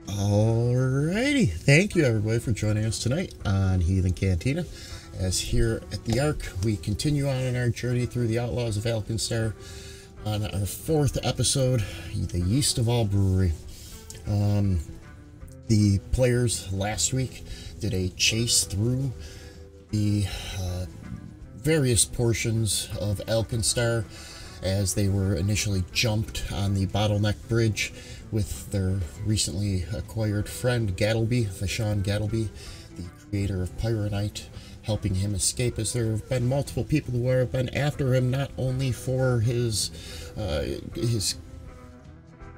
Alrighty, thank you everybody for joining us tonight on Heathen Cantina. As here at the Ark, we continue on in our journey through the Outlaws of Alkenstar on our 4th episode, the Yeast of All Brewery. The players last week did a chase through the various portions of Alkenstar as they were initially jumped on the bottleneck bridge with their recently acquired friend Gattleby, Vashon Gattleby, the creator of Pyronite, helping him escape, as there have been multiple people who have been after him, not only for his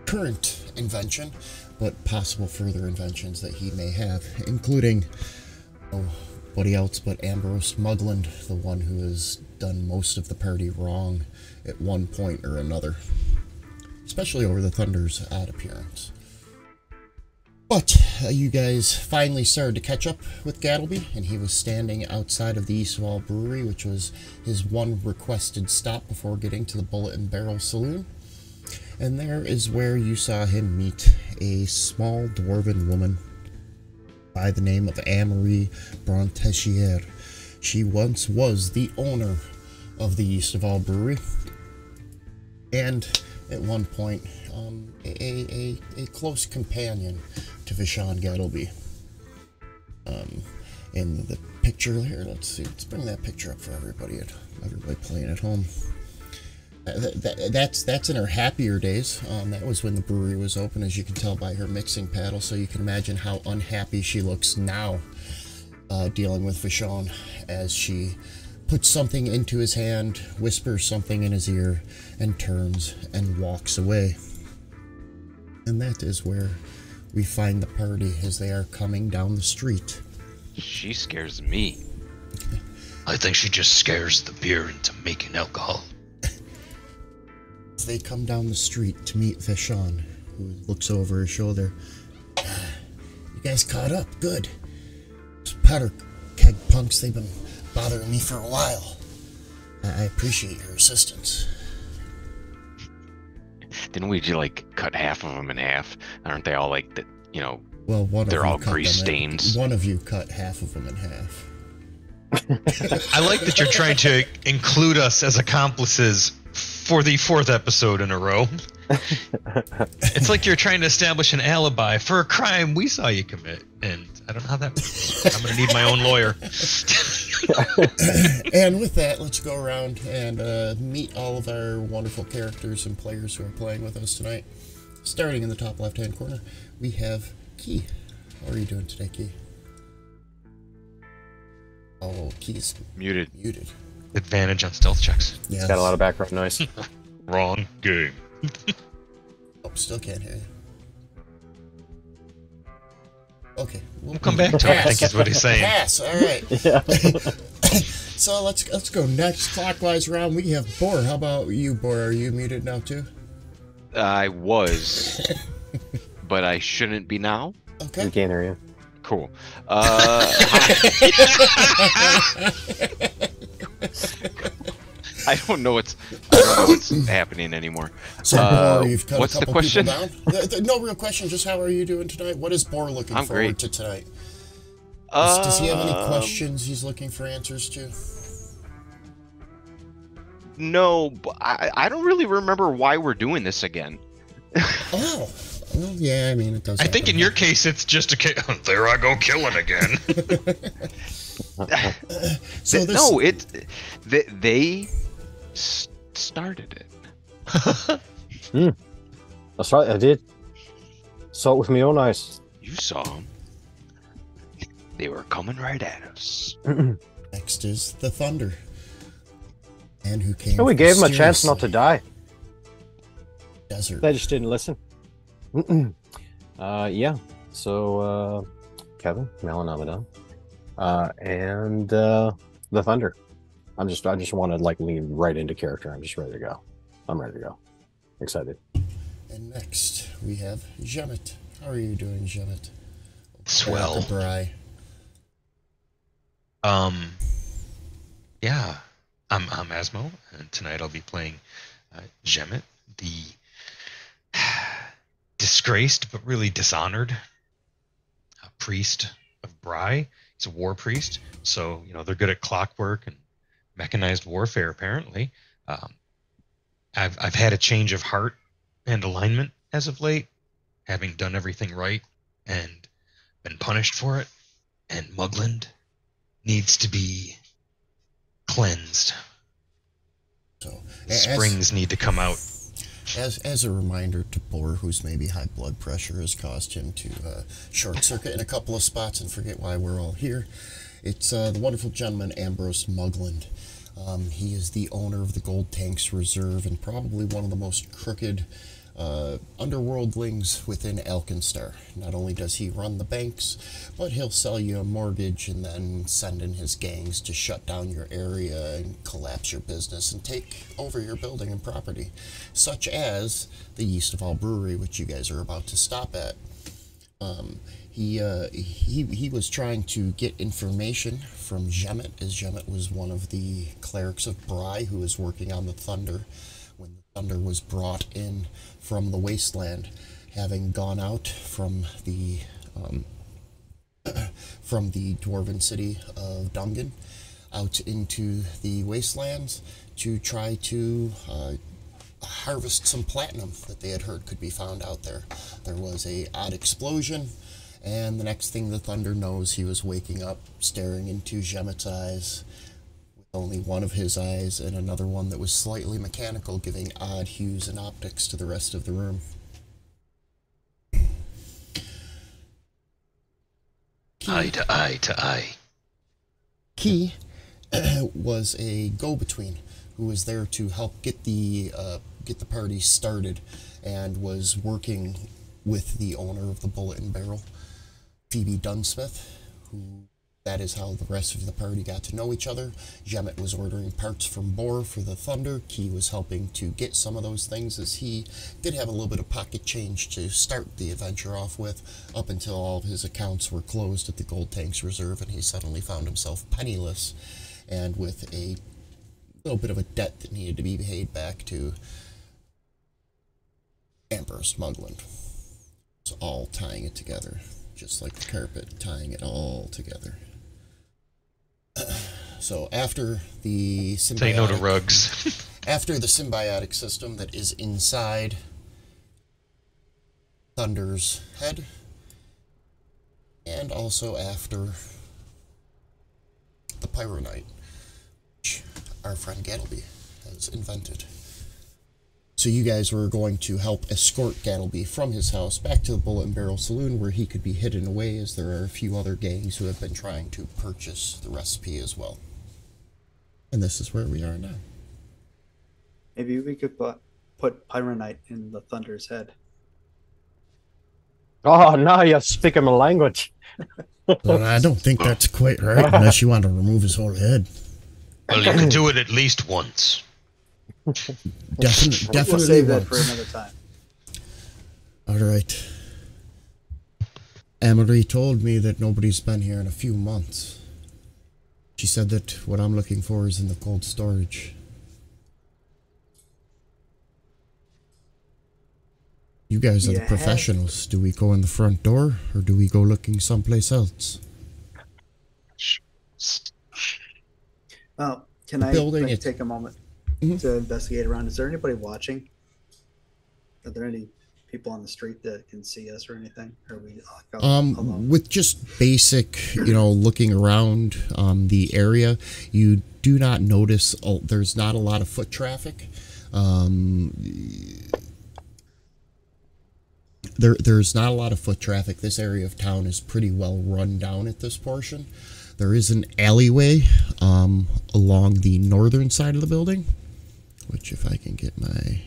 current invention, but possible further inventions that he may have, including nobody else but Ambrose Mugland, the one who has done most of the party wrong at one point or another, especially over the Thunder's odd appearance. But you guys finally started to catch up with Gattleby, and he was standing outside of the Yeast of All Brewery, which was his one requested stop before getting to the Bullet and Barrel Saloon. And there is where you saw him meet a small dwarven woman by the name of Amory Brontechier. She once was the owner of the Yeast of All Brewery, and at one point a close companion to Vashon Gattleby. In the picture here, let's bring that picture up for everybody playing at home. That's in her happier days. That was when the brewery was open, as you can tell by her mixing paddle, so you can imagine how unhappy she looks now dealing with Vashon as she puts something into his hand, whispers something in his ear, and turns and walks away. And that is where we find the party as they are coming down the street. She scares me. I think she just scares the beer into making alcohol. As they come down the street to meet Vashon, who looks over his shoulder. You guys caught up, good. Those powder keg punks, they've been bothering me for a while. I appreciate your assistance. Didn't we like cut half of them in half? Aren't they all like that? You know, well, they're all grease stains. One of you cut half of them in half. I like that you're trying to include us as accomplices for the 4th episode in a row. It's like you're trying to establish an alibi for a crime we saw you commit, and I don't know how that works. I'm going to need my own lawyer. And with that, let's go around and meet all of our wonderful characters and players who are playing with us tonight. Starting in the top left-hand corner, we have Key. How are you doing today, Key? Oh, Key's muted. Advantage on stealth checks. Yeah. It's got a lot of background noise. Wrong game. Oh, still can't hear you. Okay. We'll come back to it, I think is what he's saying. Pass, alright. Yeah. So let's go next clockwise round. We have Bor. How about you, Bor? Are you muted now too? I was, but I shouldn't be now. Okay. We can't hear you. Cool. I don't know what's happening anymore. So, Bor, you've cut what's a couple the question? people down. No real question. Just how are you doing tonight? What is Bor looking I'm forward great. to tonight? Does he have any questions he's looking for answers to? No, but I don't really remember why we're doing this again. Oh, well, yeah. I mean, it does. I think in your case, it's just a case. There I go killing again. So this, no, they started it. That's right, I did. Saw it with my own eyes. You saw them. They were coming right at us. next is the Thunder, and who came? Oh, we gave him a chance not to die. Desert. They just didn't listen. Yeah. So, Kevin, Mel, and Abaddon, and the Thunder. I just want to like lean right into character. I'm just ready to go. I'm ready to go. Excited. And next we have Janet. How are you doing, Janet? Swell. Bry. Yeah, I'm Asmo, and tonight I'll be playing Jemet, the disgraced but really dishonored priest of Bry. He's a war priest, so they're good at clockwork and mechanized warfare. Apparently, um, I've had a change of heart and alignment as of late, having done everything right and been punished for it. And Mugland needs to be cleansed. So, The springs need to come out. As a reminder to Boar, whose maybe high blood pressure has caused him to short circuit in a couple of spots and forget why we're all here, it's the wonderful gentleman Ambrose Mugland. He is the owner of the Gold Tanks Reserve and probably one of the most crooked underworldlings within Alkenstar. Not only does he run the banks, but he'll sell you a mortgage and then send in his gangs to shut down your area and collapse your business and take over your building and property, such as the Yeast of All Brewery, which you guys are about to stop at. He was trying to get information from Jemet, as Jemet was one of the clerics of Bry who was working on the Thunder when the Thunder was brought in from the wasteland, having gone out from the dwarven city of Dungan out into the wastelands to try to harvest some platinum that they had heard could be found out there. There was a odd explosion, and the next thing the Thunder knows, he was waking up staring into Jemet's eyes, with only one of his eyes and another one that was slightly mechanical, giving odd hues and optics to the rest of the room. Eye to eye to eye. Key was a go-between who was there to help get the party started, and was working with the owner of the Bullet and Barrel, Phoebe Dunsmith, who that is how the rest of the party got to know each other. Jemet was ordering parts from Boar for the Thunder. Key was helping to get some of those things, as he did have a little bit of pocket change to start the adventure off with, up until all of his accounts were closed at the Gold Tanks Reserve, and he suddenly found himself penniless and with a little bit of a debt that needed to be paid back to Ambrose Mugland. It's all tying it together, just like the carpet, tying it all together. So after the symbiotic, Say no to rugs. after the symbiotic system that is inside Thunder's head, and also after the Pyronite, which our friend Gattleby has invented. So you guys were going to help escort Gattleby from his house back to the Bullet and Barrel Saloon, where he could be hidden away, as there are a few other gangs who have been trying to purchase the recipe as well. And this is where we are now. Maybe we could put Pyronite in the Thunder's head. Oh, now you're speaking my language. But I don't think that's quite right, unless you want to remove his whole head. Well, you can do it at least once. Definitely We'll save that once. for another time. All right. Amory told me that nobody's been here in a few months. She said that what I'm looking for is in the cold storage. You guys are the Yeah. professionals. Do we go in the front door, or do we go looking someplace else? Oh, can I building like, it- take a moment Mhm. to investigate around? Is there anybody watching? Are there any people on the street that can see us or anything? Or are we alone? With just basic, looking around the area, you do not notice, there's not a lot of foot traffic. There's not a lot of foot traffic. This area of town is pretty well run down at this portion. There is an alleyway along the northern side of the building, which if I can get my...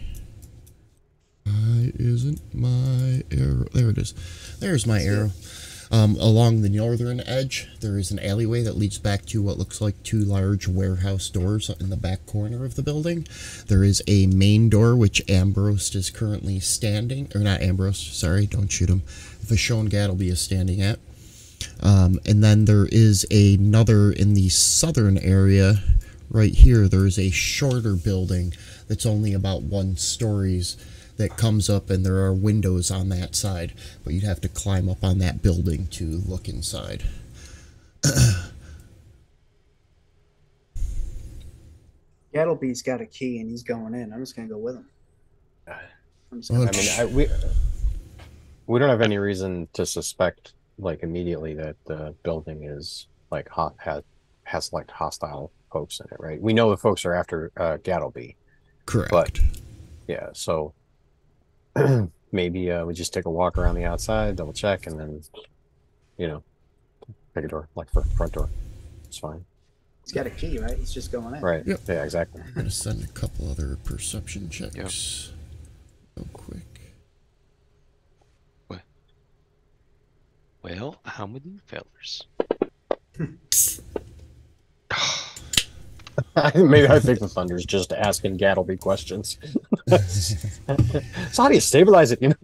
Why isn't my arrow? There it is. There's my arrow. Along the northern edge, there is an alleyway that leads back to what looks like two large warehouse doors in the back corner of the building. There is a main door, which Ambrose is currently standing, or not Ambrose, sorry, don't shoot him. Vashon Gattleby is standing at. And then there is another in the southern area, right here, there's a shorter building that's only about 1 story that comes up, and there are windows on that side, but you'd have to climb up on that building to look inside. Gattleby's got a key and he's going in. I'm just gonna go with him. I'm just Well, gonna, We don't have any reason to suspect like immediately that the building is like has like hostile folks in it, right? We know the folks are after Gattleby. correct. But yeah, so maybe we just take a walk around the outside, double check, and then pick a door, like front door. It's fine. he's got a key, right? He's just going in. Right. Yep. Yeah, exactly. I'm going to send a couple other perception checks real quick. Well, how with you fellers? Maybe I think the Thunder's just asking Gattleby questions. So how do you stabilize it?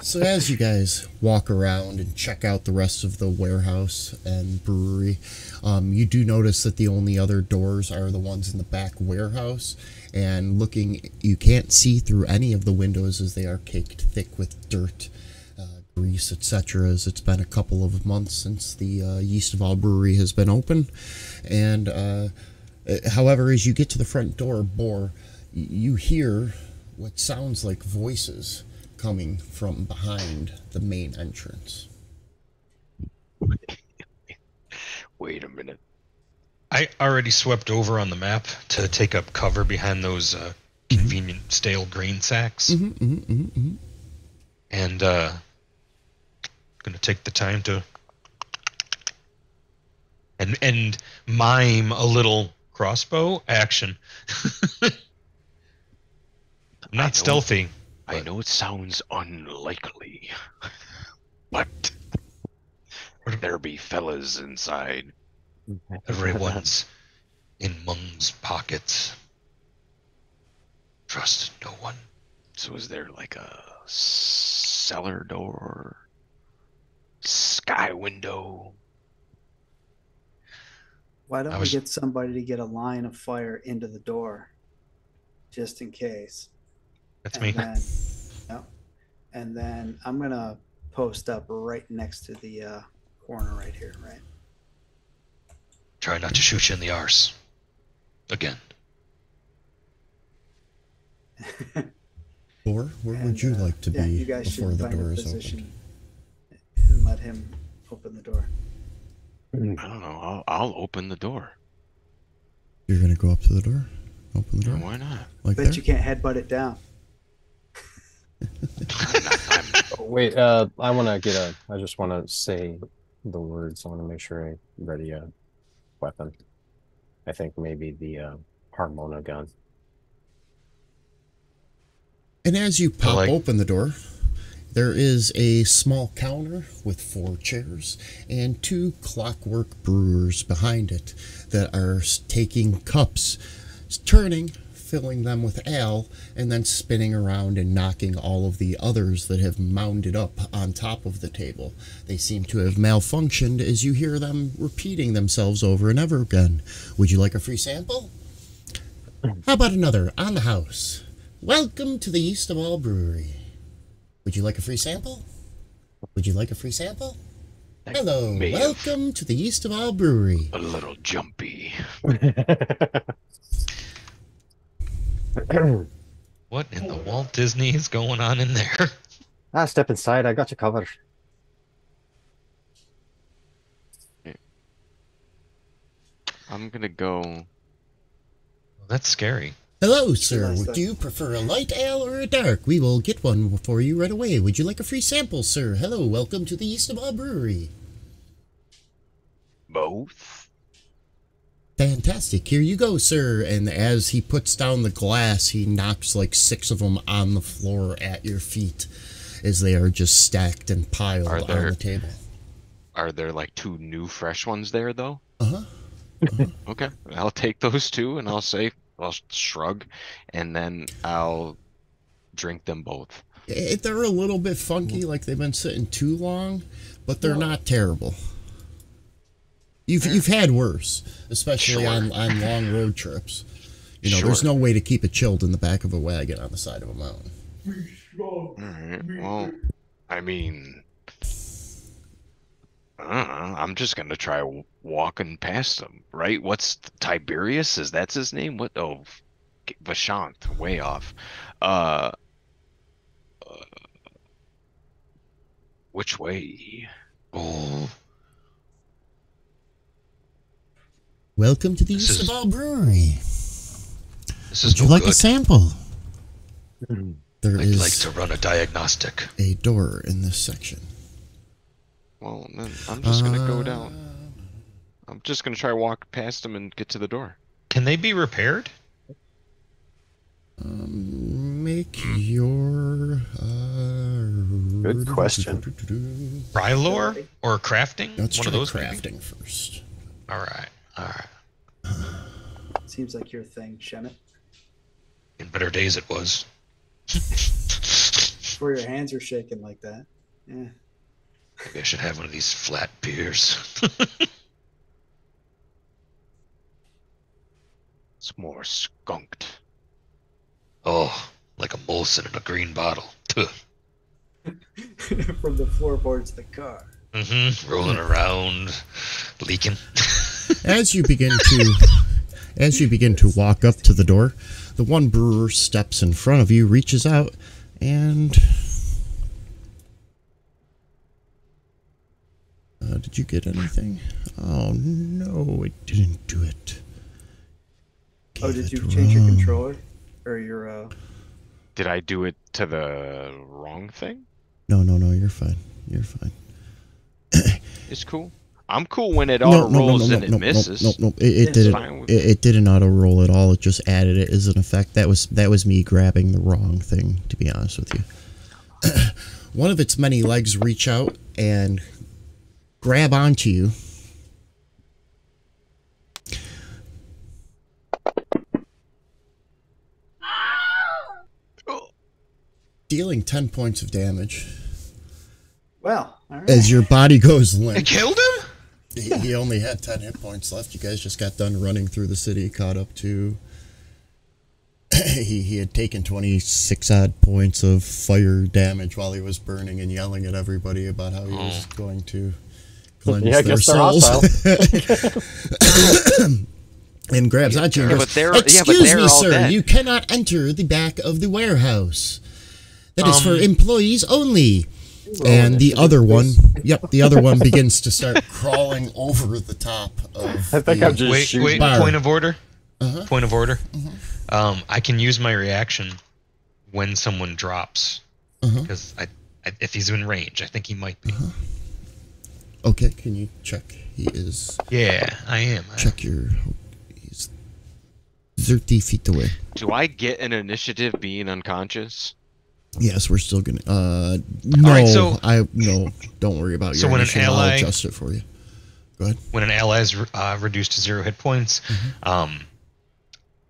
So as you guys walk around and check out the rest of the warehouse and brewery, you do notice that the only other doors are the ones in the back warehouse. And looking, you can't see through any of the windows as they are caked thick with dirt, grease, etc. As it's been a couple of months since the Yeast of All Brewery has been open. And however, as you get to the front door, Boar, you hear what sounds like voices coming from behind the main entrance. Wait a minute. I already swept over on the map to take up cover behind those convenient stale grain sacks. And gonna take the time to and mime a little crossbow action. I'm not stealthy. I know it sounds unlikely, but there be fellas inside. Everyone's in Mung's pockets. Trust no one. So is there like a cellar door, sky window? Why don't we get somebody to get a line of fire into the door, just in case? That's me. Then, and then I'm gonna post up right next to the corner right here, right? Try not to shoot you in the arse. Again. Or where would you like to be you guys before should the find door a is position opened? and let him open the door. I don't know. I'll open the door. You're going to go up to the door? Open the door? Why not? Like Bet that? you can't headbutt it down. Wait, I just want to say the words. I want to make sure I ready a weapon. I think maybe the Harmona gun. And as you pop open the door, there is a small counter with 4 chairs and 2 clockwork brewers behind it that are taking cups, turning, filling them with ale, and then spinning around and knocking all of the others that have mounded up on top of the table. They seem to have malfunctioned as you hear them repeating themselves over and over again. Would you like a free sample? How about another on the house? Welcome to the Yeast of All Brewery. Would you like a free sample? Would you like a free sample? Hello, welcome to the Yeast of All Brewery. A little jumpy. What in the Walt Disney is going on in there? Step inside. I got you covered. I'm gonna go. Well, that's scary. Hello, sir. Would you prefer a light ale or a dark? We will get one for you right away. Would you like a free sample, sir? Hello, welcome to the Yeast of All Brewery. Both. Fantastic. Here you go, sir. And as he puts down the glass, he knocks like 6 of them on the floor at your feet as they are just stacked and piled on the table. Are there like 2 new fresh ones there, though? Uh-huh. Okay. I'll take those 2 and I'll shrug, and then I'll drink them both. They're a little bit funky, like they've been sitting too long, but they're not terrible. You've had worse, especially Sure. on long road trips. You know, Sure. there's no way to keep it chilled in the back of a wagon on the side of a mountain. Alright, well, I mean, I'm just gonna try walking past him, right? What's Tiberius? Is that's his name? What? Oh, Vashant, way off. Uh, which way? Oh, Welcome to the This East is- of All Brewery. This is Would you no like a good. sample? There I'd is like to run a diagnostic. a door in this section. well, then I'm just gonna go down. I'm just gonna try walk past him and get to the door. Can they be repaired? Make your. Good question. Rylor or crafting? Let's One try of those maybe? crafting first. All right. All right. Seems like your thing, Shemet. In better days it was. Where your hands are shaking like that. Yeah. Maybe I should have one of these flat beers. It's more skunked. Oh, like a Molson in a green bottle. Tuh. From the floorboards of the car. Mm-hmm. Rolling around, leaking. As you begin to walk up to the door, the one brewer steps in front of you, reaches out, and did you get anything? Oh no, it didn't do it. Oh, Gave did you it change your wrong. controller? Or your, Did I do it to the wrong thing? No, you're fine. You're fine. It's cool. I'm cool when it auto rolls and it misses. No. It It's didn't. fine with It didn't auto roll at all. It just added it as an effect. That was me grabbing the wrong thing, to be honest with you. One of its many legs reach out and grab onto you. Dealing 10 points of damage well, all right. as your body goes It limp. killed him? He only had 10 hit points left. You guys just got done running through the city, caught up to... he had taken 26 odd points of fire damage while he was burning and yelling at everybody about how he was going to cleanse Yeah, I their guess they're souls. hostile. And grabs onto you and Yeah, goes, but they're- yeah, but "Excuse they're me, all sir, dead." you cannot enter the back of the warehouse. That is for Um, employees only." And the other one, the other one begins to start crawling over the top of I think the- I'm just Wait, shooting. bar. point of order. Uh-huh. Point of order. I can use my reaction when someone drops. Uh-huh. Because if he's in range, I think he might be. Okay, can you check? He is... Yeah, I am. Check your... He's 30 feet away. Do I get an initiative being unconscious? Yes, we're still gonna... no, Alright, so- no, don't worry about So your when an initiative. I'll ally- adjust it for you. Go ahead. When an ally is reduced to 0 hit points,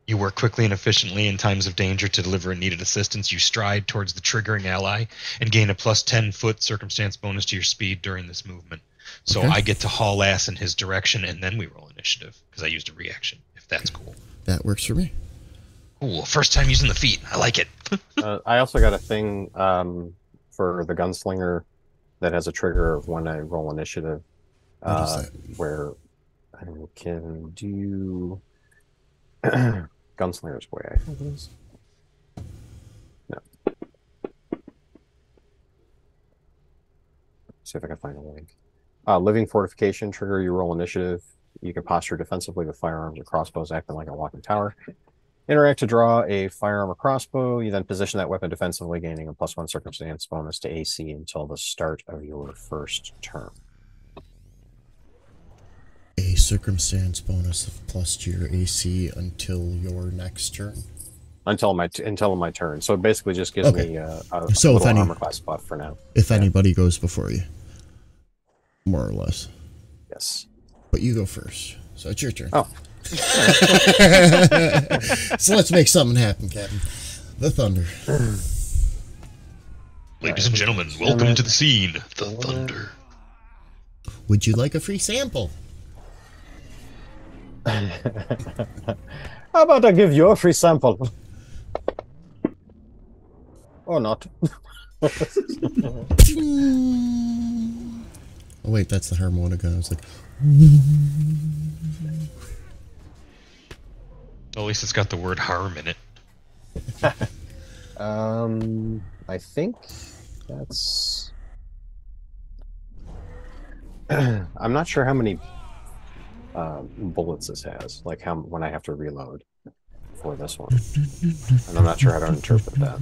you work quickly and efficiently in times of danger to deliver needed assistance. You stride towards the triggering ally and gain a plus 10-foot circumstance bonus to your speed during this movement. So Okay. I get to haul ass in his direction, and then we roll initiative, because I used a reaction, if that's cool. That works for me. Cool, first time using the feat. I like it. I also got a thing for the gunslinger that has a trigger of when I roll initiative, What is that? where I can do gunslinger's way. I think it is. No. See if I can find a link. Living fortification trigger. You roll initiative. You can posture defensively with firearms or crossbows, acting like a walking tower. Interact to draw a firearm or crossbow. You then position that weapon defensively, gaining a +1 circumstance bonus to AC until the start of your first turn. A circumstance bonus of plus to your AC until your next turn. Until my turn. So it basically just gives Okay. me a So if little any- armor class buff for now. If anybody goes before you. More or less. Yes. But you go first. So it's your turn. Oh. So let's make something happen, Captain. The Thunder. Ladies and gentlemen, welcome to the scene, the Thunder. Would you like a free sample? How about I give you a free sample? Or not. Oh wait, that's the harmonica. I was like, At least it's got the word harm in it. I think that's. I'm not sure how many bullets this has. Like how when I have to reload for this one, and I'm not sure how to interpret that.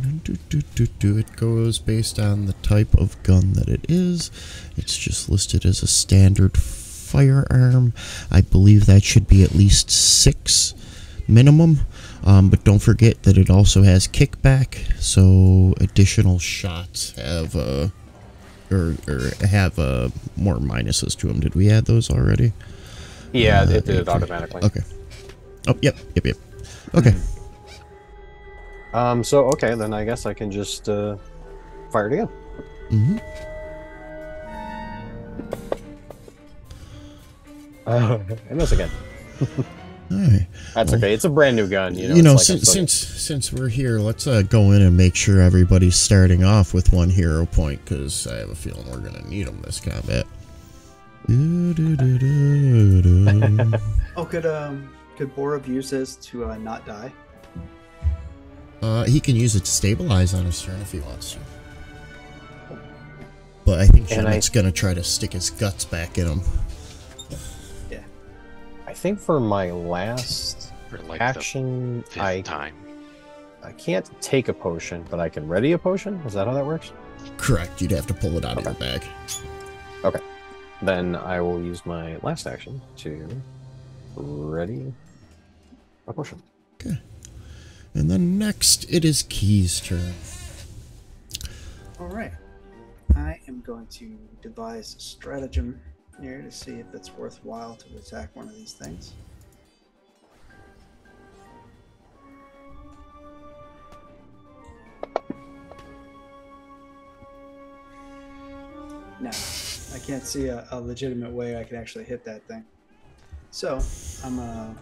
It goes based on the type of gun that it is. It's just listed as a standard firearm. I believe that should be at least 6 minimum. But don't forget that it also has kickback, so additional shots have have more minuses to them. Did we add those already? Yeah, it did it automatically. Okay. Oh, yep. Okay. So okay, then I guess I can just fire it again. Mm-hmm. And this again. All right. That's okay. It's a brand new gun. Since we're here, let's go in and make sure everybody's starting off with 1 hero point, because I have a feeling we're gonna need them this combat. Oh, could Borov use this to not die? He can use it to stabilize on his turn if he wants to. But I think Shemit's gonna try to stick his guts back in him. Yeah. I think for my last like action, I can't take a potion, but I can ready a potion. Is that how that works? Correct. You'd have to pull it out of your bag. Okay. Then I will use my last action to ready a potion. Okay. And then next, it is Key's turn. All right. I am going to devise a stratagem here to see if it's worthwhile to attack one of these things. Now, I can't see a legitimate way I can actually hit that thing. So, I'm going to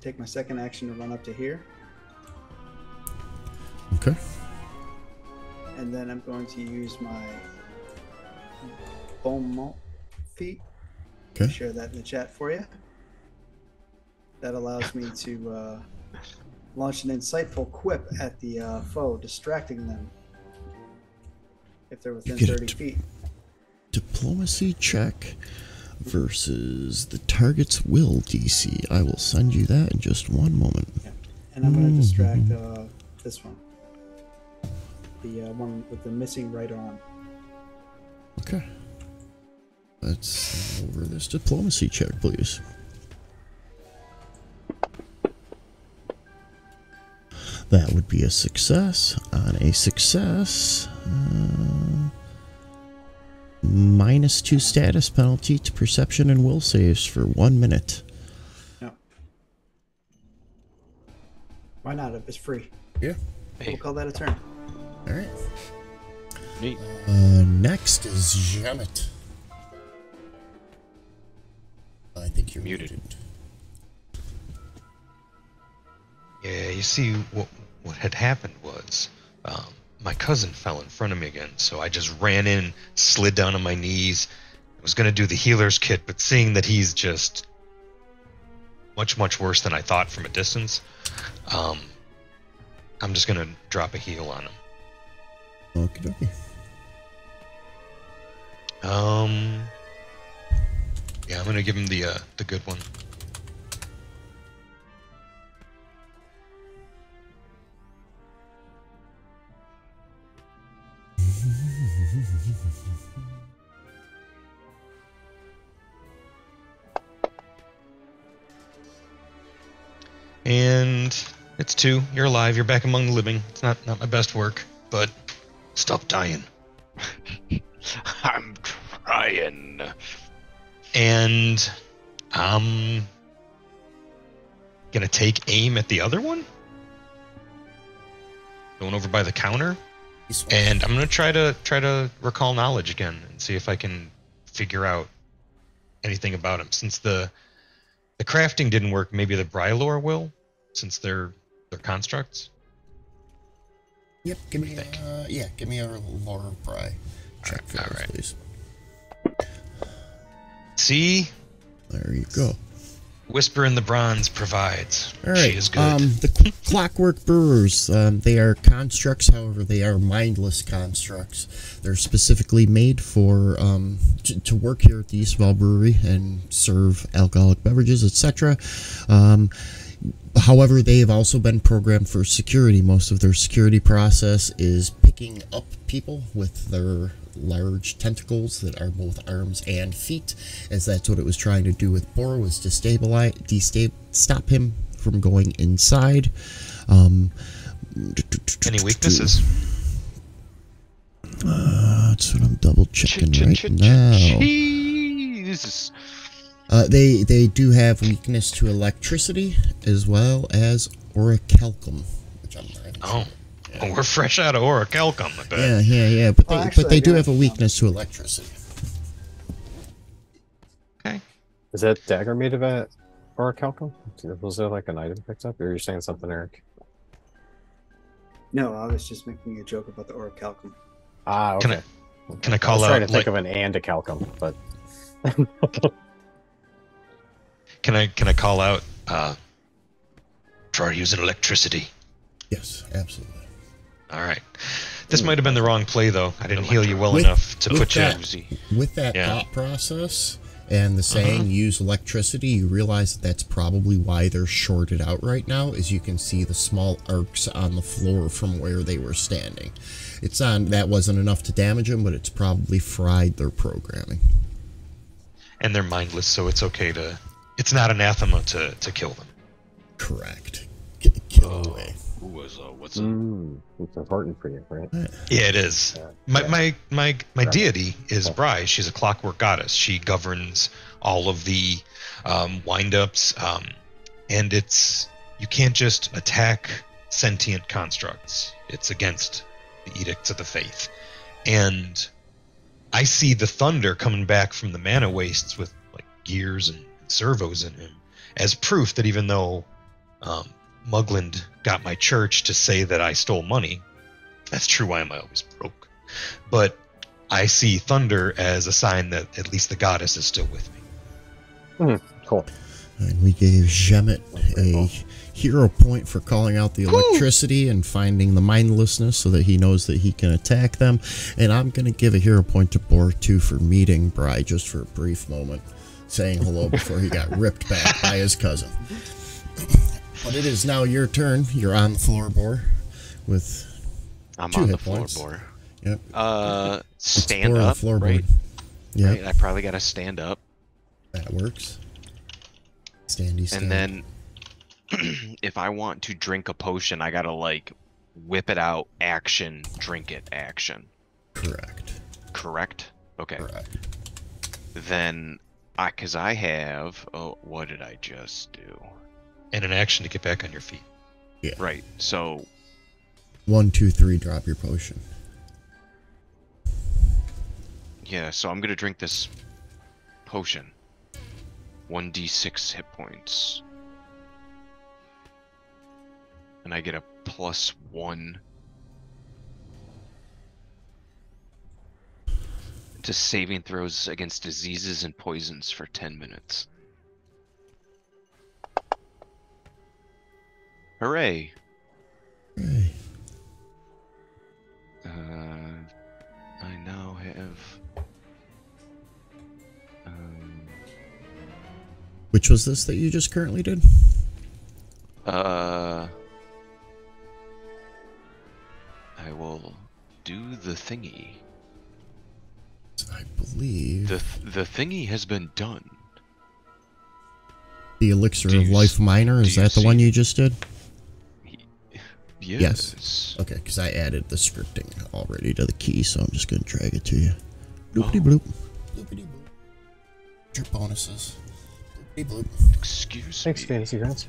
take my second action to run up to here. Okay. And then I'm going to use my Beaumont feat. Okay. Share that in the chat for you. That allows me to launch an insightful quip at the foe, distracting them if they're within 30 feet. Diplomacy check versus the target's will DC. I will send you that in just one moment. Yeah. And I'm going to distract this one. The one with the missing right arm. Okay. Let's over this diplomacy check, please. That would be a success. On a success, -2 status penalty to perception and will saves for 1 minute. No. Why not? If it's free. Yeah. We'll call that a turn. All right. Neat. Next is Shemet. I think you're muted. Yeah, you see, what had happened was my cousin fell in front of me again, so I just ran in, slid down on my knees. I was going to do the healer's kit, but seeing that he's just much, much worse than I thought from a distance, I'm just going to drop a heal on him. Okie dokie. Yeah, I'm going to give him the good one. And it's 2. You're alive. You're back among the living. It's not my best work, but stop dying. I'm trying. And I'm gonna take aim at the other one, going over by the counter, and I'm gonna try to recall knowledge again and see if I can figure out anything about him, since the the crafting didn't work. Maybe the Brylore will, since they're constructs. Yep, give me give me a lore pry check for All those, right. please. See, There you go. Whisper in the Bronze provides. All right. She is good. The Clockwork Brewers, they are constructs, however, they are mindless constructs. They're specifically made for to work here at the Eastval Brewery and serve alcoholic beverages, etc. However, they have also been programmed for security. Most of their security process is picking up people with their large tentacles that are both arms and feet, as that's what it was trying to do with Bor, was to stop him from going inside. Any weaknesses? That's what I'm double checking right now. Jesus. They do have weakness to electricity as well as orichalcum, which I'm not even Oh. Oh, we're fresh out of Orichalcum, I bet. Yeah. But they, Well, actually, but they I do do have a have weakness to electricity. Okay. Is that dagger made of it orichalcum? Was there like an item picked up? Or are you saying something, Eric? No, I was just making a joke about the orichalcum. Ah, okay. Can I I call was trying out to think like, of an andachalcum, but can I call out try using electricity? Yes, absolutely. All right. This might have been the wrong play though. I didn't heal you well With- enough to with put you. that- With that Yeah. thought process and the saying use electricity, you realize that that's probably why they're shorted out right now, as you can see the small arcs on the floor from where they were standing. It's on, that wasn't enough to damage them, but it's probably fried their programming. And they're mindless, so it's okay to. It's not anathema to kill them. Correct. Kill away. Who was what's it's important for you, right? Yeah, it is. Yeah. My deity is Bry. She's a clockwork goddess. She governs all of the wind-ups, and it's you can't just attack sentient constructs. It's against the edicts of the faith. And I see the thunder coming back from the mana wastes with like gears and servos in him as proof that even though Mugland got my church to say that I stole money, that's true. Why am I always broke? But I see thunder as a sign that at least the goddess is still with me. Cool. And we gave Jemet a hero point for calling out the electricity and finding the mindlessness so that he knows that he can attack them. And I'm going to give a hero point to Bor, too, for meeting Bry just for a brief moment, saying hello before he got ripped back by his cousin. But it is now your turn. You're on the floor, Bor, with I'm 2 on the hit points. floorboard. Yep. Stand Bor on the up, floorboard. right? Yep, Right, I probably got to stand up, that works. Standy stand. and then if I want to drink a potion, I gotta like whip it out, action, drink it, action. Correct. Correct? Okay. Correct. Then because I have. Oh, what did I just do? And an action to get back on your feet. Right. So 1, 2, 3, drop your potion. yeah. So I'm gonna drink this potion. 1d6 hit points. And I get a +1 to saving throws against diseases and poisons for 10 minutes. Hooray! Hey. I now have. Which was this that you just currently did? I will do the thingy. I believe The thingy has been done. the Elixir Do of you Life Minor, is do you that the one see- you just did? Yes. Okay, because I added the scripting already to the key, so I'm just going to drag it to you. Bloopity bloop. Bloopity bloop. Your bonuses. Bloopity bloop. Excuse Thanks, me. Fantasy Grounds.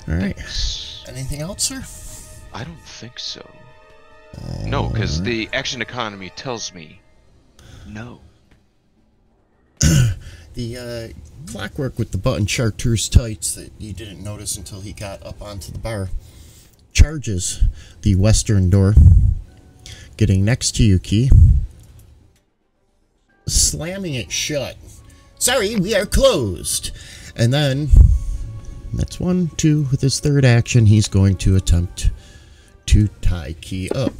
Alright. Thanks. Anything else, sir? I don't think so. No, because the action economy tells me no. The clockwork with the button chartreuse tights that you didn't notice until he got up onto the bar charges the western door, getting next to you, Key, slamming it shut. Sorry, we are closed. And then, that's 1, 2, with his third action, he's going to attempt to tie Key up.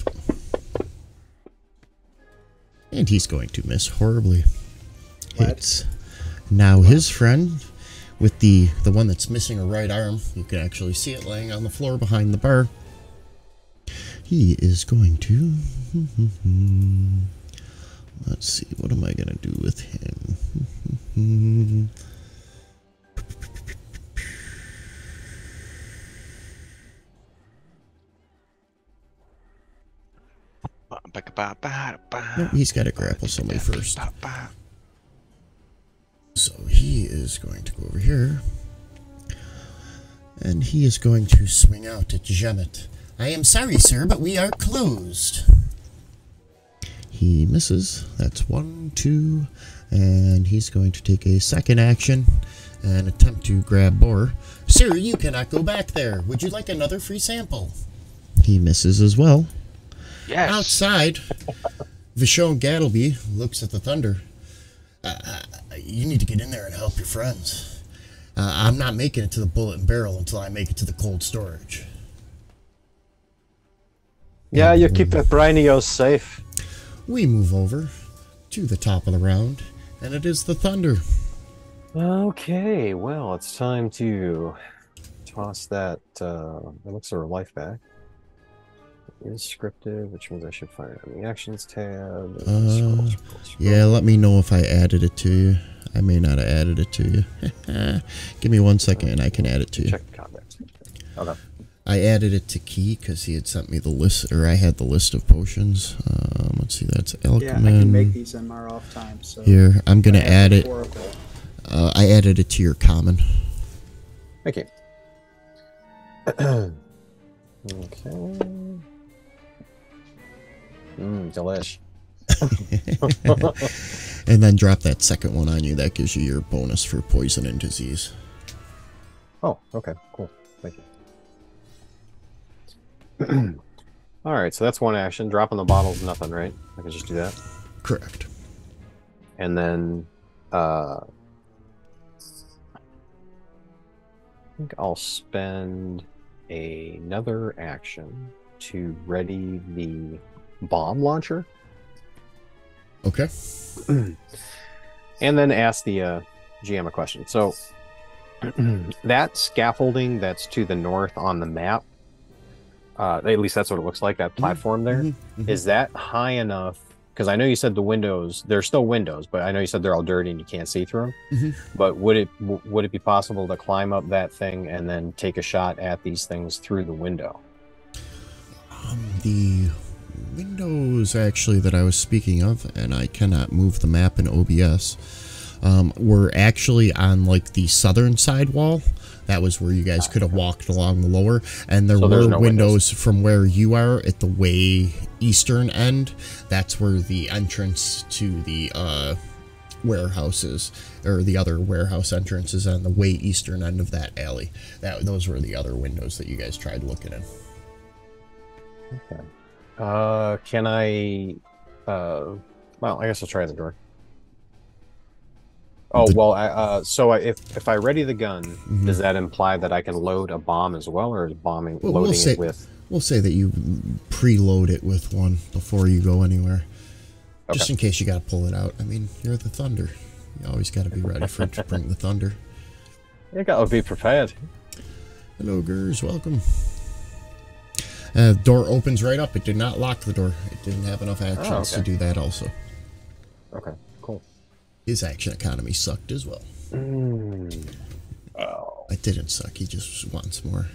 And he's going to miss horribly. Hits. Now his friend, with the one that's missing a right arm, you can actually see it laying on the floor behind the bar. He is going to... Let's see, what am I going to do with him? No, he's got to grapple somebody first. So he is going to go over here. And he is going to swing out at Jemet. I am sorry, sir, but we are closed. He misses. That's 1, 2. And he's going to take a second action and attempt to grab Boar. Sir, you cannot go back there. Would you like another free sample? He misses as well. Yes. Outside, Vishon Gattleby looks at the thunder. You need to get in there and help your friends. I'm not making it to the bullet and barrel until I make it to the cold storage. Yeah, you keep the Brainios safe. We move over to the top of the round, and it is the thunder. Okay, well, it's time to toss that elixir of life back. It is scripted, which means I should find it on the actions tab. Scroll. Yeah, let me know if I added it to you. I may not have added it to you. Give me 1 second and I can add it to you. Check contacts. Okay. I added it to Key because he had sent me the list, or I had the list of potions. Let's see, that's Alchemy. Yeah, I can make these in our off time. So here, I'm going to add it. I added it to your common. Thank you. Okay. Delish. And then drop that second one on you. That gives you your bonus for poison and disease. Oh, okay, cool. Thank you. All right, so that's one action. Dropping the bottle's nothing, right? I can just do that. Correct. And then I think I'll spend another action to ready the bomb launcher. Okay. And then ask the GM a question. So that scaffolding that's to the north on the map, at least that's what it looks like, that platform there, is that high enough? Because I know you said the windows, they're still windows, but I know you said they're all dirty and you can't see through them. But would it be possible to climb up that thing and then take a shot at these things through the window? The windows actually that I was speaking of, and I cannot move the map in OBS, were actually on like the southern side wall. That was where you guys could have walked along the lower, and there were no windows from where you are at the way eastern end. That's where the entrance to the warehouses, or the other warehouse entrances on the way eastern end of that alley. Those were the other windows that you guys tried looking in. Okay. Can I? Well, I guess I'll try the door. Oh well. So if I ready the gun, does that imply that I can load a bomb as well, or is loading it with? We'll say that you preload it with one before you go anywhere, just in case you got to pull it out. I mean, you're the thunder. You always got to be ready for to bring the thunder. You got to be prepared. Hello, Gers. Welcome. Door opens right up. It did not lock the door. It didn't have enough actions to do that also. Okay, cool. His action economy sucked as well. Oh. It didn't suck. He just wants more.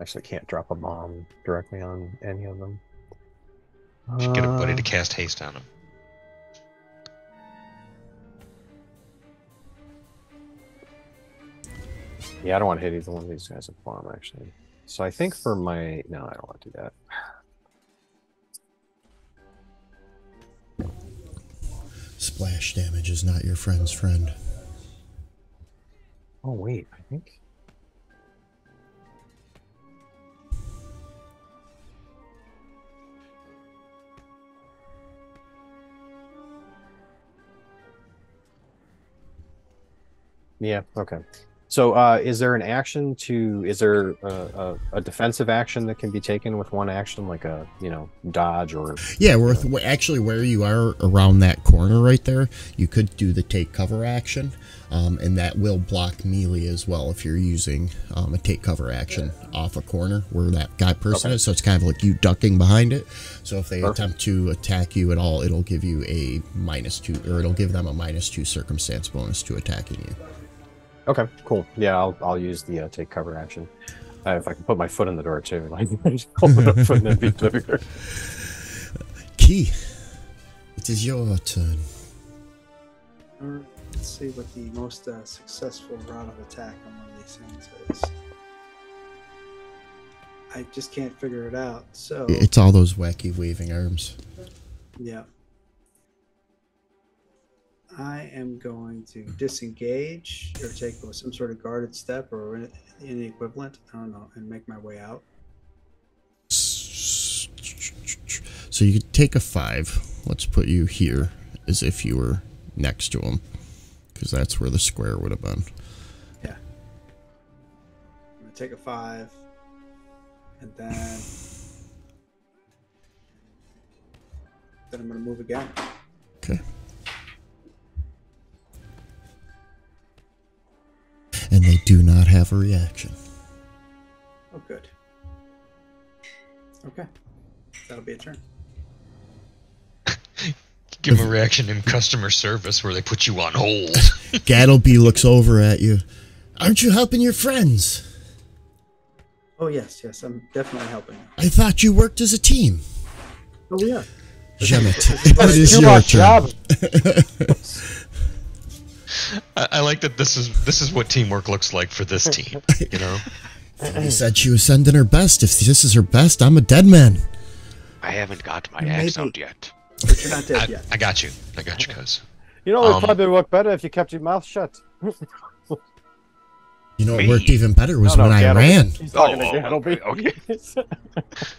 Actually, can't drop a bomb directly on any of them. Should get a buddy to cast haste on him. Yeah, I don't want to hit either one of these guys with bomb, actually. So I think for my... No, I don't want to do that. Splash Splash damage is not your friend's friend. Oh wait, I think. Yeah. Okay. So, is there an action to? Is there a defensive action that can be taken with one action, like a dodge or? Yeah, actually where you are around that corner right there, you could do the take cover action, and that will block melee as well if you're using a take cover action off a corner where that guy person is. So it's kind of like you ducking behind it. So if they attempt to attack you at all, it'll give you a -2, or it'll give them a -2 circumstance bonus to attacking you. Okay, cool. Yeah, I'll use the take cover action. If I can put my foot in the door too, like just open up foot and then be clear. Key, it is your turn. Let's see what the most successful route of attack on one of these things is. I just can't figure it out. So It's all those wacky waving arms. yeah. I am going to disengage or take some sort of guarded step or any equivalent. I don't know, and make my way out. So you could take a 5. Let's put you here as if you were next to him, because that's where the square would have been. Yeah. I'm going to take a 5, and then I'm going to move again. Okay. And they do not have a reaction. Oh, good. Okay. That'll be a turn. Give them a reaction in customer service where they put you on hold. Gattleby looks over at you. Aren't you helping your friends? Oh, yes, I'm definitely helping. I thought you worked as a team. Oh, we are. Jemet, it is your turn. I like that this is what teamwork looks like for this team. You know, She said she was sending her best. If this is her best, I'm a dead man. I haven't got my axe out yet. But you're not dead yet. I got you, cuz. It probably work better if you kept your mouth shut. You know what Me? worked even better was when I Gattleby. ran. He's talking to Oh, Gattleby. okay.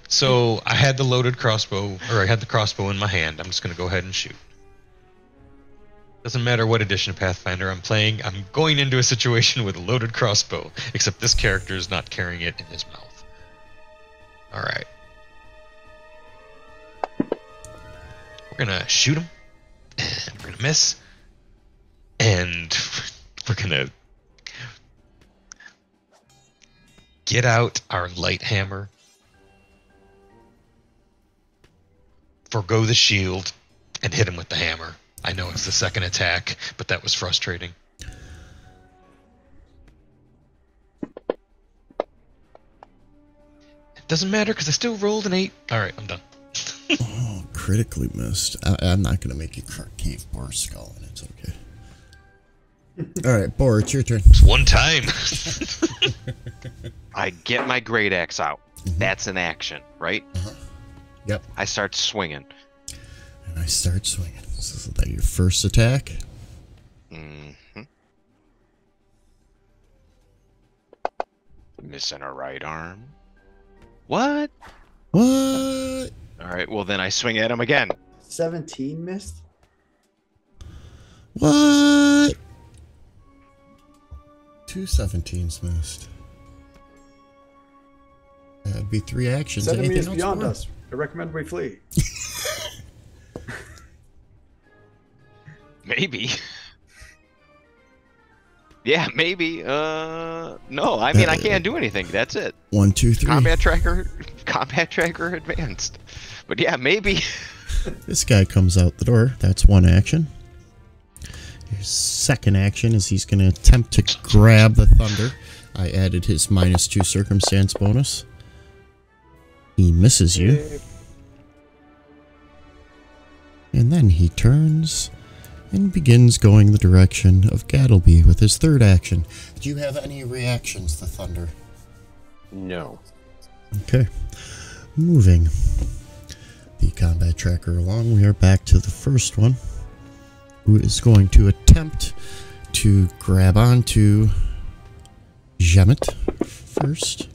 So I had the loaded crossbow, or I had the crossbow in my hand. I'm just going to go ahead and shoot. Doesn't matter what edition of Pathfinder I'm playing, I'm going into a situation with a loaded crossbow, except this character is not carrying it in his mouth. Alright. We're gonna shoot him, and we're gonna miss, and we're gonna get out our light hammer, forgo the shield, and hit him with the hammer. I know it's the second attack, but that was frustrating. It doesn't matter because I still rolled an 8. Alright, I'm done. Oh, critically missed. I'm not going to make you cave Boar's skull, and it's okay. Alright, Boar, it's your turn. It's one time. I get my great axe out. That's an action, right? Yep. I start swinging. And I start swinging. Is that your first attack? Missing a right arm. What? What? Alright, well then I swing at him again. 17 missed? What? 2 17s missed. That'd be 3 actions. Enemy Anything is else beyond more? us. I recommend we flee. Maybe. Yeah, maybe. No, I mean I can't do anything. That's it. 1 2 3. Combat tracker advanced. But yeah, maybe. This guy comes out the door. That's 1 action. His second action is he's going to attempt to grab the thunder. I added his -2 circumstance bonus. He misses you. And then he turns and begins going the direction of Gattleby with his third action. Do you have any reactions to thunder? No. Okay. Moving the combat tracker along, we are back to the first one. who is going to attempt to grab onto Jemet first.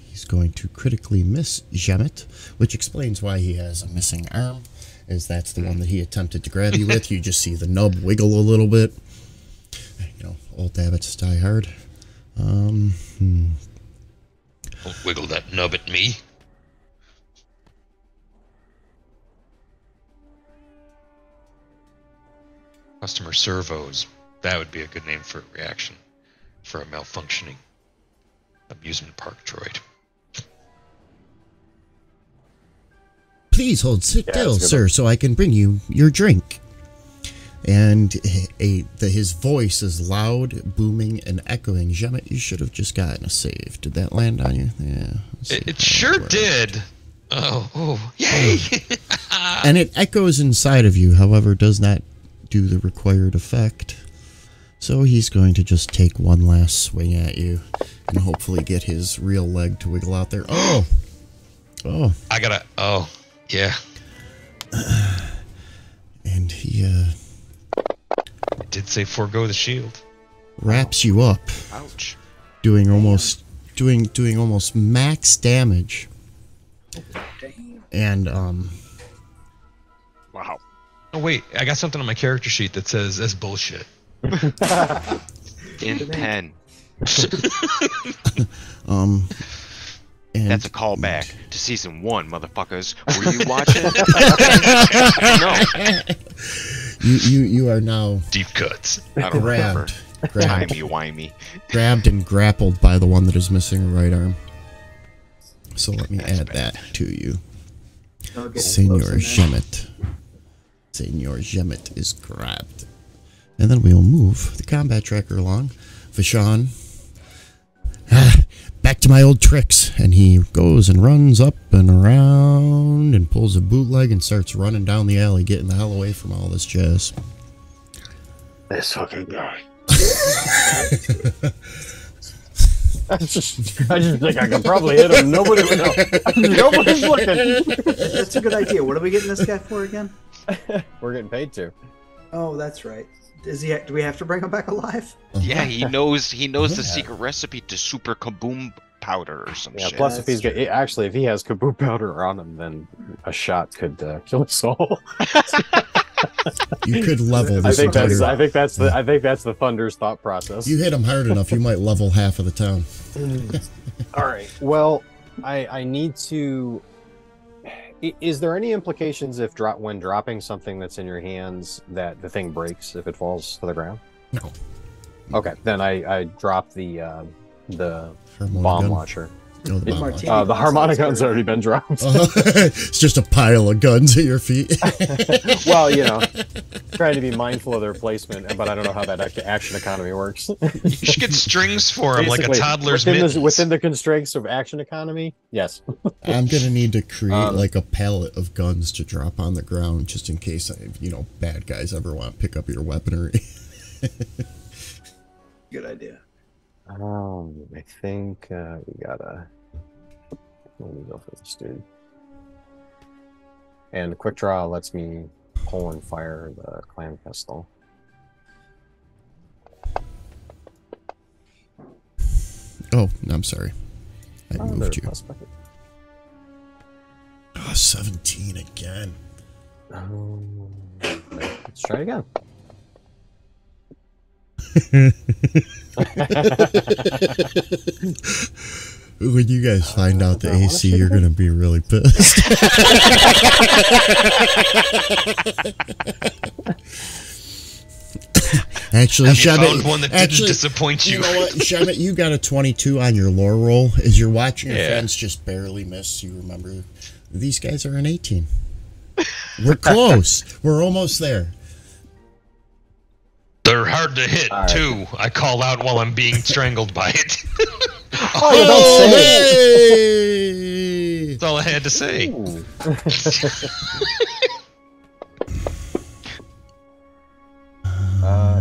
He's going to critically miss Jemet, which explains why he has a missing arm, as that's the one that he attempted to grab you with. You just see the nub wiggle a little bit. You know, old habits die hard. Don't wiggle that nub at me. Customer servos. That would be a good name for a reaction for a malfunctioning amusement park droid. Please hold still, that's a good sir, one. so I can bring you your drink. And his voice is loud, booming, and echoing. Jemet, you should have just gotten a save. Did that land on you? Yeah. let's see It if that sure works. did. Oh, yay! And it echoes inside of you, however, does not do the required effect. So he's going to just take one last swing at you and hopefully get his real leg to wiggle out there. Oh! Oh. I gotta. Oh, yeah. And he It did say forego the shield. wraps you up, Ouch. doing almost max damage. Damn. And Wow. Oh wait, I got something on my character sheet that says that's bullshit. In pen. and That's a callback to season 1, motherfuckers. Were you watching? No. you are now Deep cuts. I don't remember. grabbed Timey-wimey. grabbed and grappled by the one that is missing a right arm. So let me That's add bad. that to you. Don't get Senor close in there. Jemet. Senor Jemet is grabbed. And then we'll move the combat tracker along. Vashon. Back to my old tricks. And he goes and runs up and around and pulls a bootleg and starts running down the alley, getting the hell away from all this jazz. This fucking guy. I just think I could probably hit him. Nobody would know. Nobody's looking. That's a good idea. What are we getting this guy for again? We're getting paid to. Oh, that's right. Is he? Do we have to bring him back alive? Yeah, he knows the Yeah. secret recipe to super kaboom powder or some Yeah. shit. Plus, if That's he's actually, if he has kaboom powder on him, then a shot could kill us all. You could level I this think entire... that's the Thunder's thought process. You hit him hard enough, you might level half of the town. All right. Well, I need to. Is there any implications if when dropping something that's in your hands that the thing breaks if it falls to the ground? No. Okay, then I drop the Harmonica bomb gun? launcher. No, the bomb Martini. launcher. The harmonica gun's already been dropped. It's just a pile of guns at your feet. Well, trying to be mindful of their placement, but I don't know how that action economy works. You should get strings for him, like a Basically, toddler's within mittens. within the constraints of action economy. Yes. I'm gonna need to create like a pallet of guns to drop on the ground, just in case bad guys ever want to pick up your weaponry. Good idea. I think we gotta. Let me go for this dude. And quick draw lets me pull and fire the clan pistol. Oh, I'm sorry. I Oh, moved there's you. plus bucket. Oh, 17 again. Let's try it again. When you guys find out the I wanna AC, shoot you're it. gonna be really pissed. Actually, Have you Shemet, found one that didn't disappoint you? You know what, Shemet, you got a 22 on your lore roll. As you're watching your Yeah. friends just barely miss, you remember these guys are an 18. We're close. We're almost there. They're hard to hit, All right. too. I call out while I'm being strangled by it. Oh, you don't say it. Hey! That's all I had to say. Ooh.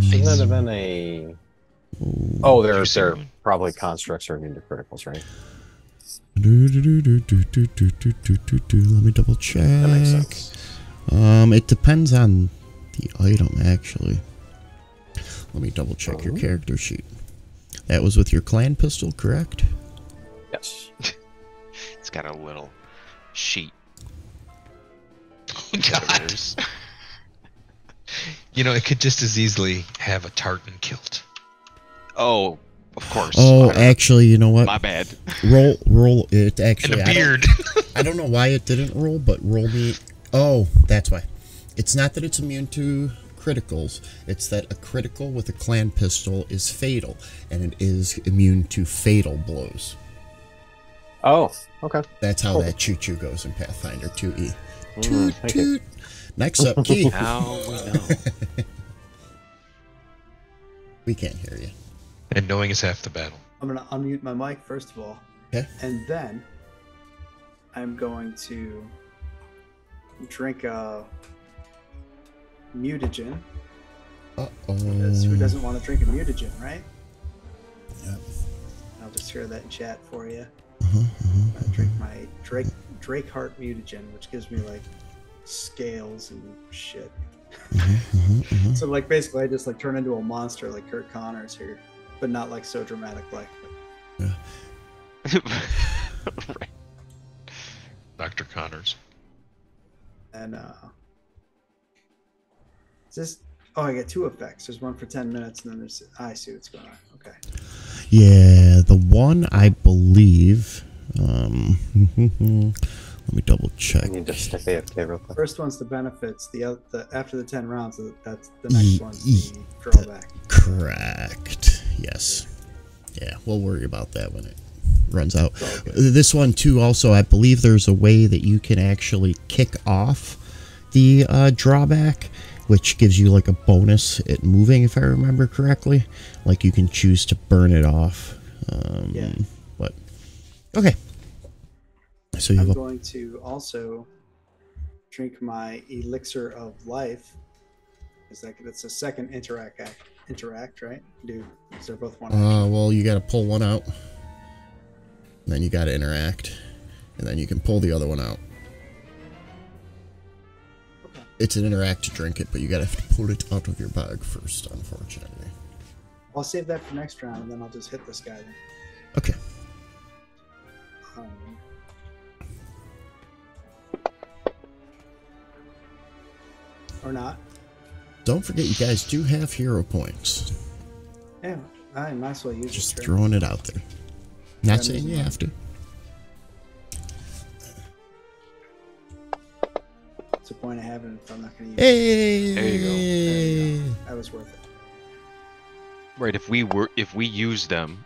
Shouldn't that have been a? Oh, Did you they're say one? probably constructs or into criticals, right? Let me double check. That makes sense. It depends on the item, actually. Let me double check your character sheet. That was with your clan pistol, correct? Yes. It's got a little sheet. Oh, God. You know, it could just as easily have a tartan kilt. Oh, of course. Oh, actually, you know what? My bad. Roll it. Actually, And a beard. I don't know why it didn't roll, but roll me. Oh, that's why. It's not that it's immune to criticals. It's that a critical with a clan pistol is fatal, and it is immune to fatal blows. Oh, okay. That's how that choo-choo goes in Pathfinder 2E. Thank you. Toot. Next up, Key. Now we know. We can't hear you. And knowing is half the battle. I'm gonna unmute my mic first of all. Okay. And then I'm going to drink a mutagen. Because who doesn't want to drink a mutagen, right? Yeah. I'll just share that in chat for you. Uh-huh. I drink my Drake Heart mutagen, which gives me like scales and shit. So like basically I just like turn into a monster like Kurt Connors here, but not like so dramatic like. Yeah. Right. Dr. Connors. And is this, oh, I get two effects. There's one for 10 minutes and then there's, I see what's going on. Okay. Yeah, the one I believe. Let me double check. I need to stick AFK real quick. First one's the benefits. The after the 10 rounds, that's the next one's the drawback. Correct. Yes. Yeah, we'll worry about that when it runs out. This one too. Also, I believe there's a way that you can actually kick off the drawback, which gives you like a bonus at moving, if I remember correctly. Like you can choose to burn it off. Yeah. But okay. So I'm you go. going to also drink my elixir of life. It's like it's a second interact, right? Do because they're both one. Well, you got to pull one out, and then you got to interact, and then you can pull the other one out. Okay. It's an interact to drink it, but you got to pull it out of your bag first, unfortunately. I'll save that for next round, and then I'll just hit this guy then. Okay. Or not. Don't forget, you guys do have hero points. Yeah, I might as well use Just it. throwing it out there. Not Yeah, saying you have to. What's the point of having it if I'm not going to use it? Hey! There you There you go. That was worth it. Right, if we use them,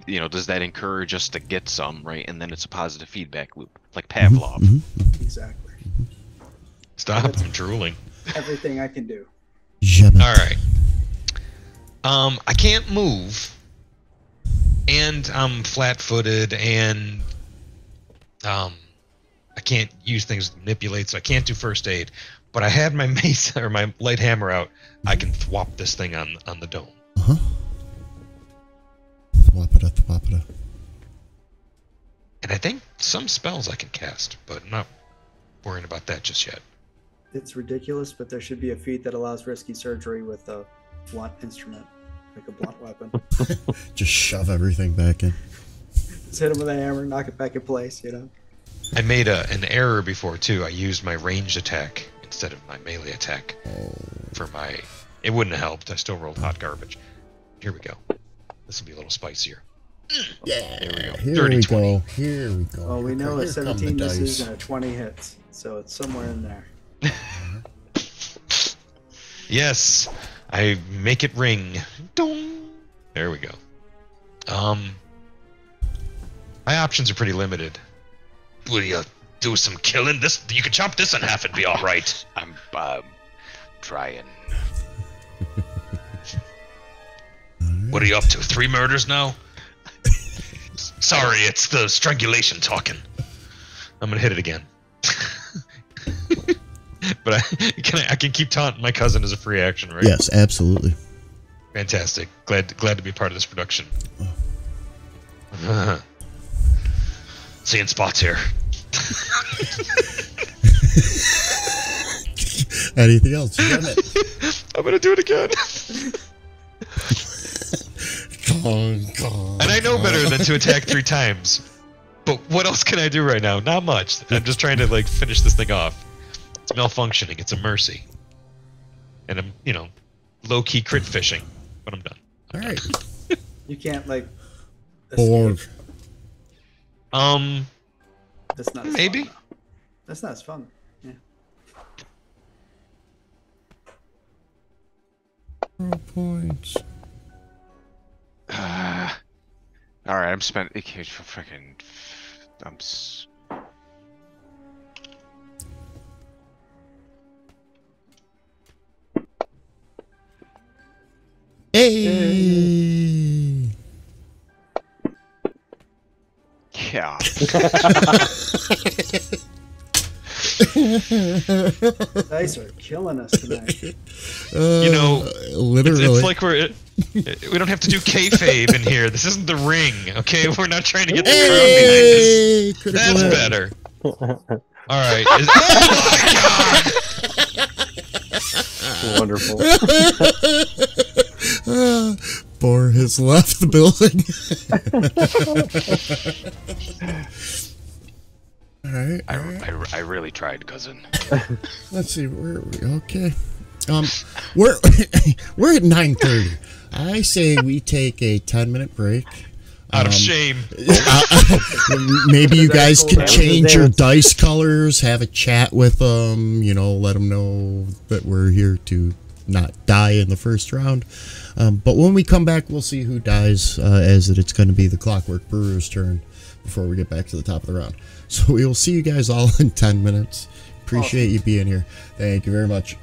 you know, does that encourage us to get some, right? And then it's a positive feedback loop, like Pavlov. Exactly. Stop, I'm drooling. Everything I can do. All right. I can't move, and I'm flat-footed, and I can't use things to manipulate, so I can't do first aid. But I had my mace or my light hammer out. I can thwop this thing on the dome. Thwappada. And I think some spells I can cast, but I'm not worrying about that just yet. It's ridiculous, but there should be a feat that allows risky surgery with a blunt instrument, like a blunt weapon. Just shove everything back in. Just hit him with a hammer, knock it back in place, you know? I made an error before, too. I used my ranged attack instead of my melee attack for my... It wouldn't have helped. I still rolled hot garbage. Here we go. This will be a little spicier. Yeah, There we go. here 30, we 20. go. Here we go. Well, we know Here a come the 17 misses dice. and a 20 hits, so it's somewhere in there. Yes, I make it ring. Dong. There we go. My options are pretty limited. Will you do some killing? This you can chop this in half and be all right. I'm trying. What are you up to? 3 murders now? Sorry, it's the strangulation talking. I'm gonna hit it again. But I can keep taunting my cousin as a free action, right? Yes, absolutely. Fantastic. Glad to be part of this production. Seeing spots here. Anything else? You got it. I'm gonna do it again. And I know better than to attack 3 times. But what else can I do right now? Not much. I'm just trying to like finish this thing off. It's malfunctioning. It's a mercy. And I'm, low-key crit fishing. But I'm done. All right. You can't like. Or escape. That's not as maybe. Fun, though. That's not as fun. Yeah. 0 points. All right, I'm spent. Freaking. I'm. Hey. Yeah. Dice are killing us tonight. Literally. It's like we don't have to do kayfabe in here. This isn't the ring, okay? We're not trying to get the crowd behind us. That's better. All right. Oh my god! Wonderful. Bor has left the building. All right. I really tried, cousin. Let's see. Where are we? Okay. We're at 9:30. I say we take a 10-minute break. Out of shame. Maybe you guys can change your dice colors, have a chat with them, let them know that we're here to not die in the first round. But when we come back, we'll see who dies, as it's going to be the Clockwork Brewers' turn before we get back to the top of the round. So we will see you guys all in 10 minutes. Appreciate you being here. Thank you very much.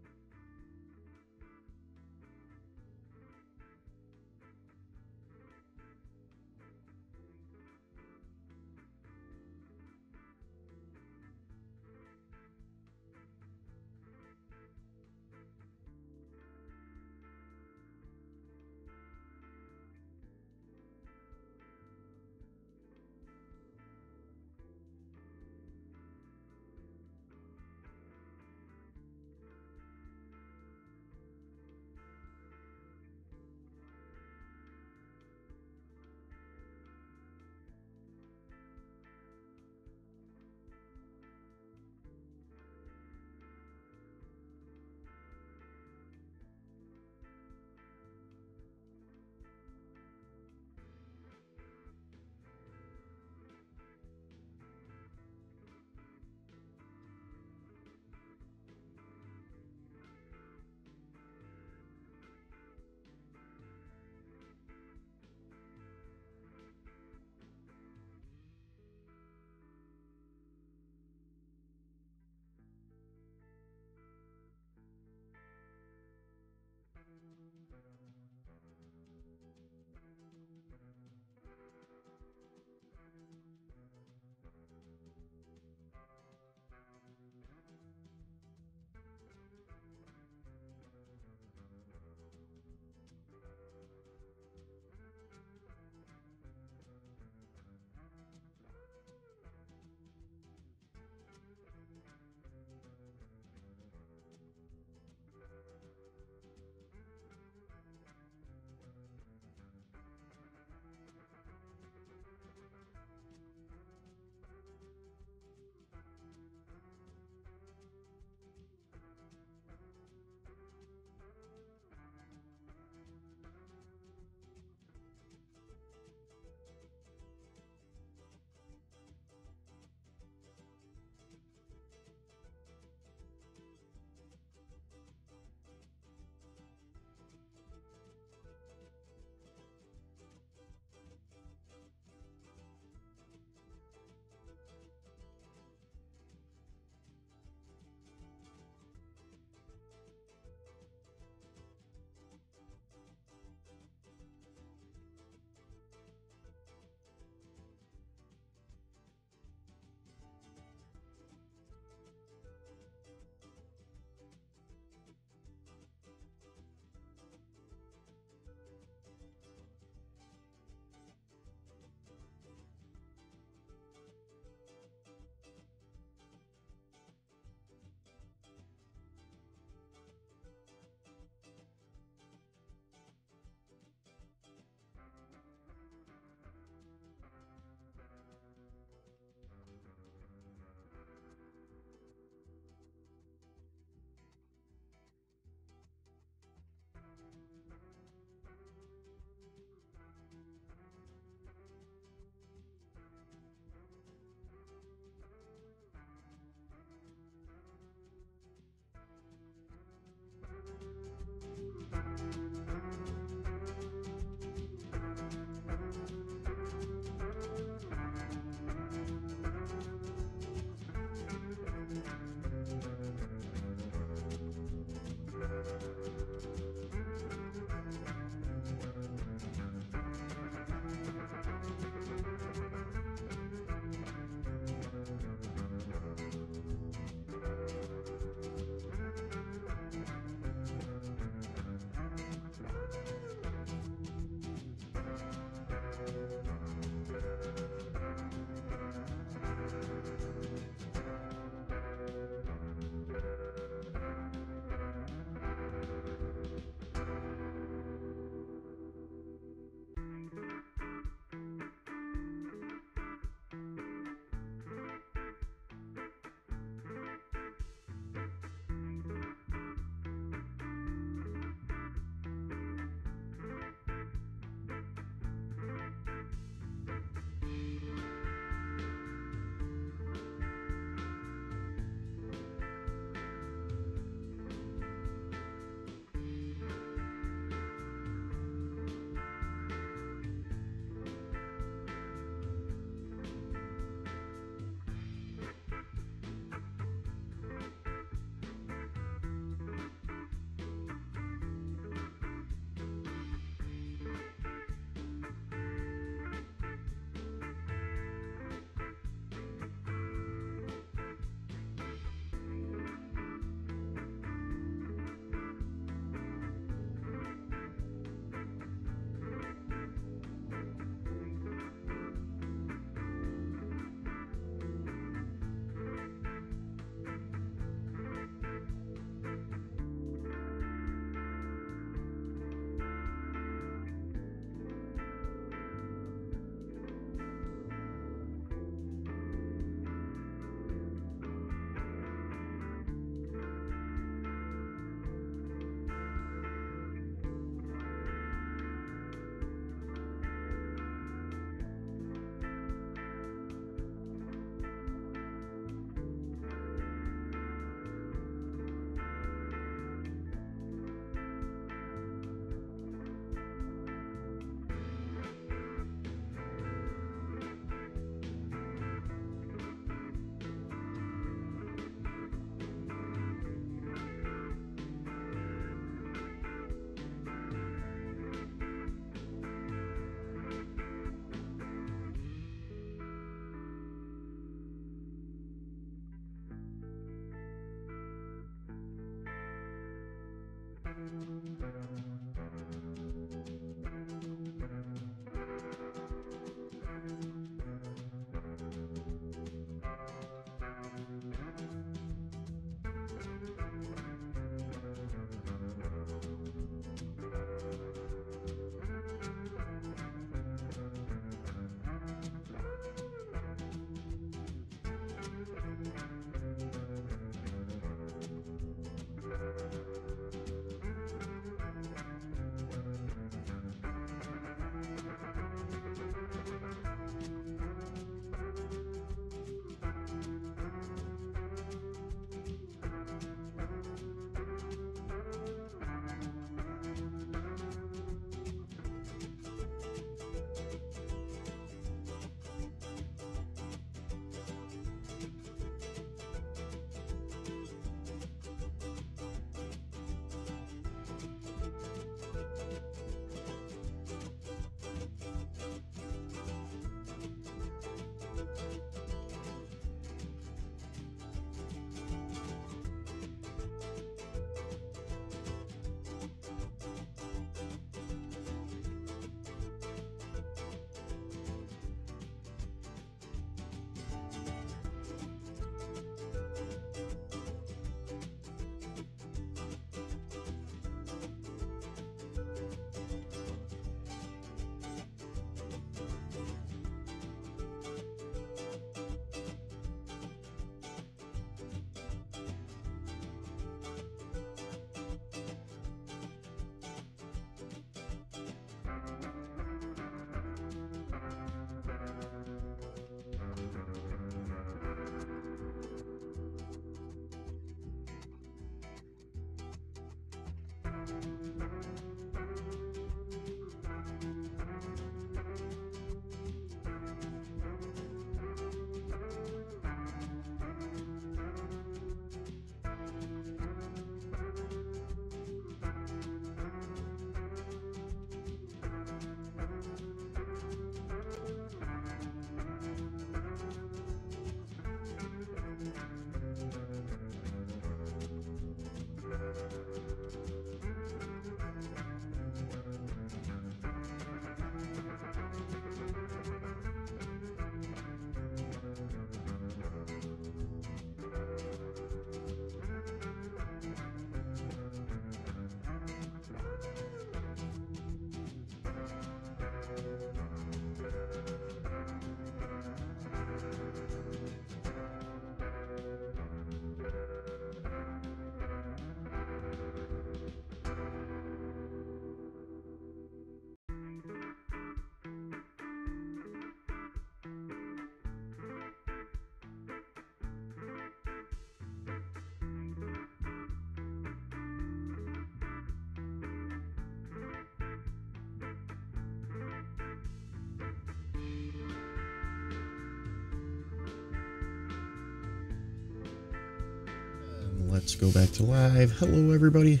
Let's go back to live. Hello, everybody.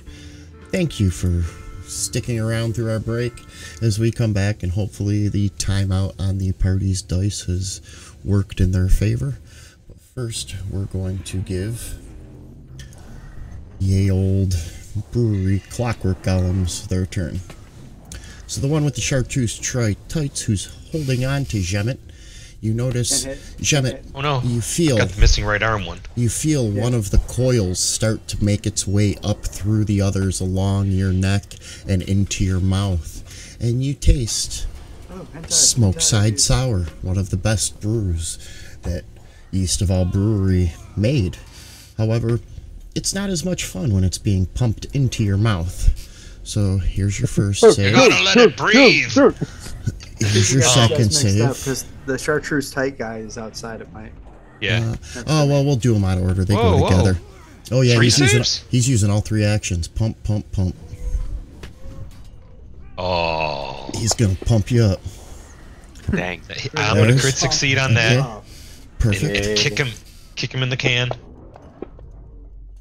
Thank you for sticking around through our break as we come back, and hopefully the timeout on the party's dice has worked in their favor. But first, we're going to give the old brewery clockwork golems their turn. So the one with the chartreuse tights who's holding on to Jemet. You notice, Jemet, oh no, you feel got the missing right arm one. You feel one of the coils start to make its way up through the others along your neck and into your mouth. And you taste Smoke Side Sour, one of the best brews that Yeast of All Brewery made. However, it's not as much fun when it's being pumped into your mouth. So here's your first save. You gotta let it breathe. Here's your second save. Because the chartreuse tight guy is outside of my. Yeah. Oh well, we'll do them out of order. They go together. Oh yeah, he's using all three actions. Pump, pump, pump. Oh. He's gonna pump you up. Dang. I'm gonna crit succeed on that. Okay. Perfect. Kick him in the can.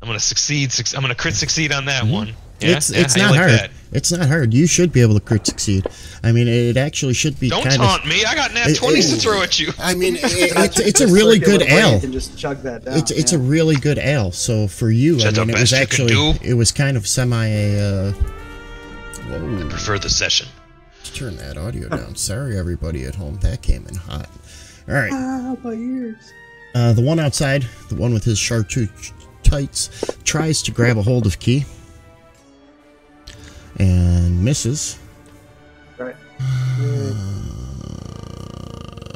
I'm gonna succeed. I'm gonna crit succeed on that one. Yeah? It's not hard. It's not hard. You should be able to crit succeed. I mean, it actually should be Don't kind taunt me. I got nat 20s to throw at you. I mean, it's a really good ale. You can just chug that down. It's a really good ale. So for you, Is that I mean, the it was best you can actually do? it was kind of semi. I Whoa! prefer the session. Let's turn that audio down. Sorry, everybody at home. That came in hot. All right. My ears. The one outside, the one with his chartreuse tights, tries to grab a hold of Key and misses. Right. I'm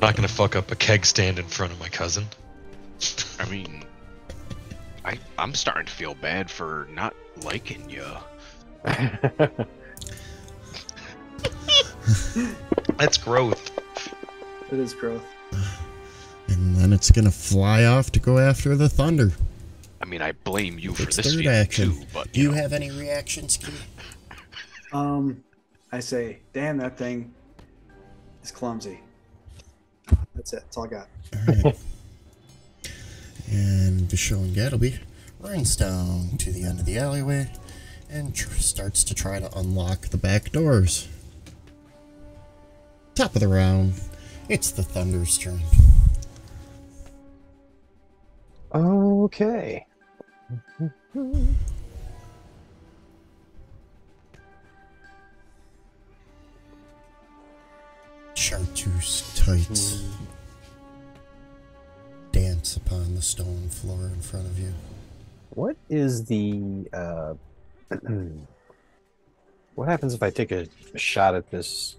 not gonna fuck up a keg stand in front of my cousin. I mean, I'm starting to feel bad for not liking you. That's growth. It is growth. And then it's gonna fly off to go after the thunder. I mean, I blame you for It's this third feeling action. too, but Do you know. have any reactions, Key? I say, damn, that thing is clumsy. That's it. That's all I got. Alright. And Vishal and Gattleby runs down to the end of the alleyway and starts to try to unlock the back doors. Top of the round, it's the Thunder's turn. Okay. Chartreuse tights dance upon the stone floor in front of you. What is the what happens if I take a shot at this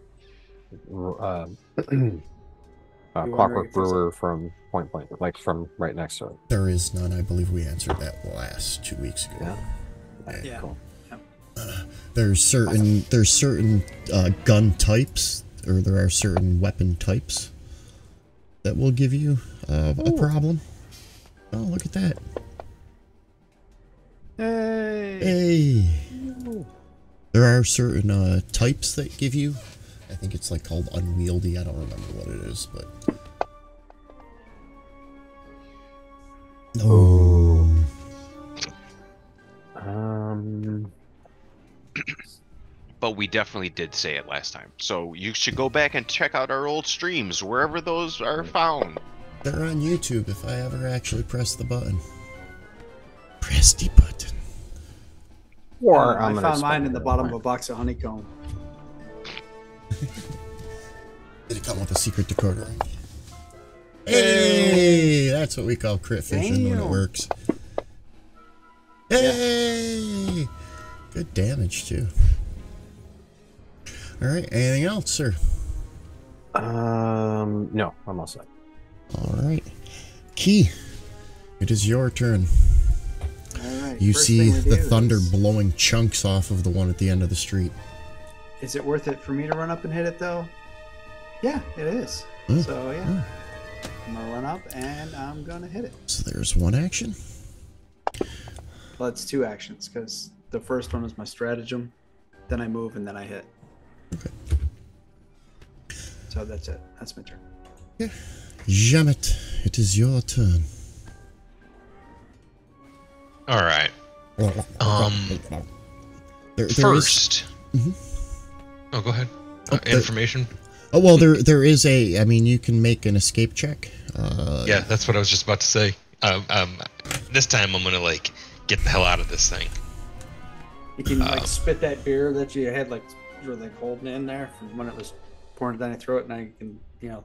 Clockwork Brewer from Point Blank, like from right next to it? There is none. I believe we answered that last 2 weeks ago. Yeah. Yeah. Cool. There's certain gun types, or there are certain weapon types that will give you a problem. Oh, look at that! Hey. Hey, there are certain types that give you. I think it's like called unwieldy. I don't remember what it is, but no. But we definitely did say it last time. So you should go back and check out our old streams, wherever those are found. They're on YouTube if I ever actually press the button. Press the button. Or I I'm gonna found spend mine in it the on bottom mine. of a box of honeycomb. Did it come with a secret decoder? Hey, that's what we call crit fishing when it Damn. works. Hey, good damage too. All right, anything else, sir? No, I'm all set. All right, Key, it is your turn. All right. You first see thing we the do thunder is- blowing chunks off of the one at the end of the street. Is it worth it for me to run up and hit it though? Yeah, it is. Mm. So yeah, I'm gonna run up and I'm gonna hit it. So there's one action. Well, it's two actions because the first one is my stratagem, then I move and then I hit. Okay. So that's it. That's my turn. Jamet, it is your turn. All right. There is- First. Mhm. Oh, go ahead. there- Information. Oh well, there is a. I mean, you can make an escape check. Yeah, that's what I was just about to say. This time I'm gonna like get the hell out of this thing. You can like spit that beer that you had like you were like holding in there from when it was pouring down your throat. Now you can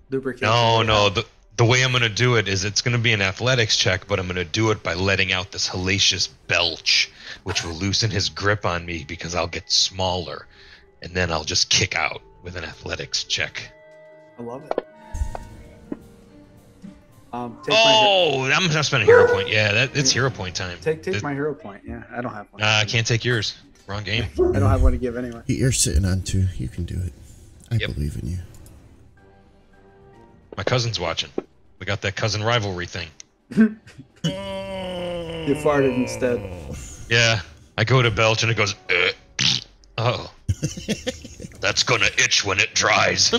lubricate. No, your way no. out. The way I'm gonna do it is it's gonna be an athletics check, but I'm gonna do it by letting out this hellacious belch, which will loosen his grip on me because I'll get smaller, and then I'll just kick out with an athletics check. I love it. Take I'm gonna spend a hero point. Yeah, it's hero point time. take my hero point. Yeah, I don't have one. I can't take yours. Wrong game. I don't have one to give anyway. You're sitting on two. You can do it. I Yep. believe in you. My cousin's watching. We got that cousin rivalry thing. You farted instead. Yeah, I go to belch and it goes. Oh, that's gonna itch when it dries.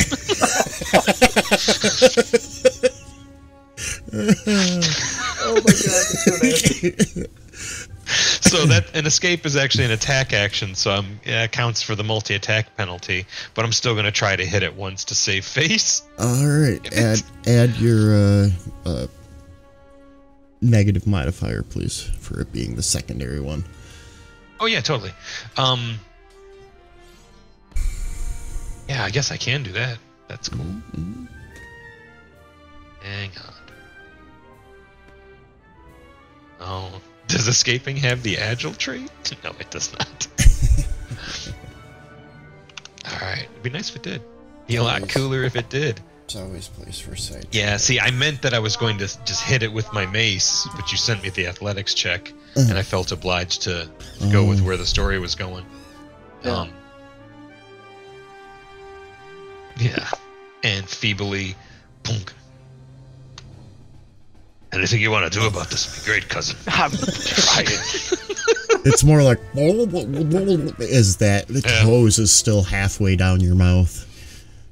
Oh my god, that's so nasty. So that an escape is actually an attack action, so it counts for the multi-attack penalty. But I'm still going to try to hit it once to save face. All right, add your negative modifier, please, for it being the secondary one. Oh yeah, totally. Yeah, I guess I can do that. That's cool. Mm-hmm. Hang on. Oh, does escaping have the agile trait? No, it does not. Alright, it'd be nice if it did. Be a lot cooler if it did. It's always place for sight. Yeah, see, I meant that I was going to just hit it with my mace, but you sent me the athletics check, and I felt obliged to go with where the story was going. Yeah. Yeah. And feebly, punk. Anything you want to do about this would be great, cousin. I'm trying. It's more like is that the hose is still halfway down your mouth.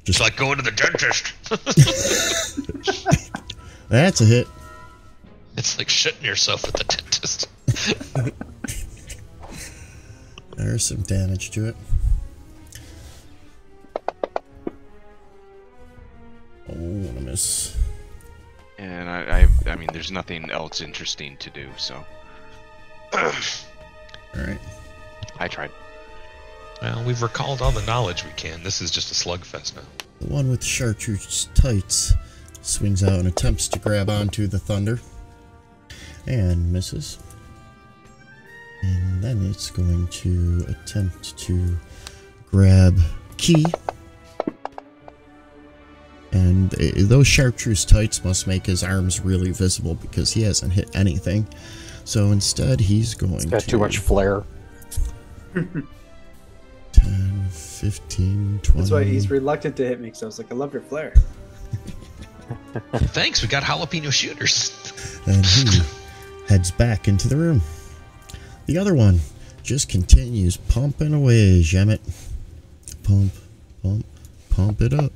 Just like going to the dentist. That's a hit. It's like shitting yourself at the dentist. There's some damage to it. Oh, what a miss. And I mean, there's nothing else interesting to do, so. Alright. I tried. Well, we've recalled all the knowledge we can. This is just a slugfest now. The one with chartreuse tights swings out and attempts to grab onto the thunder. And misses. And then it's going to attempt to grab Key. And those chartreuse tights must make his arms really visible because he hasn't hit anything. So instead, he's going to... Got too much flair. 10, 15, 20... That's why he's reluctant to hit me, because I was like, I love your flare. Thanks, we got jalapeno shooters. And he heads back into the room. The other one just continues pumping away, Jemet. Pump, pump, pump it up.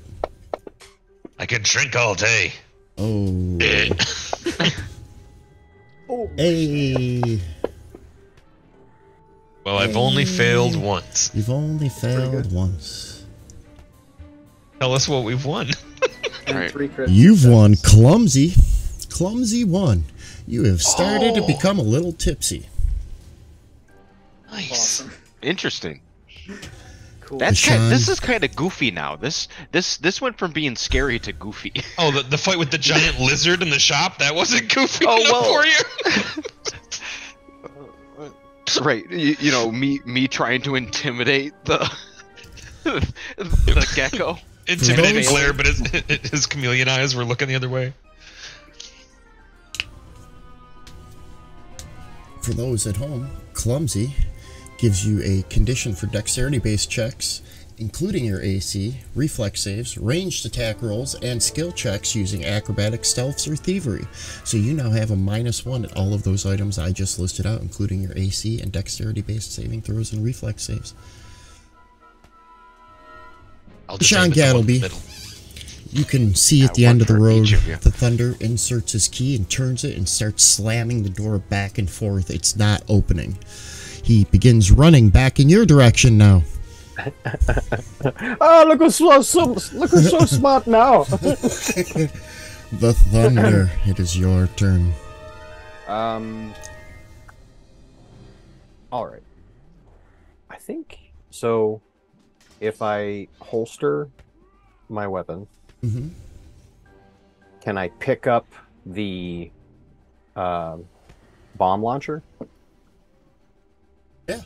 I can drink all day. Oh. Oh. Hey. Well, I've only failed once. You've only failed once. Tell us what we've won. And Right. 3 crits. You've won Clumsy. Clumsy won. You have started to become a little tipsy. Nice. Awesome. Interesting. Cool. That's Sean. this is kind of goofy now. This went from being scary to goofy. Oh, the fight with the giant lizard in the shop? That wasn't goofy Oh, enough well. for you? Right. You know, me trying to intimidate the the gecko. Intimidating those- glare, but his chameleon eyes were looking the other way. For those at home, Clumsy gives you a condition for dexterity-based checks, including your AC, reflex saves, ranged attack rolls, and skill checks using acrobatics, stealths, or thievery. So you now have a -1 at all of those items I just listed out, including your AC and dexterity-based saving throws and reflex saves. I'll just Sean aim at the one in the Gattleby. middle. You can see at the one end of the for road, each of you. the thunder inserts his key and turns it and starts slamming the door back and forth. It's not opening. He begins running back in your direction now. Oh, look who's so smart now. The thunder, it is your turn. All right. I think so. If I holster my weapon, Mm-hmm. can I pick up the bomb launcher? Yeah.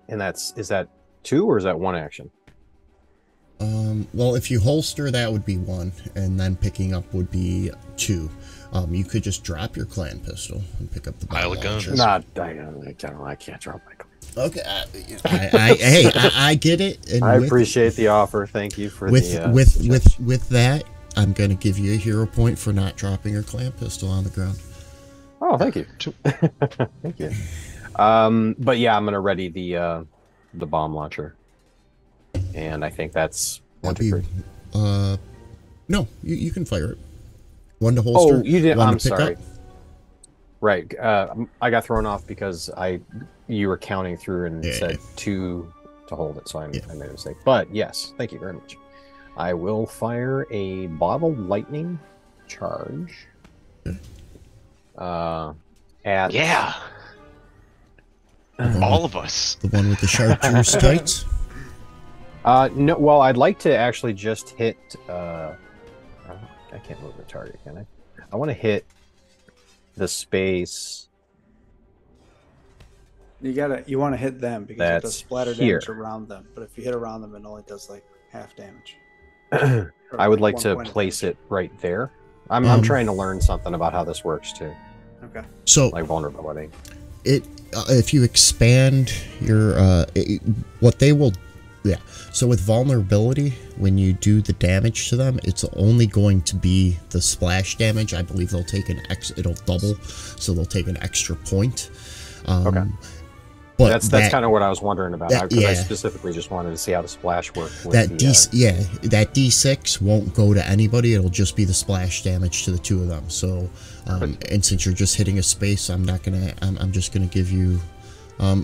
And is that 2 or is that 1 action? Well, if you holster, that would be 1, and then picking up would be 2. You could just drop your clan pistol and pick up the Pile bomb of guns. launcher. I can't drop my. Okay, I get it. And I appreciate the offer. Thank you for with the with that. I'm gonna give you a hero point for not dropping your clan pistol on the ground. Oh, thank you. Thank you. But yeah, I'm gonna ready the bomb launcher, and I think that's 1, 2, 3. No, you can fire it. 1 to holster. Oh, you did. 1 I'm to pick sorry. up. Right. I got thrown off because you were counting through and Yeah, said 2 to hold it, so I made a mistake. But yes, thank you very much. I will fire a bottle lightning charge. At Yeah. All of us. The one with the chartreuse tights? No. Well, I'd like to actually just hit. I can't move the target, can I? I want to hit the space. You want to hit them because it That's does splatter here. damage around them. But if you hit around them, it only does like half damage. I would like 1 to point of place damage. it right there. I'm trying to learn something about how this works too, Okay. So like vulnerability. if you expand your what they will, so with vulnerability, when you do the damage to them, it's only going to be the splash damage. I believe they'll take it'll double, so they'll take an extra point. Okay. But That's kind of what I was wondering about, because I yeah. specifically just wanted to see how the splash worked with that the, that D6 won't go to anybody. It'll just be the splash damage to the two of them. So and since you're just hitting a space, I'm just gonna give you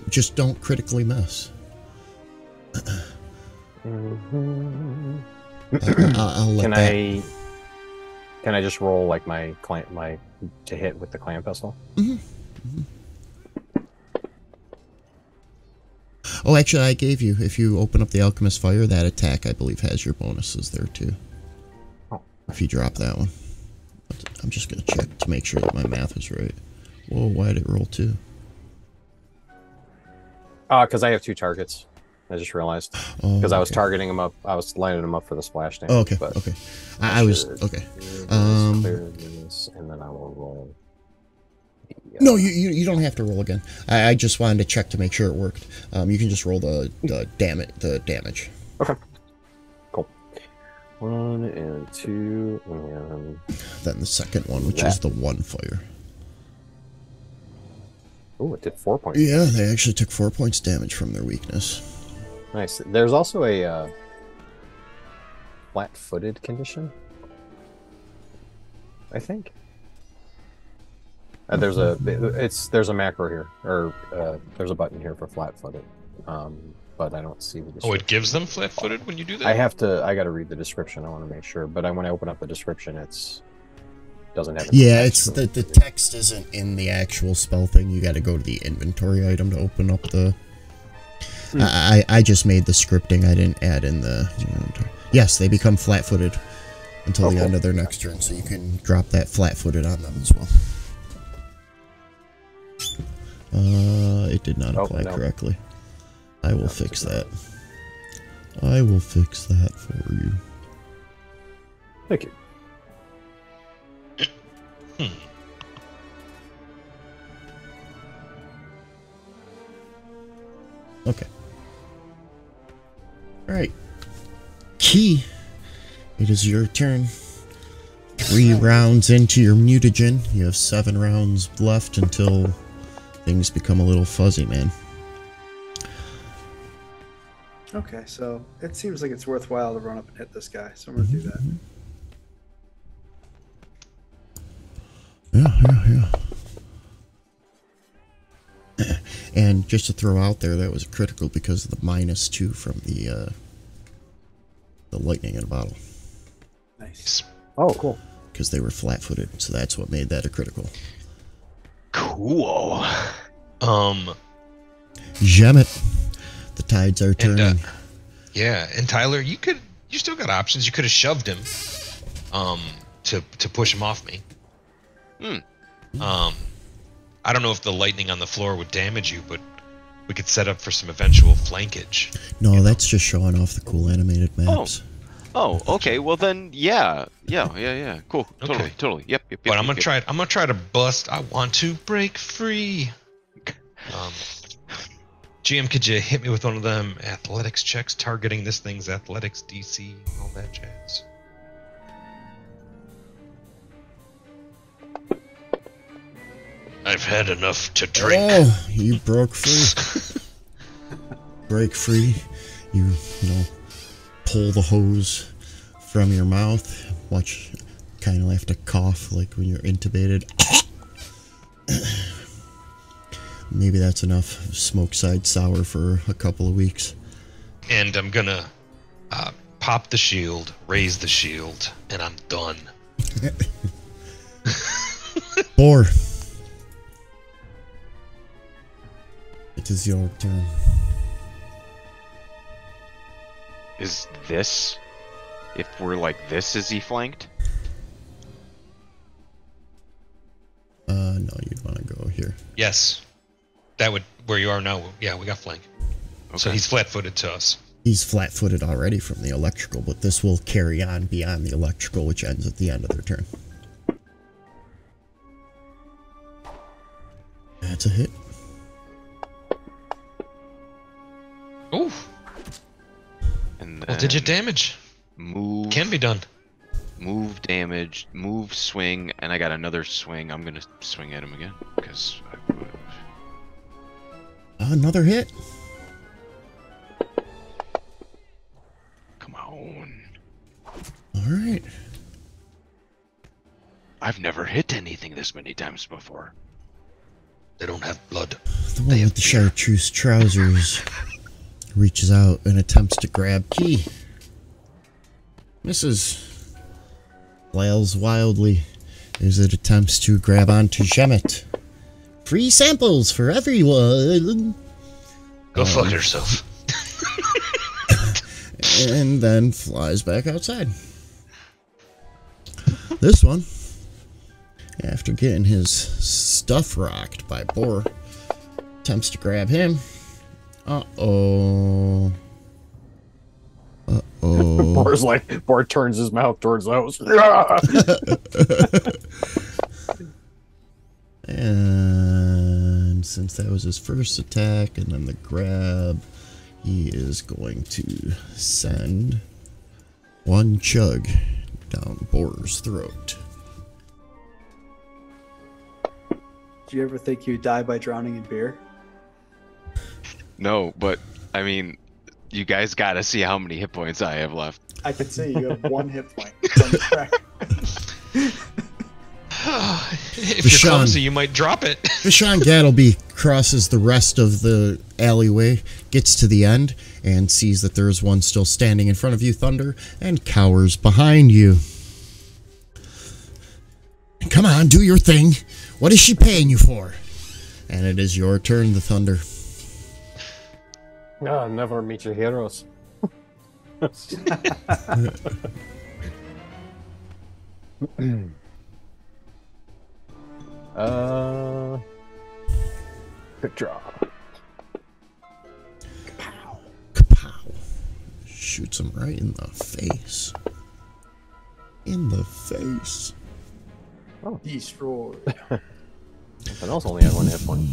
just don't critically miss. I'll let Can I just roll like my to hit with the clam pistol? Oh, actually, I gave you. If you open up the Alchemist Fire, that attack, I believe, has your bonuses there, too. Oh. If you drop that one. I'm just going to check to make sure that my math is right. Whoa, why did it roll 2? Because I have 2 targets. I just realized. Because I was targeting them up. I was lining them up for the splash damage. Oh, okay, but okay. I was... Okay. Clear this, and then I will roll... No, you don't have to roll again. I just wanted to check to make sure it worked. You can just roll the damage. Okay. Cool. 1 and 2 and Then the second one, which is the 1 fire. Oh, it did 4 points. Yeah, they actually took 4 points damage from their weakness. Nice. There's also a flat-footed condition, I think. There's a macro here, or there's a button here for flat-footed, but I don't see the description. Oh, it gives them flat-footed when you do that? I got to read the description. I want to make sure, but when I open up the description, doesn't have. Yeah, it's the text isn't in the actual spell thing. You got to go to the inventory item to open up the. I just made the scripting. I didn't add in the. Yes, they become flat-footed until the end of their next turn, so you can drop that flat-footed on them as well. It did not apply correctly. I will fix that. I will fix that for you. Thank you. Okay. Alright. Key. It is your turn. 3 rounds into your mutagen. You have 7 rounds left until things become a little fuzzy, man. Okay, so it seems like it's worthwhile to run up and hit this guy, so I'm going to do that. Yeah. And just to throw out there, that was critical because of the -2 from the lightning in a bottle. Nice. Oh, cool. Because they were flat-footed, so that's what made that a critical. Cool. Gem it. The tides are turning. And, yeah, and Tyler, you still got options. You could have shoved him, to push him off me. I don't know if the lightning on the floor would damage you, but we could set up for some eventual flankage. No, that's just showing off the cool animated maps. Oh, okay. Well then, yeah. Cool. Okay. Totally. Yep. But I'm gonna try to bust. I want to break free. GM, could you hit me with one of them athletics checks targeting this thing's athletics DC and all that jazz? I've had enough to drink. Oh, you broke free. Break free. You pull the hose from your mouth. Watch, kind of have to cough like when you're intubated. Maybe that's enough smoke side sour for a couple of weeks. And I'm gonna pop the shield, raise the shield, and I'm done. Boar. It is your turn. Is this? If we're like this, is he flanked? No, you'd want to go here. Yes. That would, where you are now, yeah, we got flank. Okay. So he's flat-footed to us. He's flat-footed already from the electrical, but this will carry on beyond the electrical, which ends at the end of their turn. That's a hit. Ooh. And Well, digit damage. move. Can be done. Move damage. Move swing, and I got another swing. I'm gonna swing at him again because. Another hit. Come on. All right. I've never hit anything this many times before. They don't have blood. The one with the chartreuse trousers reaches out and attempts to grab Key. Misses. Flails wildly as it attempts to grab onto Shemet. Free samples for everyone. Go fuck yourself. And then flies back outside. This one, after getting his stuff rocked by Boar, attempts to grab him. Uh-oh. Uh-oh. Boar turns his mouth towards those. And since that was his first attack and then the grab, he is going to send one chug down Boar's throat. Do you ever think you'd die by drowning in beer? No, but I mean, you guys gotta see how many hit points I have left. I can see you have 1 hit point on the track. If Vashon. you're clumsy, you might drop it. Vashon Gattleby crosses the rest of the alleyway, gets to the end, and sees that there is one still standing in front of you, Thunder, and cowers behind you. Come on, do your thing. What is she paying you for? And it is your turn, the Thunder. Never meet your heroes. Quick draw. Kapow. Shoots him right in the face. In the face. Destroyed. Something else only had 1 hit point.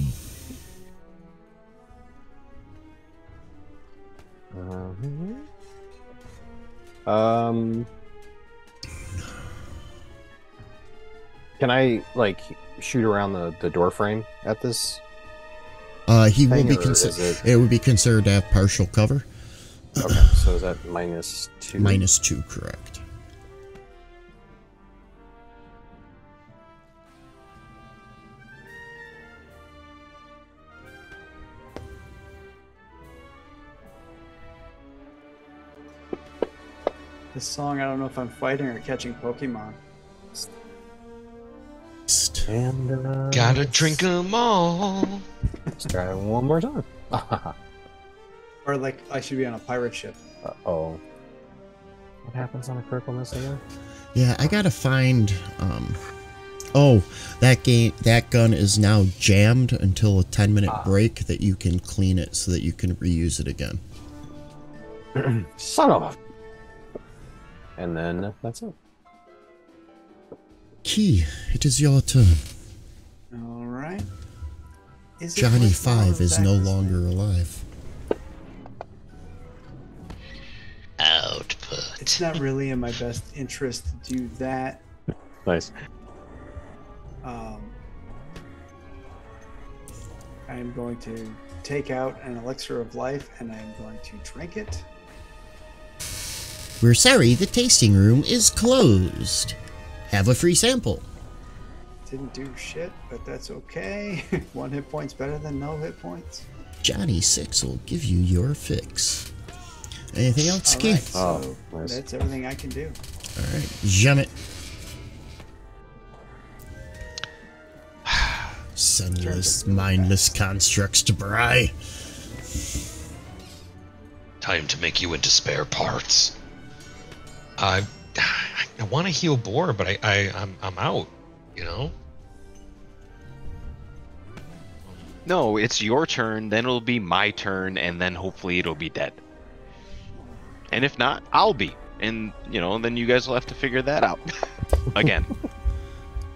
Can I like shoot around the door frame at this? He will thing, be or is it would be considered to have partial cover. Okay, so is that -2? -2, correct. This song, I don't know if I'm fighting or catching Pokemon. And Gotta drink 'em all. let's try it one more time. Or like I should be on a pirate ship. Oh. What happens on a critical miss again? Yeah, I gotta find. Oh, that gun is now jammed until a 10-minute break that you can clean it so that you can reuse it again. Son of a. And then that's it. Key, it is your turn. All right. Is it Johnny worthwhile 5 is attack no this longer thing? alive. Output. It's not really in my best interest to do that. Nice. I am going to take out an elixir of life and I am going to drink it. We're sorry, the tasting room is closed. Have a free sample. Didn't do shit, but that's okay. 1 hit point's better than no hit points. Johnny 6 will give you your fix. Anything else, Ski? Alright, so nice. that's everything I can do. Alright, jam it. Senseless, mindless constructs to Bry. Time to make you into spare parts. I want to heal Boar, but I'm out. You know. No, it's your turn, then it'll be my turn, and then hopefully it'll be dead. And if not, I'll be. And, you know, then you guys will have to figure that out. Again.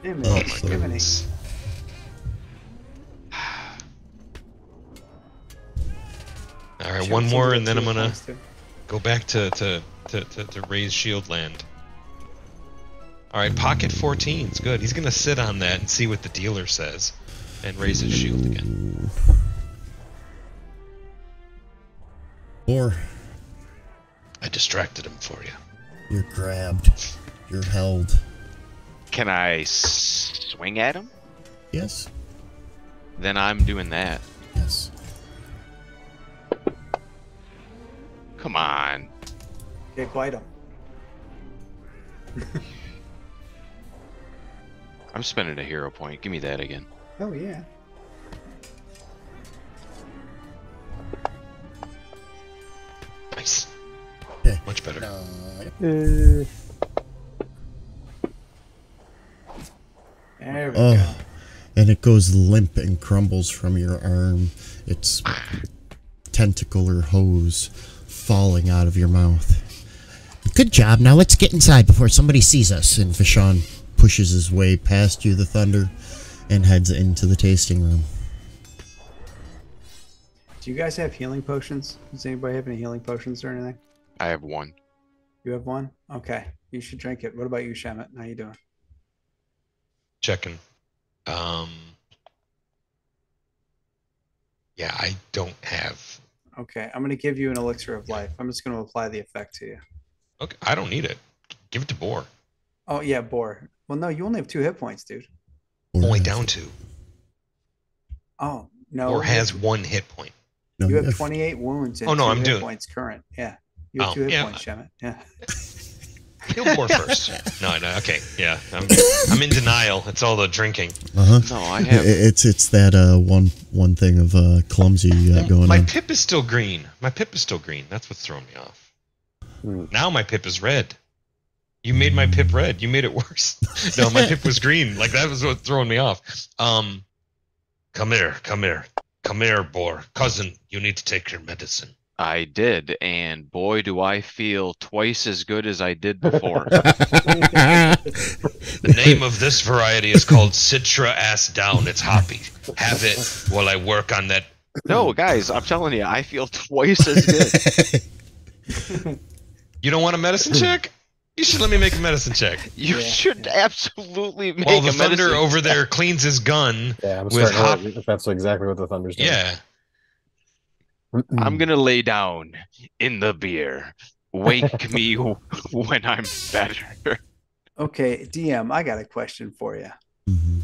Jiminy. All right, one more, and then I'm gonna go back to raise shield land. All right, pocket 14's good. He's gonna sit on that and see what the dealer says, and raise his shield again. Or I distracted him for you. you're grabbed. You're held. Can I swing at him? Yes? Then I'm doing that. Yes. Come on. Okay, bite him. I'm spending a hero point. Give me that again. Oh, yeah. Nice. Okay. Much better. There we go. Oh, and it goes limp and crumbles from your arm. Its tentacular hose falling out of your mouth. Good job. Now let's get inside before somebody sees us. And Vashon pushes his way past you, the Thunder, and heads into the tasting room. Do you guys have healing potions? Does anybody have any healing potions or anything? I have one. You have one? Okay. You should drink it. What about you, Shemet? How you doing? Checking. Yeah, I don't have. Okay. I'm going to give you an elixir of life. I'm just going to apply the effect to you. Okay, I don't need it. Give it to Boar. Oh, yeah, Boar. Well, no, you only have 2 hit points, dude. Only down 2. Oh, no. Or has 1 hit point. No, You have 28 wounds and Oh, no, 2 I'm hit doing- points current. Yeah. You have Oh, 2 hit yeah. points, Shemet. Yeah. Heal Boar first. No, okay, yeah. I'm in denial. It's all the drinking. Uh-huh. No, I have. It's that one thing of clumsy you got going My on. pip is still green. My pip is still green. That's what's throwing me off. Now my pip is red. You made my pip red. You made it worse. No, my pip was green. Like, that was what's throwing me off. Come here, Boar. Cousin, you need to take your medicine. I did, and boy, do I feel twice as good as I did before. The name of this variety is called Citra Ass Down. It's hoppy. Have it while I work on that. No, guys, I'm telling you, I feel twice as good. You don't want a medicine check? You should let me make a medicine check. You Yeah, should absolutely make While the a medicine Thunder over check. there cleans his gun. Yeah, I'm With starting to look if that's exactly what the Thunder's doing. Yeah. I'm gonna lay down in the beer. Wake me when I'm better. Okay, DM, I got a question for you. Mhm.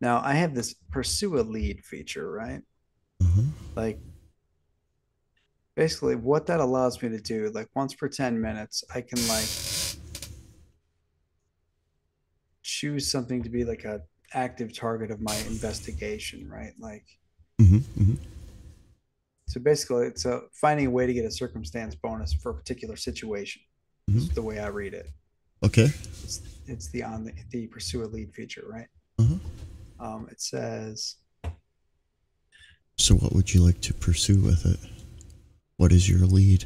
Now, I have this pursue a lead feature, right? Mhm. Like, basically, what that allows me to do, like, once per 10 minutes, I can, like, choose something to be, like, a active target of my investigation, right? Like, Mhm. Mhm. so basically, it's finding a way to get a circumstance bonus for a particular situation. Is the way I read it. Okay. It's the pursue a lead feature, right? Uh-huh. It says, So what would you like to pursue with it? What is your lead?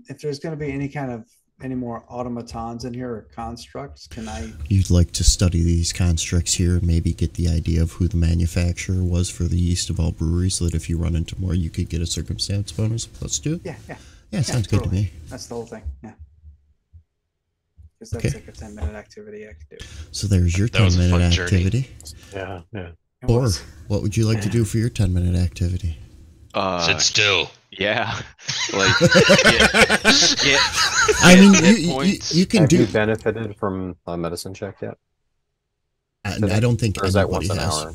if there's going to be any more automatons in here or constructs, can I? You'd like to study these constructs here and maybe get the idea of who the manufacturer was for the yeast of all breweries, so that if you run into more, you could get a circumstance bonus +2? Yeah. Yeah, sounds good to totally. me. That's the whole thing. Yeah. Because that's Okay. like a 10-minute activity I could do. So there's your That was a 10-minute fun journey. activity. Yeah. It Or was. what would you like to do for your 10-minute activity? Sit still. Yeah, like get I mean, Hit you points. can Have you do. benefited from a medicine check yet? I don't think Or is that anybody once an has. hour?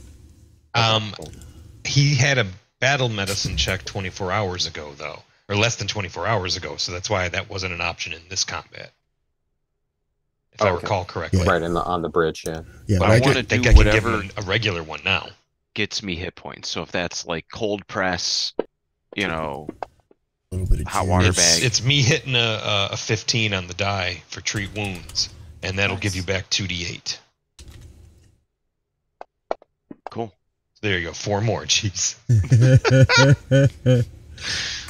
Um, Okay, cool. he had a battle medicine check 24 hours ago, though, or less than 24 hours ago. So that's why that wasn't an option in this combat, if I Okay. recall correctly. Yeah. Right on the bridge, yeah. Yeah, But I I wanna think do I can give whatever- him a regular one now. Gets me hit points. So if that's like cold press, you know, a little bit of hot cheer. water It's bag. it's me hitting a 15 on the die for treat wounds, and that'll give Nice. you back 2d8. Cool. There you go, 4 more. Jeez.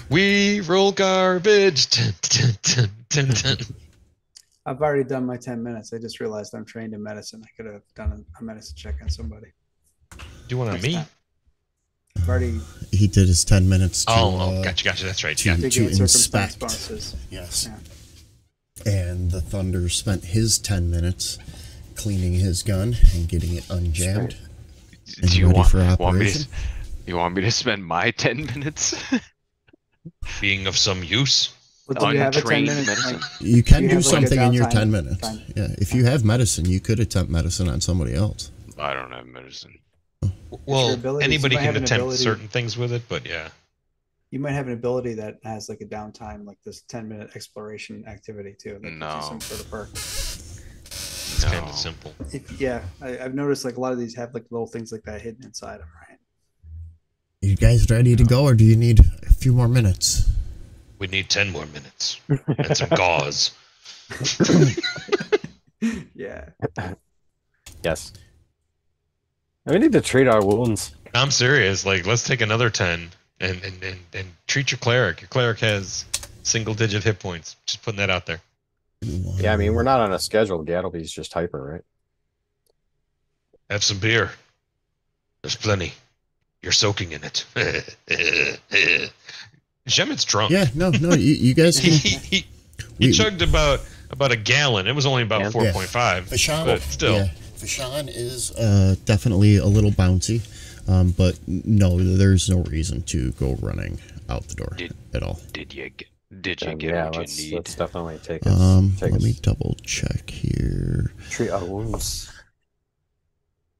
We roll garbage. Dun, dun, dun, dun, dun. I've already done my 10 minutes. I just realized I'm trained in medicine. I could have done a medicine check on somebody. Do one on Next me? time. I've already He did his 10 minutes to, Gotcha. That's right. to- Yeah. to to gain circumstance inspect. bonuses. Yes. Yeah. And the Thunder spent his 10 minutes cleaning his gun and getting it unjammed. And Do you ready want, for want me operation? to, you want me to spend my 10 minutes? Being of some use. Well, do you have a 10 Untrained minute? medicine. Like, You can You do have, like, a something in your downtime 10 minutes. time. Yeah, if you have medicine, you could attempt medicine on somebody else. I don't have medicine. Well, abilities, anybody you might can have an attempt ability- certain things with it, but yeah. you might have an ability that has like a downtime, like this 10-minute exploration activity too. That gives No. you some sort of perk. It's kind No. of simple. Yeah, I've noticed like a lot of these have like little things like that hidden inside them, right? You guys ready to go, or do you need a few more minutes? We need 10 more minutes and some gauze. Yeah. Yes. We need to treat our wounds. I'm serious. Like, let's take another 10 and treat your cleric. Your cleric has single-digit hit points. Just putting that out there. Yeah, I mean, we're not on a schedule. Gattleby's just hyper, right? Have some beer. There's plenty. You're soaking in it. Shemit's drunk. Yeah, no, you guys He, can. he We- chugged about a gallon. It was only about Yeah. 4.5, Fashawn, but still. yeah, Fashawn is definitely a little bouncy, but no, there's no reason to go running out the door at all. Did you get Yeah, what let's you need? definitely take us. Let me double check here. treat our wounds.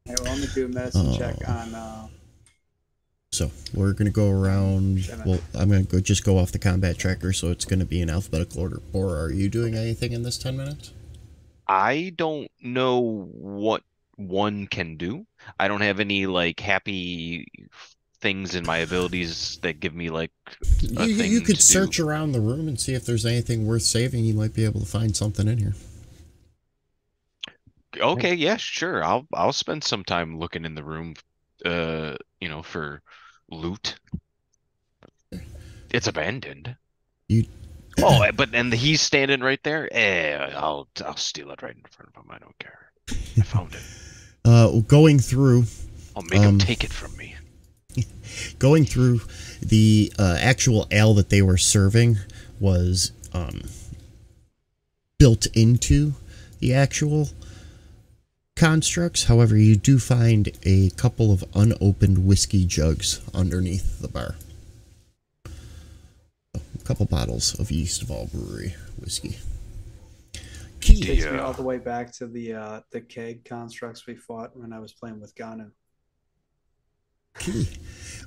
Yeah, well, I'm gonna do a medicine check on. So we're gonna go around. Well, I'm gonna just go off the combat tracker, so it's gonna be in alphabetical order. Or are you doing anything in this 10 minutes? I don't know what one can do. I don't have any like happy things in my abilities that give me like a thing You could to search do. around the room and see if there's anything worth saving. You might be able to find something in here. Okay, yeah, sure. I'll spend some time looking in the room, for loot. It's abandoned. And he's standing right there. I'll steal it right in front of him. I don't care. I found it. Going through I'll make him take it from me. going through the actual ale that they were serving was built into the actual constructs. However, you do find a couple of unopened whiskey jugs underneath the bar. A couple bottles of Yeast of All Brewery whiskey. Key. Takes me Yeah. all the way back to the keg constructs we fought when I was playing with Ganu. Key.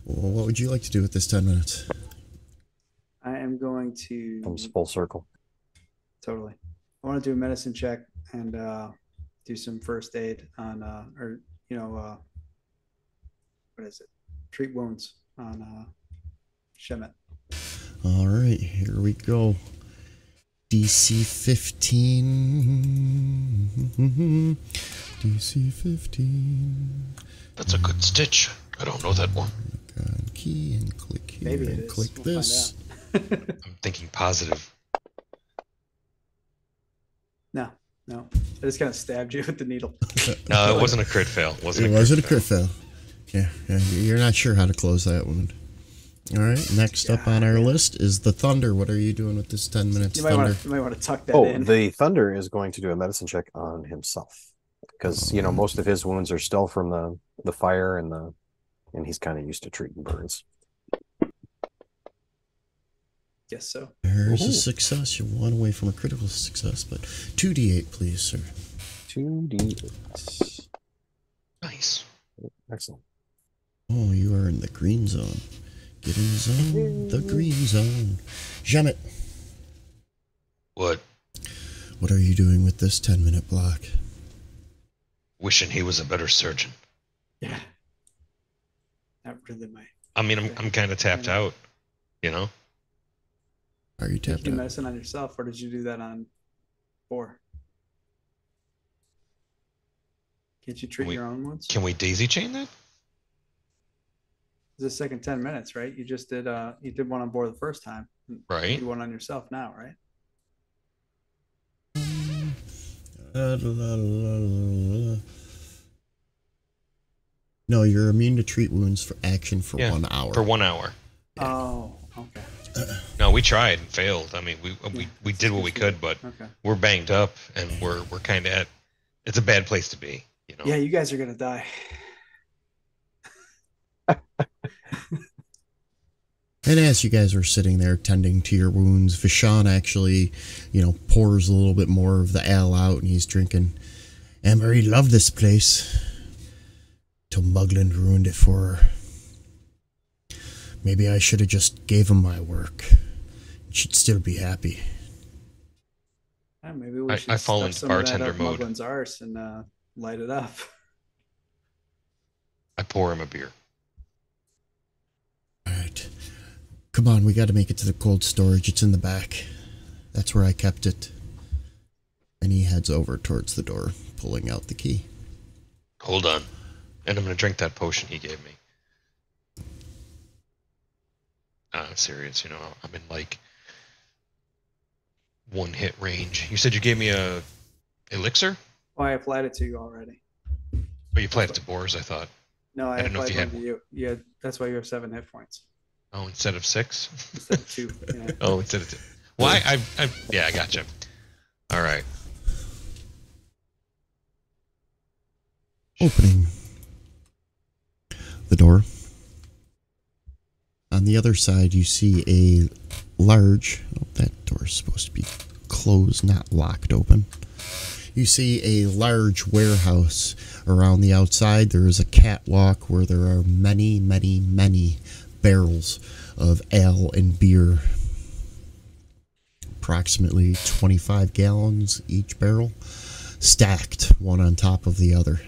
Well, what would you like to do with this 10 minutes? I am going to Comes full circle. totally. I want to do a medicine check and do some first aid on what is it? Treat wounds on Shemet. All right, here we go. DC 15. DC 15. That's a good stitch. I don't know that one. On key and click here Maybe it and is. click We'll this. find out. I'm thinking positive. No. I just kind of stabbed you with the needle. No, it wasn't a crit fail. It wasn't a crit fail. Yeah, you're not sure how to close that wound. All right, next up on our list is the Thunder. What are you doing with this 10 minutes, You might Thunder? want to tuck that Oh, in. the Thunder is going to do a medicine check on himself because most of his wounds are still from the fire and he's kind of used to treating burns. Guess so. There's a Ooh. success. You're one away from a critical success, but 2d8, please, sir. 2d8. Nice. Excellent. Oh, you are in the green zone. Get in the zone, the green zone. Jamet, What? what are you doing with this 10-minute block? Wishing he was a better surgeon. Yeah. Not really my. I mean, I'm kind of tapped out, you know? Are you Did you tapped do out? medicine on yourself, or did you do that on 4? Can't you treat your own wounds? Can we daisy chain that? It's the second 10 minutes, right? You just did you did one on board the first time. Right. You do one on yourself now, right? No, you're immune to treat wounds for action for 1 hour. For 1 hour. Oh, okay. No, we tried and failed. I mean, we did what we could, but Okay. we're banged up and we're kind of at. It's a bad place to be, you know. Yeah, you guys are gonna die. And as you guys are sitting there tending to your wounds, Vishon actually, pours a little bit more of the ale out and he's drinking. Emery loved this place till Mugland ruined it for her. Maybe I should have just gave him my work. She'd still be happy. Yeah, maybe we should I fall stuff into some of that bartender up mode. Muglin's arse and light it up. I pour him a beer. Alright. Come on, we gotta make it to the cold storage. It's in the back. That's where I kept it. And he heads over towards the door, pulling out the key. Hold on. And I'm going to drink that potion he gave me. I'm serious, I'm in like 1 hit range. You said you gave me a elixir? Oh, I applied it to you already. Oh, you applied it to Boars, I thought. No, I didn't know if applied you one had to you. Yeah, that's why you have 7 hit points Oh, instead of 6? instead of 2. Yeah. Oh, instead of 2. Well, yeah, I gotcha. All right. Opening the door. On the other side, you see a large... Oh, that door is supposed to be closed, not locked open. You see a large warehouse. Around the outside, there is a catwalk where there are many, many, many barrels of ale and beer. Approximately 25 gallons each barrel, stacked one on top of the other.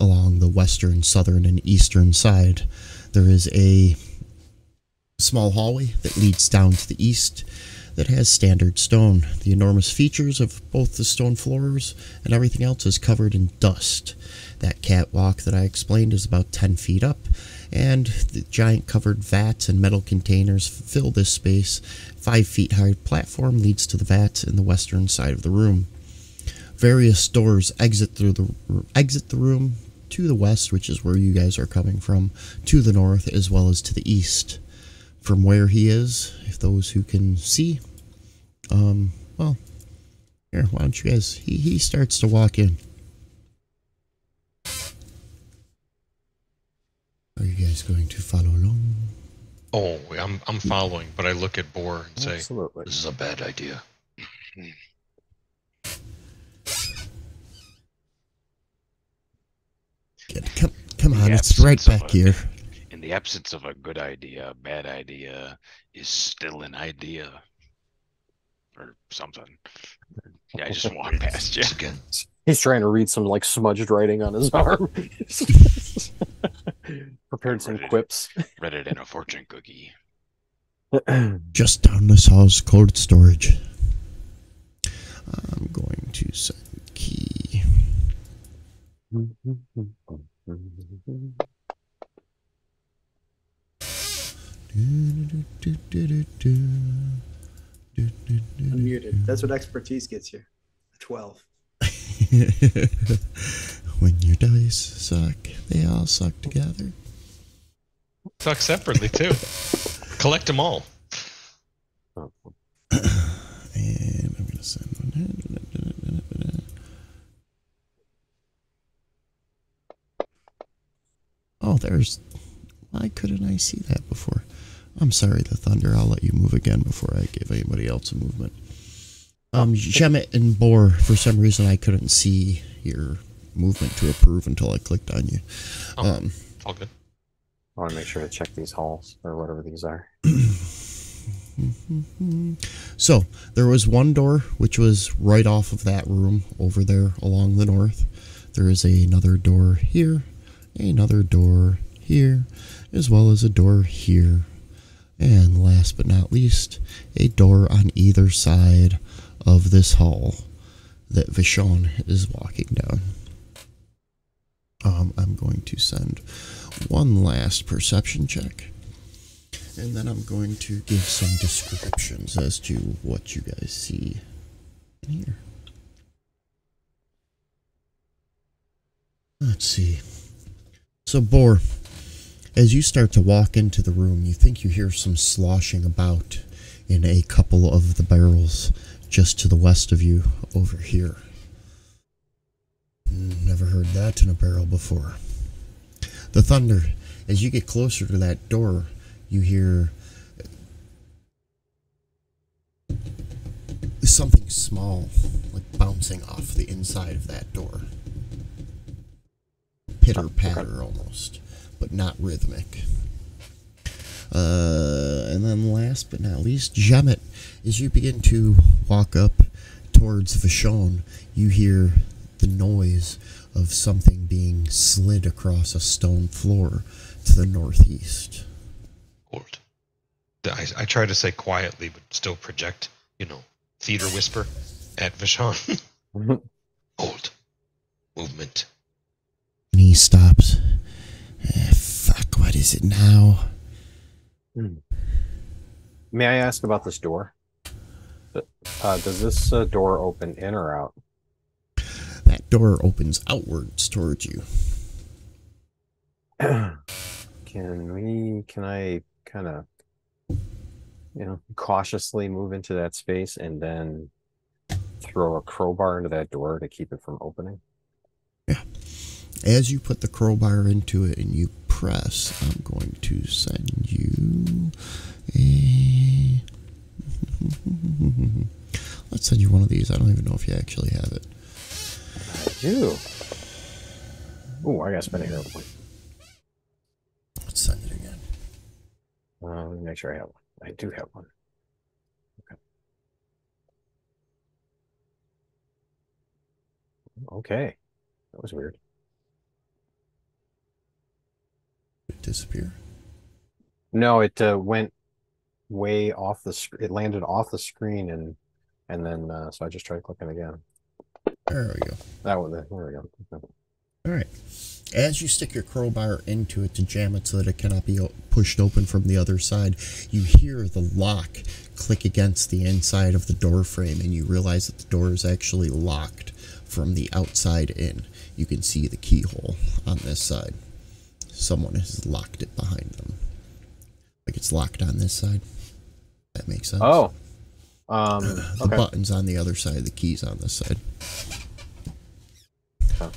Along the western, southern, and eastern side, there is a small hallway that leads down to the east that has standard stone. The enormous features of both the stone floors and everything else is covered in dust. That catwalk that I explained is about 10 feet up, and the giant covered vats and metal containers fill this space. 5 feet high platform leads to the vats in the western side of the room. Various doors exit the room to the west, which is where you guys are coming from, to the north, as well as to the east. From where he is, if those who can see, well, here, why don't you guys, he starts to walk in. Are you guys going to follow along? Oh, I'm following, but I look at Boar and say, Absolutely. "This is a bad idea." Come on, The it's right absence of back a- here. In the absence of a good idea, a bad idea is still an idea. Or something. Yeah, I just walked past you. Again. He's trying to read some like smudged writing on his arm. Prepared some quips. Read it in a fortune cookie. Just down this hall's cold storage. I'm going to set key. Unmuted. That's what expertise gets you. A 12. When your dice suck, they all suck together. Talk separately too. Collect them all. And I'm going to send one. Oh, there's... Why couldn't I see that before? I'm sorry, the thunder. I'll let you move again before I give anybody else a movement. Shemet and Boar, for some reason I couldn't see your movement to approve until I clicked on you. All good. I want to make sure to check these halls or whatever these are. So, there was one door which was right off of that room over there along the north. There is another door here, another door here, as well as a door here. And last but not least, a door on either side of this hall that Vishon is walking down. I'm going to send one last perception check, and then I'm going to give some descriptions as to what you guys see in here. Let's see. So, Boar, as you start to walk into the room, you think you hear some sloshing about in a couple of the barrels just to the west of you over here. Never heard that in a barrel before. The thunder, as you get closer to that door, you hear something small, like bouncing off the inside of that door. Pitter-patter almost, but not rhythmic. And then last but not least, Jamet, as you begin to walk up towards Vishon, you hear the noise of something being slid across a stone floor to the northeast. Old. I try to say quietly, but still project, theater whisper at Vishon. Old. Movement. And he stops. Fuck, what is it now? May I ask about this door? Does this door open in or out? That door opens outwards towards you. Can I kind of, cautiously move into that space and then throw a crowbar into that door to keep it from opening? Yeah. As you put the crowbar into it and you press, I'm going to send you a... Let's send you one of these. I don't even know if you actually have it. I do. Oh, I gotta spend a hero point. Let's send it again. Let me make sure I have one. I do have one. Okay. That was weird. Did it disappear? No, it went way off the screen. It landed off the screen and then so I just tried clicking again. There we go. That one. There we go. Okay. All right. As you stick your crowbar into it to jam it so that it cannot be pushed open from the other side, you hear the lock click against the inside of the door frame, and you realize that the door is actually locked from the outside in. You can see the keyhole on this side. Someone has locked it behind them. Like it's locked on this side. That makes sense. Oh. The Okay. button's on the other side, the key's on this side. Oh.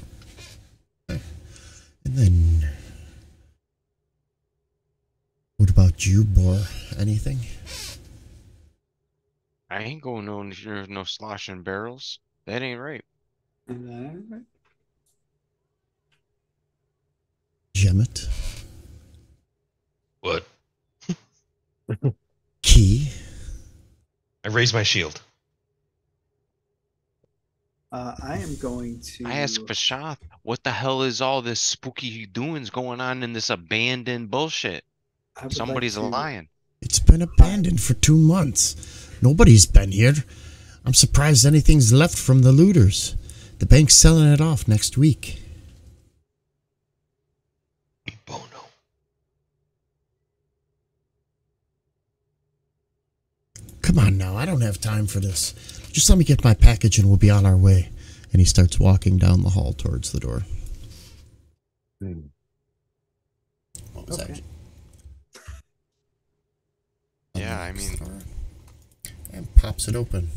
And then, what about you, Boar? Anything? I ain't going no sloshing barrels. That ain't right. Gemmet? What? Key? I raise my shield. I am going to... I ask Fashath, what the hell is all this spooky doings going on in this abandoned bullshit? I would like Somebody's to- lying. It's been abandoned for 2 months. Nobody's been here. I'm surprised anything's left from the looters. The bank's selling it off next week. Bono. Come on now, I don't have time for this. Just let me get my package and we'll be on our way. And he starts walking down the hall towards the door. What was Okay. that? Yeah, I mean, And pops it open.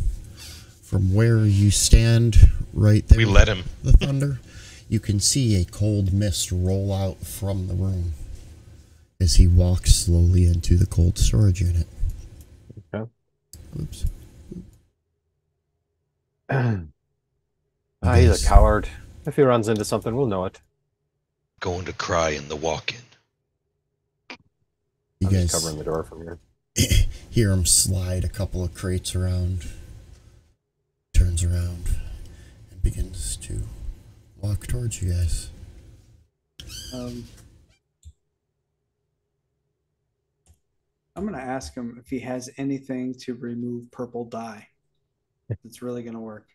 From where you stand right there, We let him. the thunder, you can see a cold mist roll out from the room. as he walks slowly into the cold storage unit. Okay. Oops. He's a coward. If he runs into something, we'll know it. Going to cry in the walk-in. You I'm just guys covering the door from here. hear him slide a couple of crates around, turns around, and begins to walk towards you guys. I'm going to ask him if he has anything to remove purple dye. It's really going to work.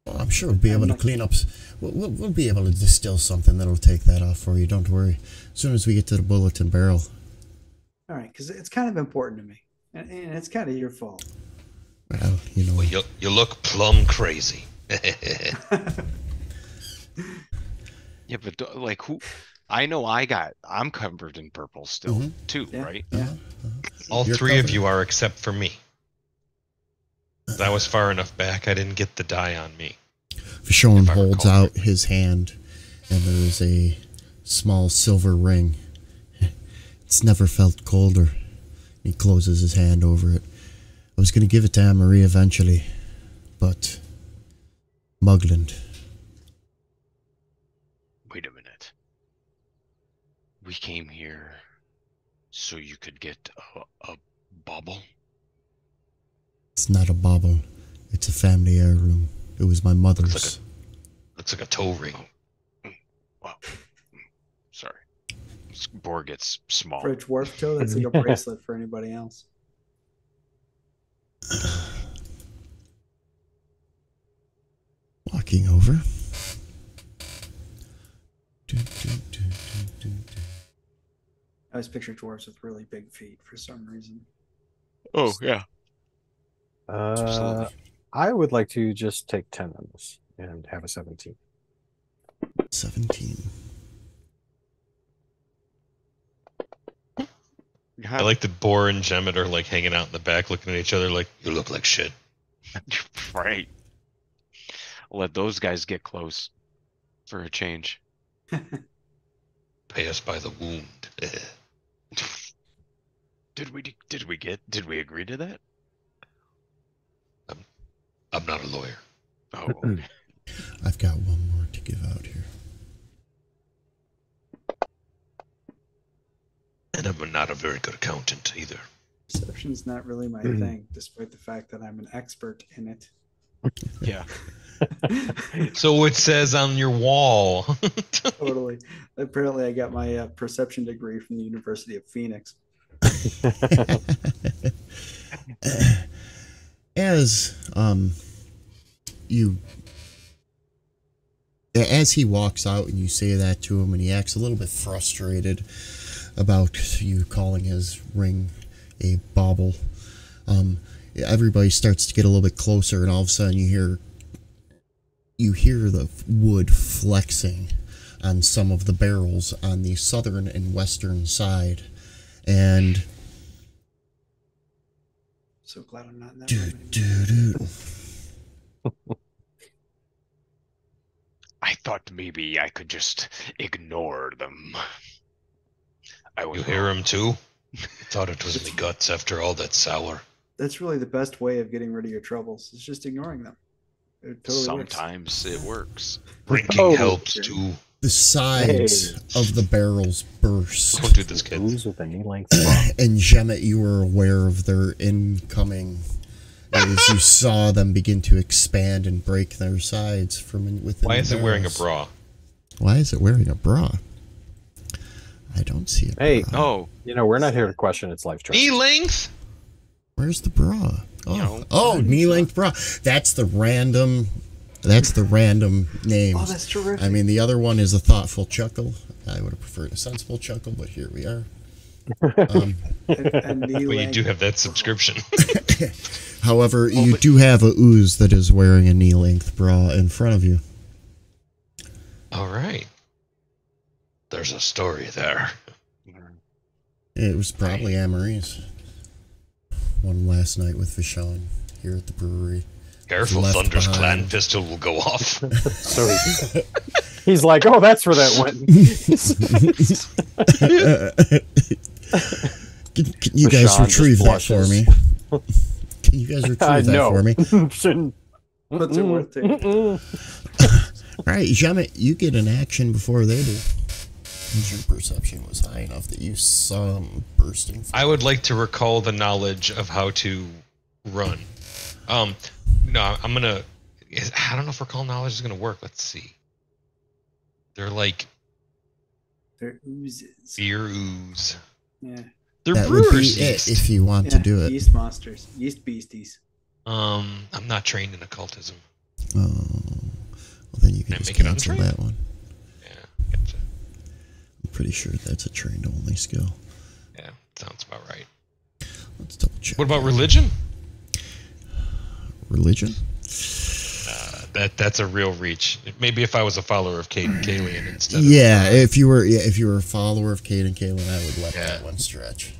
Well, I'm sure we'll be able to clean up. We'll be able to distill something that'll take that off for you. Don't worry. As soon as we get to the bulletin barrel. All right, because it's kind of important to me, and it's kind of your fault. Well, you know. Well, you look plumb crazy. Yeah, but like who? I know I'm covered in purple still too, Yeah. right? Yeah. All You're three of covered. you are except for me. I was far enough back, I didn't get the dye on me. Vashon If I holds recall out his hand, and there is a small silver ring. It's never felt colder. He closes his hand over it. I was going to give it to Anne-Marie eventually, but Mugland. Wait a minute. We came here so you could get a bauble? It's not a bauble. It's a family heirloom. It was my mother's. Looks like a toe ring. Wow. Sorry. This boar gets small. For a dwarf toe, that's like a bracelet for anybody else. Walking over. I always picture dwarves with really big feet for some reason. Oh, yeah. Uh, I would like to just take 10 on this and have a 17. 17. I like that Boar and Gemmet are like hanging out in the back looking at each other like, you look like shit. Right. Let those guys get close for a change. Pay us by the wound. Did we agree to that? I'm not a lawyer. Oh, okay. I've got one more to give out here. And I'm not a very good accountant either. Perception's not really my thing, despite the fact that I'm an expert in it. Yeah. So it says on your wall. Totally. Apparently, I got my perception degree from the University of Phoenix. As he walks out and you say that to him, and he acts a little bit frustrated about you calling his ring a bauble, everybody starts to get a little bit closer, and all of a sudden you hear the wood flexing on some of the barrels on the southern and western side, and So glad I'm not in that room anymore. I thought maybe I could just ignore them. I was You hear him too? Thought it was me guts after all that sour. That's really the best way of getting rid of your troubles. Is just ignoring them. It totally works. Sometimes it works. Drinking Oh, helps dear. too. the sides of the barrels burst. Don't do this, kid. Ooze with a knee-length straw. And Gemmet, you were aware of their incoming as you saw them begin to expand and break their sides from within. Why the is it wearing a barrels. bra? Why is it wearing a bra? I don't see a bra. Hey, Oh, you know, we're not here to question its life choice. Knee length? Where's the bra? Oh, know, knee length bra. That's the random name. Oh, that's terrific. I mean, the other one is a thoughtful chuckle. I would have preferred a sensible chuckle, but here we are. And knee Well, you length. do have that subscription. However, you do have a ooze that is wearing a knee-length bra in front of you. All right. There's a story there. It was probably Anne-Marie's. One last night with Vashon here at the brewery. Careful, Left Thunder's behind. clan pistol will go off. So He's like, oh, that's where that went. Can you guys Rashawn just retrieve that for blushes. me? Can you guys retrieve that for me? Shouldn't. What's it worth to you? All right, Jamet, you get an action before they do. Your perception was high enough that you saw them bursting. I would like to recall the knowledge of how to run. No, I'm gonna. I don't know if recall knowledge is gonna work. Let's see. They're like They're oozes. fear ooze. Yeah. They're That would be brewers. it Yeast. if you want to do it. Yeast monsters. Yeast beasties. I'm not trained in occultism. Oh, well then you can Can I just make it cancel untrained? that one. Yeah, gotcha. I'm pretty sure that's a trained only skill. Yeah, sounds about right. Let's double check. What about religion? Religion? That's a real reach. Maybe if I was a follower of Kate and Kalian instead. Of, Yeah, if you were a follower of Cade and Kaylin, I would let Yeah. that one stretch.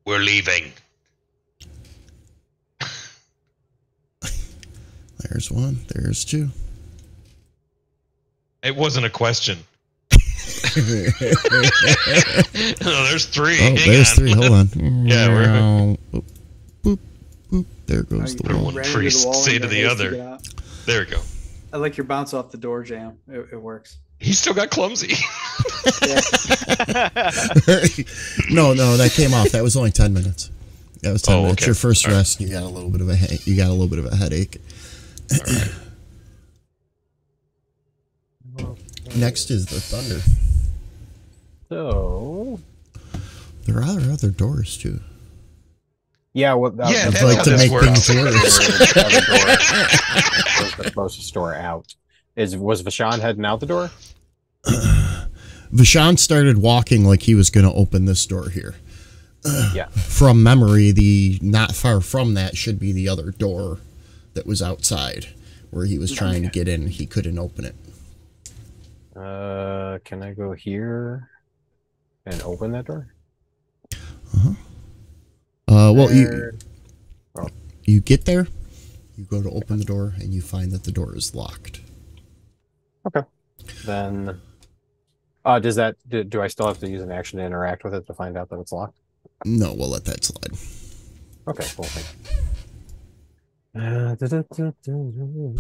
We're leaving. There's one. There's two. It wasn't a question. No, there's three. Oh, Hang there's on. three. Hold on. Yeah, we're- Boop, boop, boop. There goes the One one. ran into priest the wall say and to got the hasty other. get out. There we go. I like your bounce off the door jam. It works. He still got clumsy. No, that came off. That was only 10 minutes. That was 10 minutes. okay. Your first All right. rest, you got a little bit of a headache. All right. Next is the thunder. So, There are other doors too. yeah, well, Yeah, I'd that's like how to this make works. things worse. was the closest door out. Was Vashon heading out the door? Vashon started walking like he was going to open this door here. Yeah. From memory, the not far from that should be the other door that was outside where he was trying to get in. He couldn't open it. Can I go here and open that door? Well, There- you get there, you go to open the door, and you find that the door is locked. Okay. Then, does that do I still have to use an action to interact with it to find out that it's locked? No, we'll let that slide. Okay, cool. Thank you.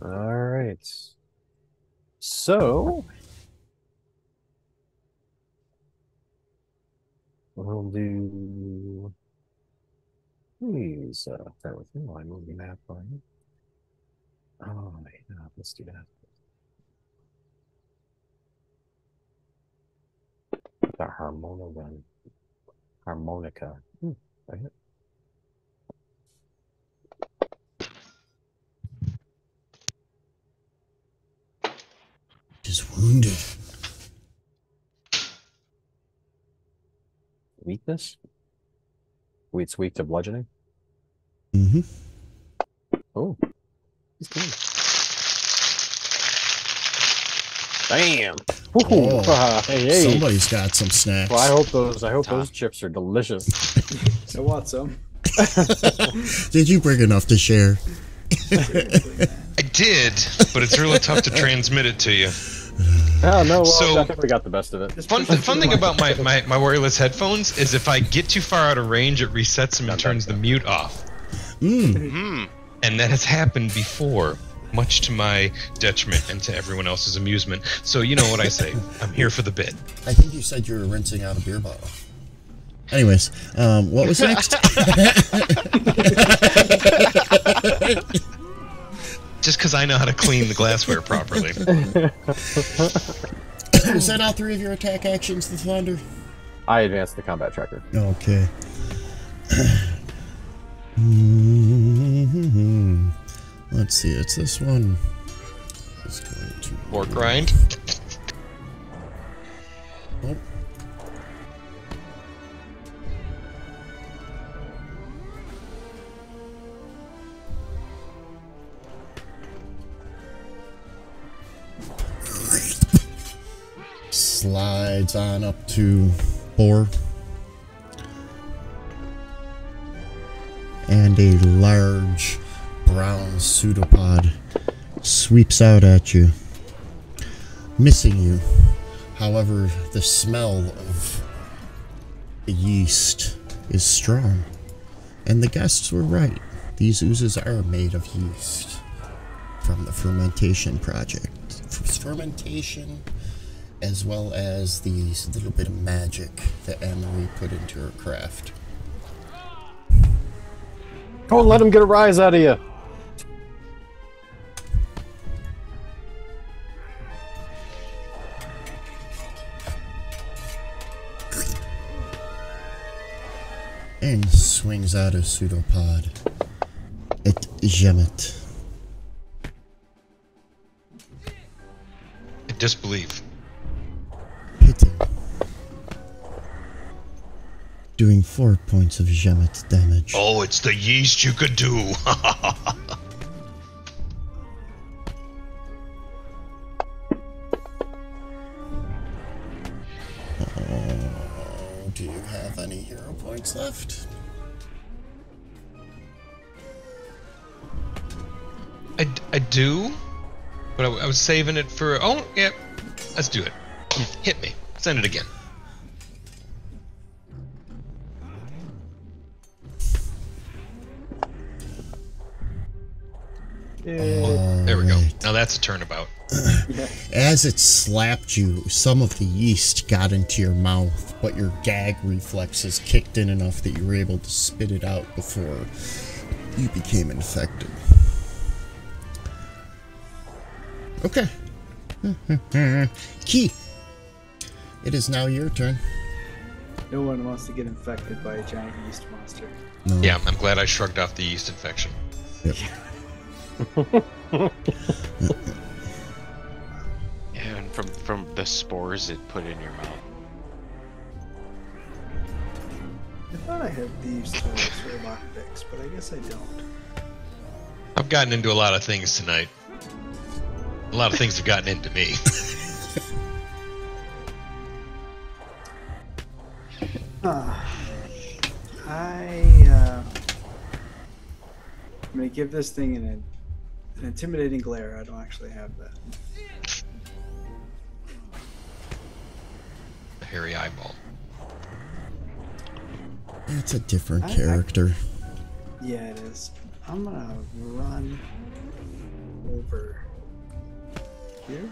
All right. So we'll do. Please bear with me while I move the map for you. Oh, yeah, let's do that. The harmonica. Right. Is wounded. Weakness. It's weak to bludgeoning. Mm-hmm. Oh, he's good. Bam! Woohoo. Oh, hey. Somebody's got some snacks. Well, I hope those chips are delicious. I want some. Did you bring enough to share? I did, but it's really tough to transmit it to you. Oh no, well, So- I think we got the best of it. Fun thing about my wireless headphones is if I get too far out of range, it resets them and turns the mute off. Hmm. And that has happened before, much to my detriment and to everyone else's amusement. So you know what I say. I'm here for the bit. I think you said you were rinsing out a beer bottle. Anyways, what was next? Just because I know how to clean the glassware properly. Was that all three of your attack actions, the Thunder? I advanced the combat tracker. Okay. Let's see, it's this one. It's going to Or grind. Oh. Slides on up to 4. and a large brown pseudopod sweeps out at you, missing you. However, the smell of the yeast is strong, and the guests were right. These oozes are made of yeast from the fermentation project. Fermentation, as well as the little bit of magic that Anne-Marie put into her craft. Don't let him get a rise out of you. And swings out a pseudopod at Jemet. I disbelieve. Hitting. Doing 4 points of Jemet damage. Oh, it's the yeast you could do. Do you have any hero points left? I do, but I was saving it for. Oh, yeah. Let's do it. Hit me. Send it again. There we go. Alright. Now that's a turnabout. As it slapped you, some of the yeast got into your mouth, but your gag reflexes kicked in enough that you were able to spit it out before you became infected. Okay. Key. It is now your turn. No one wants to get infected by a giant yeast monster. No. Yeah, I'm glad I shrugged off the yeast infection. Yep. Yeah, and from the spores it put in your mouth. I thought I had thieves' tools for lockpicks, but I guess I don't. I've gotten into a lot of things tonight. A lot of things have gotten into me. I'm gonna give this thing an intimidating glare. I don't actually have that. A hairy eyeball. It's a different character. Yeah, it is. I'm gonna run over here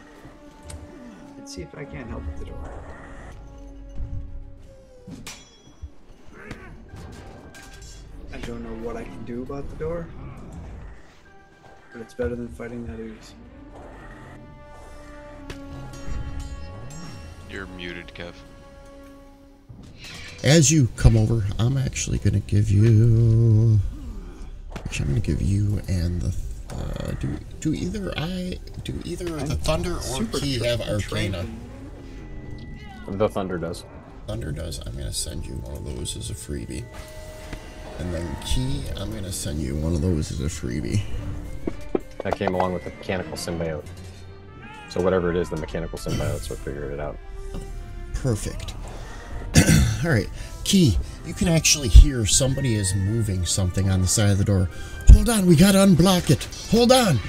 and see if I can't help with the door. I don't know what I can do about the door, but it's better than fighting that ooze. You're muted, Kev. As you come over, I'm actually going to give you... Actually, I'm going to give you and the... do either the Thunder or Super Key have Arcana? The Thunder does. Thunder does. I'm going to send you one of those as a freebie. And then Key, I'm going to send you one of those as a freebie. That came along with the mechanical symbiote. So whatever it is, the mechanical symbiotes will figure it out. Perfect. Alright, Key, you can actually hear somebody is moving something on the side of the door. Hold on, we gotta unblock it. Hold on.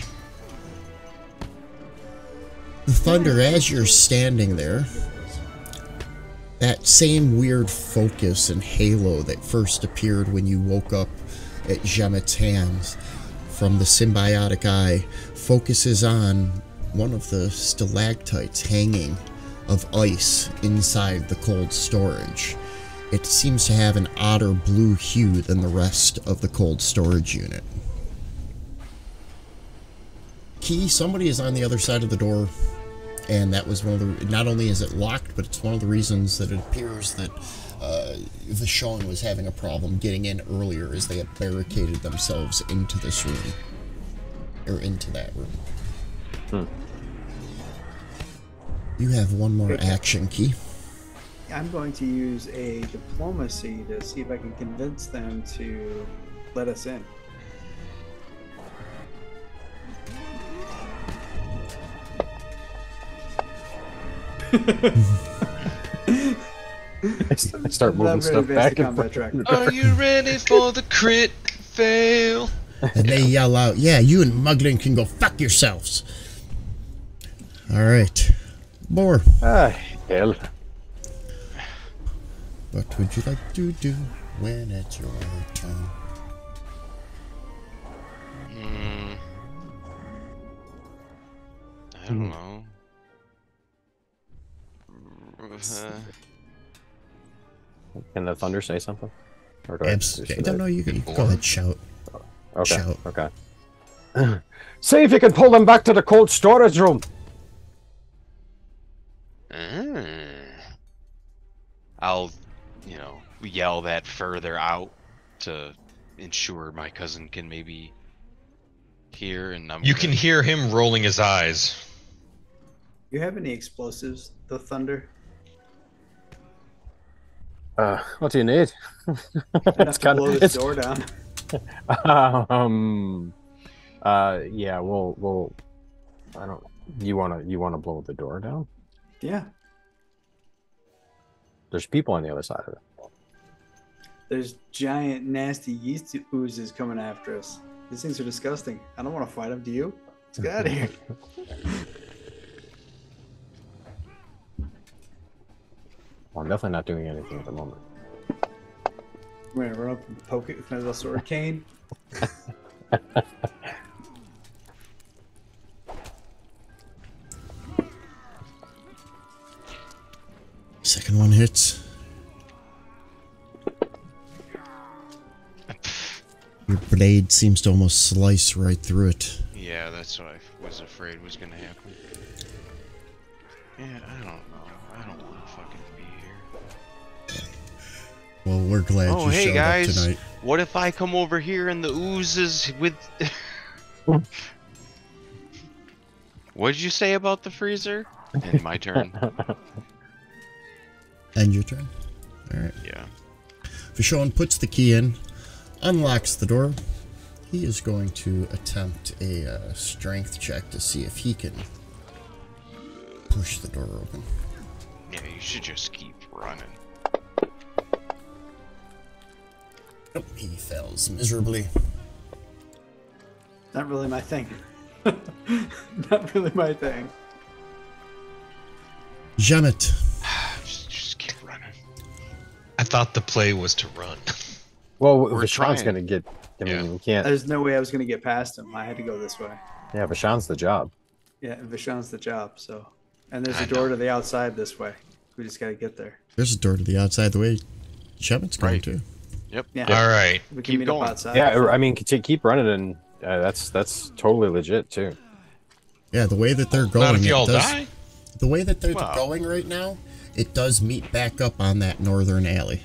The Thunder, as you're standing there, that same weird focus and halo that first appeared when you woke up at Jemet's hands from the symbiotic eye focuses on one of the stalactites hanging of ice inside the cold storage. It seems to have an odder blue hue than the rest of the cold storage unit. Key, somebody is on the other side of the door, and that was one of the... Not only is it locked, but it's one of the reasons that it appears that Vashon was having a problem getting in earlier, as they had barricaded themselves into this room. Or into that room. You have one more action, Key. I'm going to use a diplomacy to see if I can convince them to let us in. I start moving stuff back and forth. Are you ready for the crit? fail. And they yell out, yeah, you and Muglin can go fuck yourselves. All right. Boar, Ah, hell. what would you like to do when it's your turn? I don't know. Can the thunder say something? Or do I I don't know. You can go ahead, shout. Okay. Shout. Okay. See if you can pull them back to the cold storage room. I'll, yell that further out to ensure my cousin can maybe hear, and You can hear him rolling his eyes. You have any explosives? The thunder. What do you need? Enough to blow this door down. Yeah, we'll I don't you wanna blow the door down? Yeah. There's people on the other side of it. There's giant, nasty yeast oozes coming after us. These things are disgusting. I don't want to fight them. Do you? Let's get out of here. Well, I'm definitely not doing anything at the moment. We're gonna run up and poke it with my little sword cane. Second one hits. Your blade seems to almost slice right through it. Yeah, that's what I was afraid was gonna happen. Yeah, I don't know. I don't want to fucking be here. Well, we're glad you hey showed guys, up tonight. what if I come over here and the oozes with... What'd you say about the freezer? And my turn. End your turn. Alright. Yeah. Vashon puts the key in, unlocks the door. He is going to attempt a strength check to see if he can push the door open. Yeah, you should just keep running. Nope, he fails miserably. Not really my thing. Not really my thing. Janet. Just keep running. I thought the play was to run. Well, We're Vashon's trying. gonna get. I mean, Yeah. we can't. There's no way I was going to get past him. I had to go this way. Yeah, Vashon's the job. Yeah, and Vashon's the job, so. And there's I a door know. to the outside this way. We just got to get there. There's a door to the outside the way Janet's going Right. to. Yep. Yeah. All right. We can Keep meet going. up outside. Yeah, I mean, keep running, and that's totally legit too. Yeah, the way that they're going. Not if it y'all does- die. The way that they're Wow. going right now, it does meet back up on that northern alley.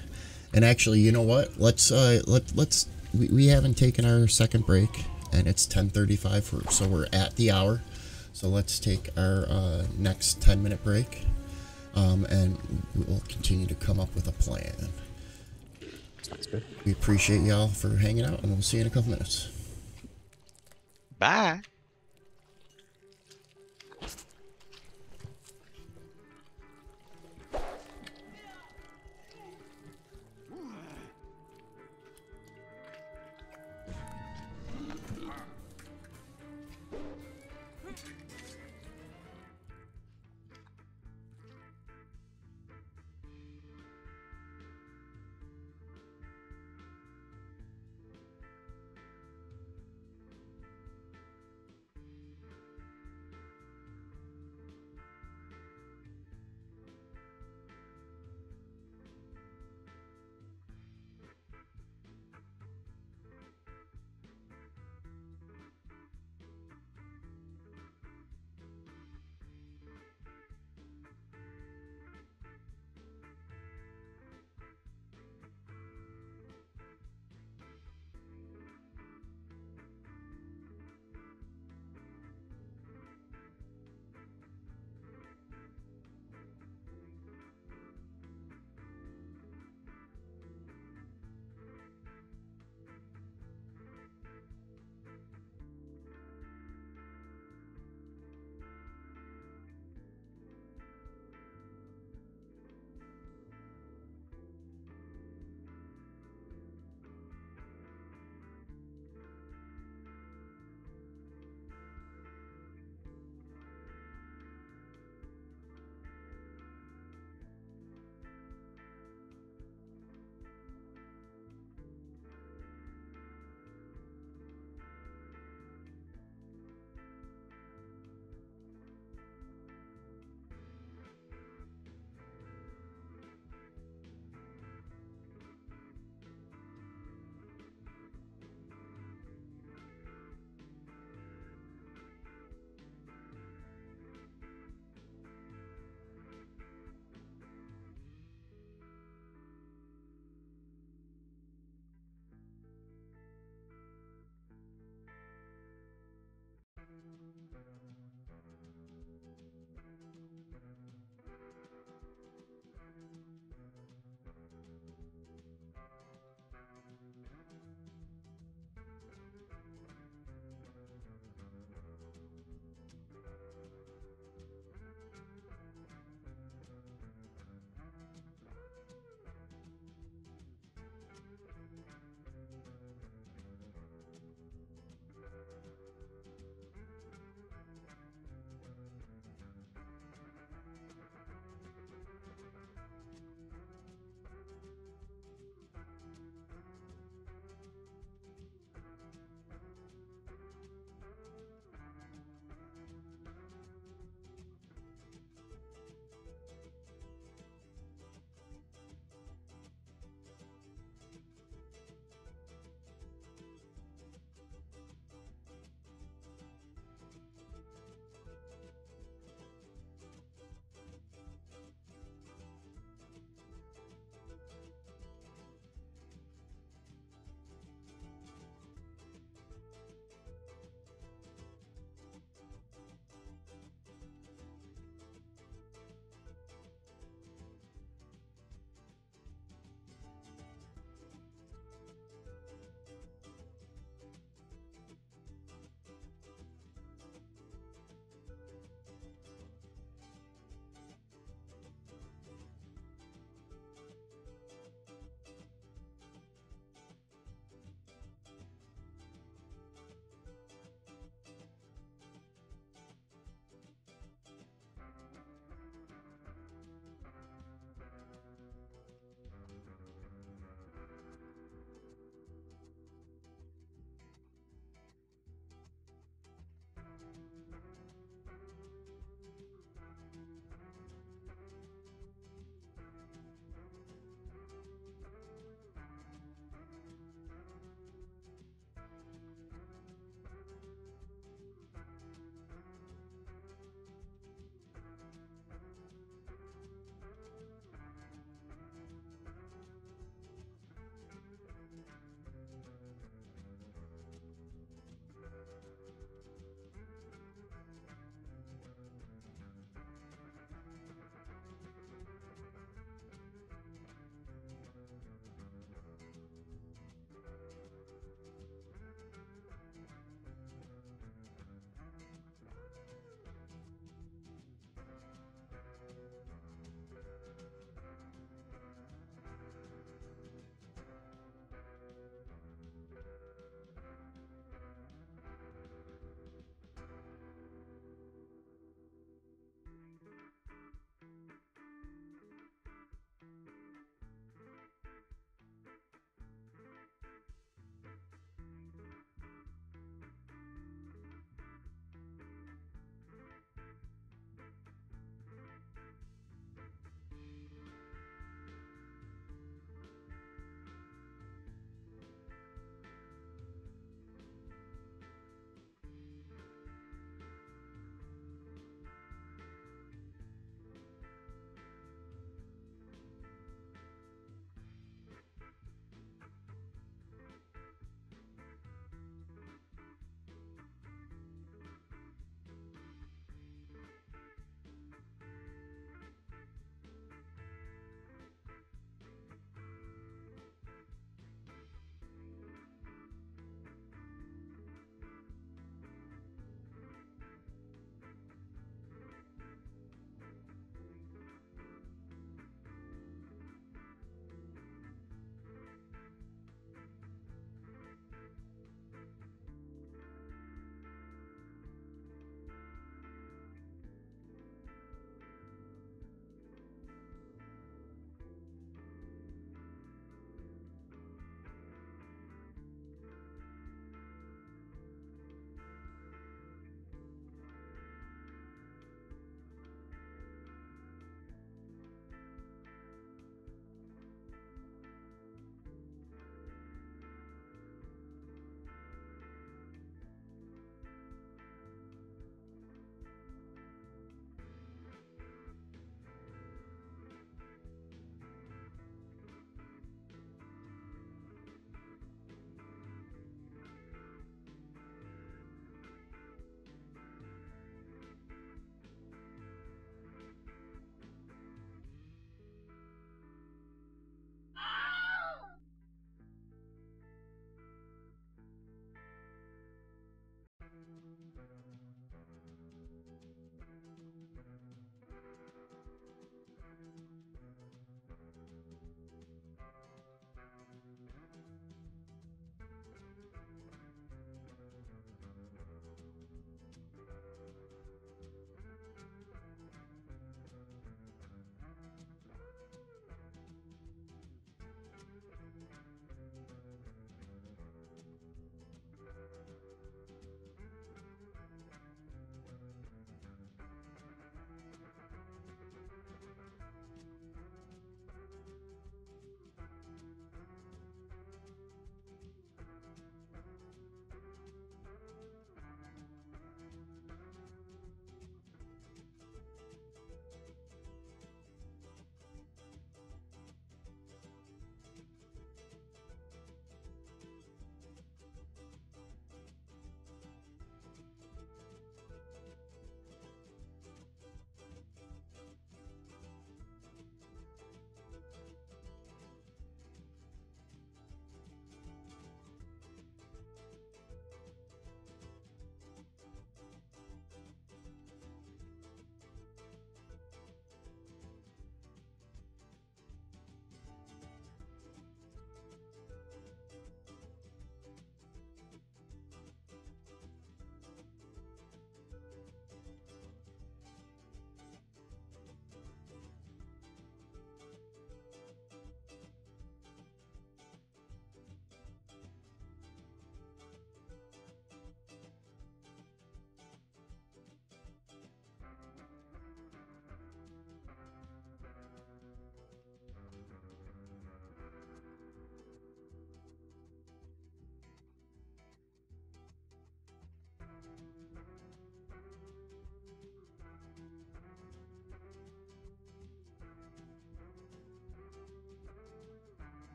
And actually, you know what? Let's we haven't taken our second break, and it's 10:35, so we're at the hour. So let's take our next 10-minute break, and we'll continue to come up with a plan. Sounds good. We appreciate y'all for hanging out, and we'll see you in a couple minutes. Bye.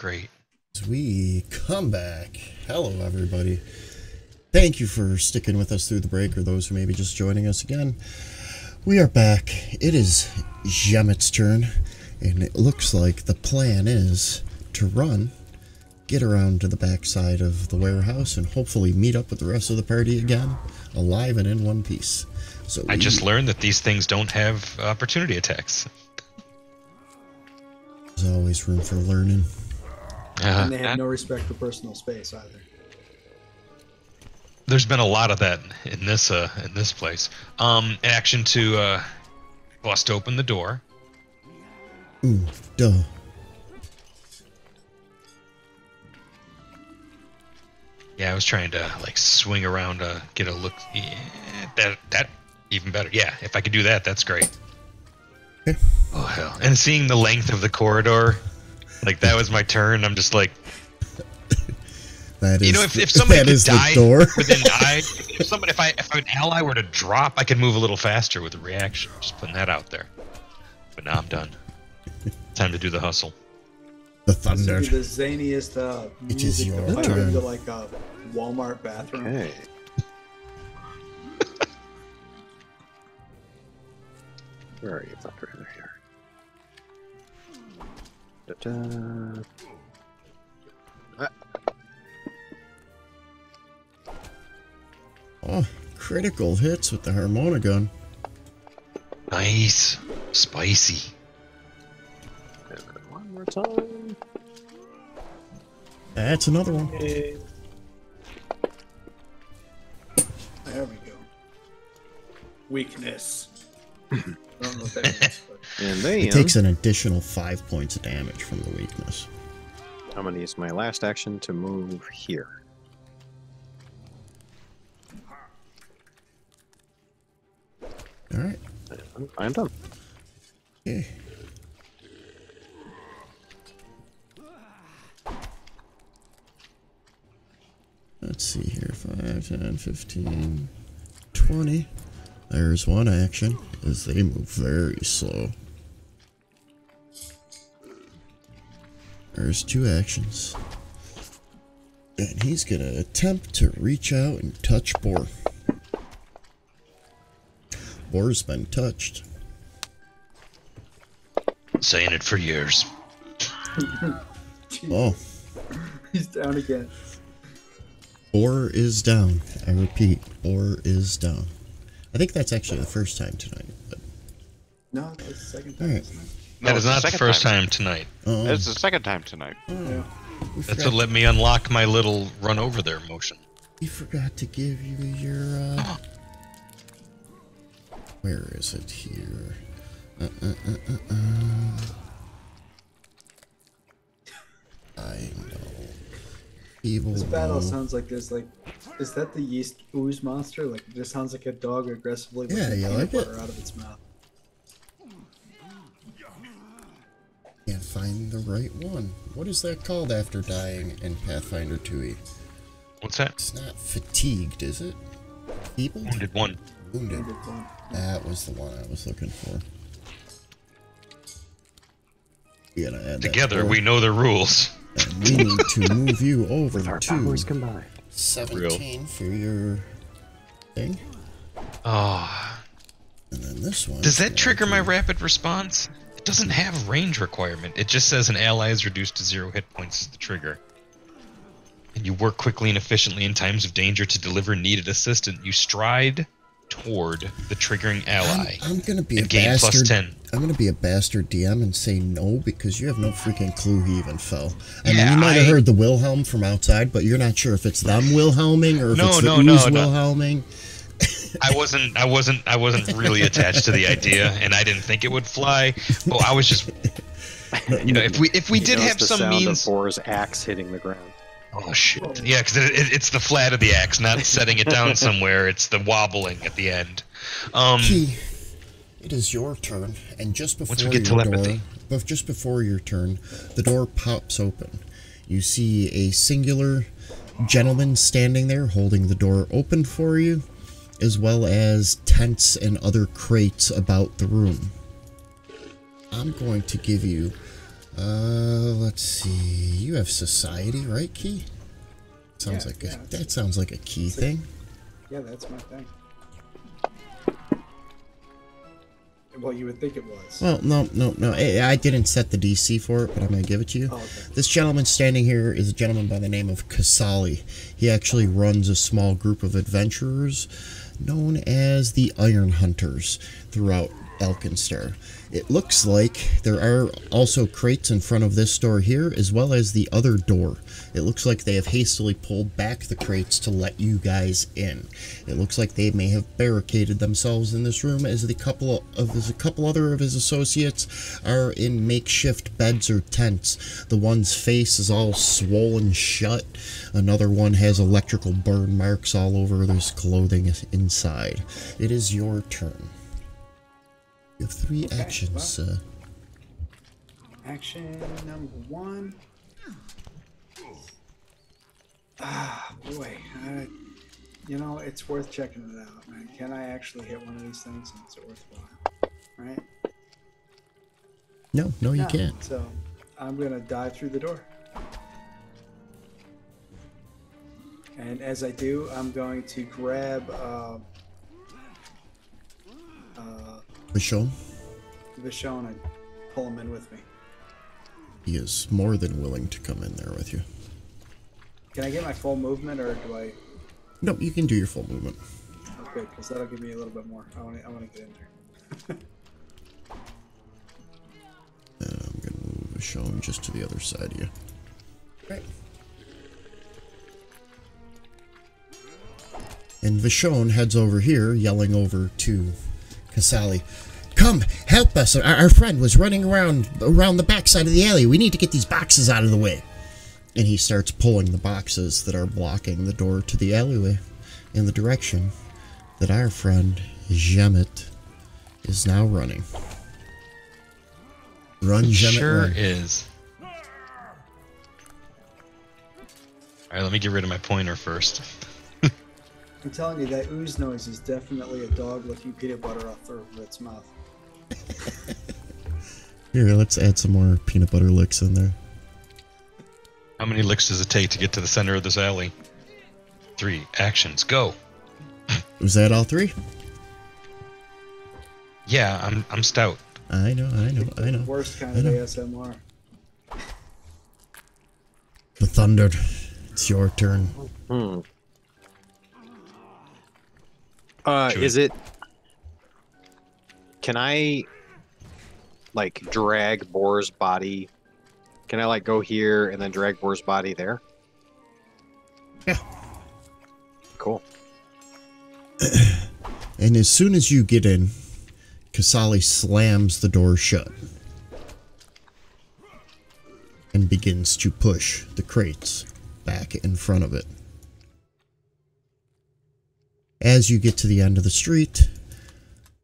great. As we come back, hello everybody. Thank you for sticking with us through the break, or those who may be just joining us again. We are back. It is Jemet's turn, and it looks like the plan is to run, get around to the backside of the warehouse, and hopefully meet up with the rest of the party again, alive and in one piece. So I just learned that these things don't have opportunity attacks. There's always room for learning. And they have no respect for personal space either. There's been a lot of that in this place. Action to bust open the door. Ooh, duh. Yeah, I was trying to like swing around to get a look. Yeah, that even better. Yeah, if I could do that, that's great. Okay. Oh hell! And seeing the length of the corridor, like that was my turn. I'm just like, That is, you know, if somebody that could is die the door. within if an ally were to drop, I could move a little faster with a reaction. Just putting that out there. But now I'm done. Time to do the hustle. The This would thunder. be the zaniest It is music your to put turn. into like a Walmart bathroom. Okay. Where are you, Thunder? They're here. Da-da. Oh, critical hits with the harmonica. Nice, spicy. And one more time. That's another one. Okay. There we go. Weakness. I don't know what that means, but And then It takes an additional 5 points of damage from the weakness. I'm going to use my last action to move here. Alright. And I'm done. Okay. Let's see here. 5, 10, 15, 20. There's one action, as they move very slow. There's two actions. And he's gonna attempt to reach out and touch Boar. Boar's been touched. Saying it for years. Oh, he's down again. Boar is down. I repeat, Boar is down. I think that's actually the first time tonight. But, No, that's the second time. alright. That is it's not the second first time tonight. It's the second time tonight. Yeah. That's what let me unlock my little run over there motion. We forgot to give you your, where is it here? I know. Evil This battle Low. sounds like there's like, is that the yeast ooze monster? Like, it just sounds like a dog aggressively Yeah, licking you peanut like it? butter out of its mouth. Can't find the right one. What is that called after dying in Pathfinder 2e? What's that? It's not fatigued, is it? Feebled? Wounded one. Wounded. Good one. That was the one I was looking for. We gotta add that Together, forward. we know the rules. And we need to move you over With our to powers combined. 17 for your thing. Oh, And then this one. does that trigger my rapid response? It doesn't have range requirement. It just says an ally is reduced to 0 hit points as the trigger. And you work quickly and efficiently in times of danger to deliver needed assistance. You stride toward the triggering ally I'm gonna be and a gain bastard. plus 10. I'm gonna be a bastard DM and say no because you have no freaking clue he even fell. I mean, Yeah, you might have I- heard the Wilhelm from outside, but you're not sure if it's them Wilhelming or if No, it's the no, ooze no, no. Wilhelming. I wasn't really attached to the idea, and I didn't think it would fly. But I was just, you know, if we did Knows have the some sound means. of Boar's axe hitting the ground. Oh shit! Yeah, because it's the flat of the axe, not setting it down somewhere. It's the wobbling at the end. Key, it is your turn, and just before Once we get your telepathy. door, but just before your turn, the door pops open. You see a singular gentleman standing there, holding the door open for you, as well as tents and other crates about the room. I'm going to give you Let's see. You have society, right, Key? Sounds like that sounds like a Key thing. Yeah, that's my thing. Well, you would think it was. Well, no. I didn't set the DC for it, but I'm going to give it to you. Oh, okay. This gentleman standing here is a gentleman by the name of Kasali. He actually runs a small group of adventurers known as the Iron Hunters throughout Alkenstar. It looks like there are also crates in front of this door here, as well as the other door. It looks like they have hastily pulled back the crates to let you guys in. It looks like they may have barricaded themselves in this room, as a couple other of his associates are in makeshift beds or tents. The one's face is all swollen shut. Another one has electrical burn marks all over his clothing inside. It is your turn. You have 3 actions, sir. Action number 1. Ah, boy. You know, it's worth checking it out, man. Can I actually hit one of these things and is it worthwhile? Right? No, you can't. So, I'm going to dive through the door. And as I do, I'm going to grab Michonne? Vishon and pull him in with me. He is more than willing to come in there with you. Can I get my full movement, or do I? No, you can do your full movement. Oh, good, because that'll give me a little bit more. I want to get in there. I'm going to move Michonne just to the other side of you. Right. And Vishon heads over here, yelling over to Kasali. Come, help us. Our friend was running around the backside of the alley. We need to get these boxes out of the way. And he starts pulling the boxes that are blocking the door to the alleyway in the direction that our friend Jemet is now running. Run, Jemet, sure run. is. Alright, let me get rid of my pointer first. I'm telling you, that ooze noise is definitely a dog licking peanut butter off of its mouth. Here, let's add some more peanut butter licks in there. How many licks does it take to get to the center of this alley? 3 actions, go. Was that all 3? Yeah, I'm stout. I know. Worst kind of ASMR. The Thunder, it's your turn. Is it... Can I, like, drag Boar's body? Can I, like, go here and then drag Boar's body there? Yeah. Cool. And as soon as you get in, Kasali slams the door shut and begins to push the crates back in front of it. As you get to the end of the street,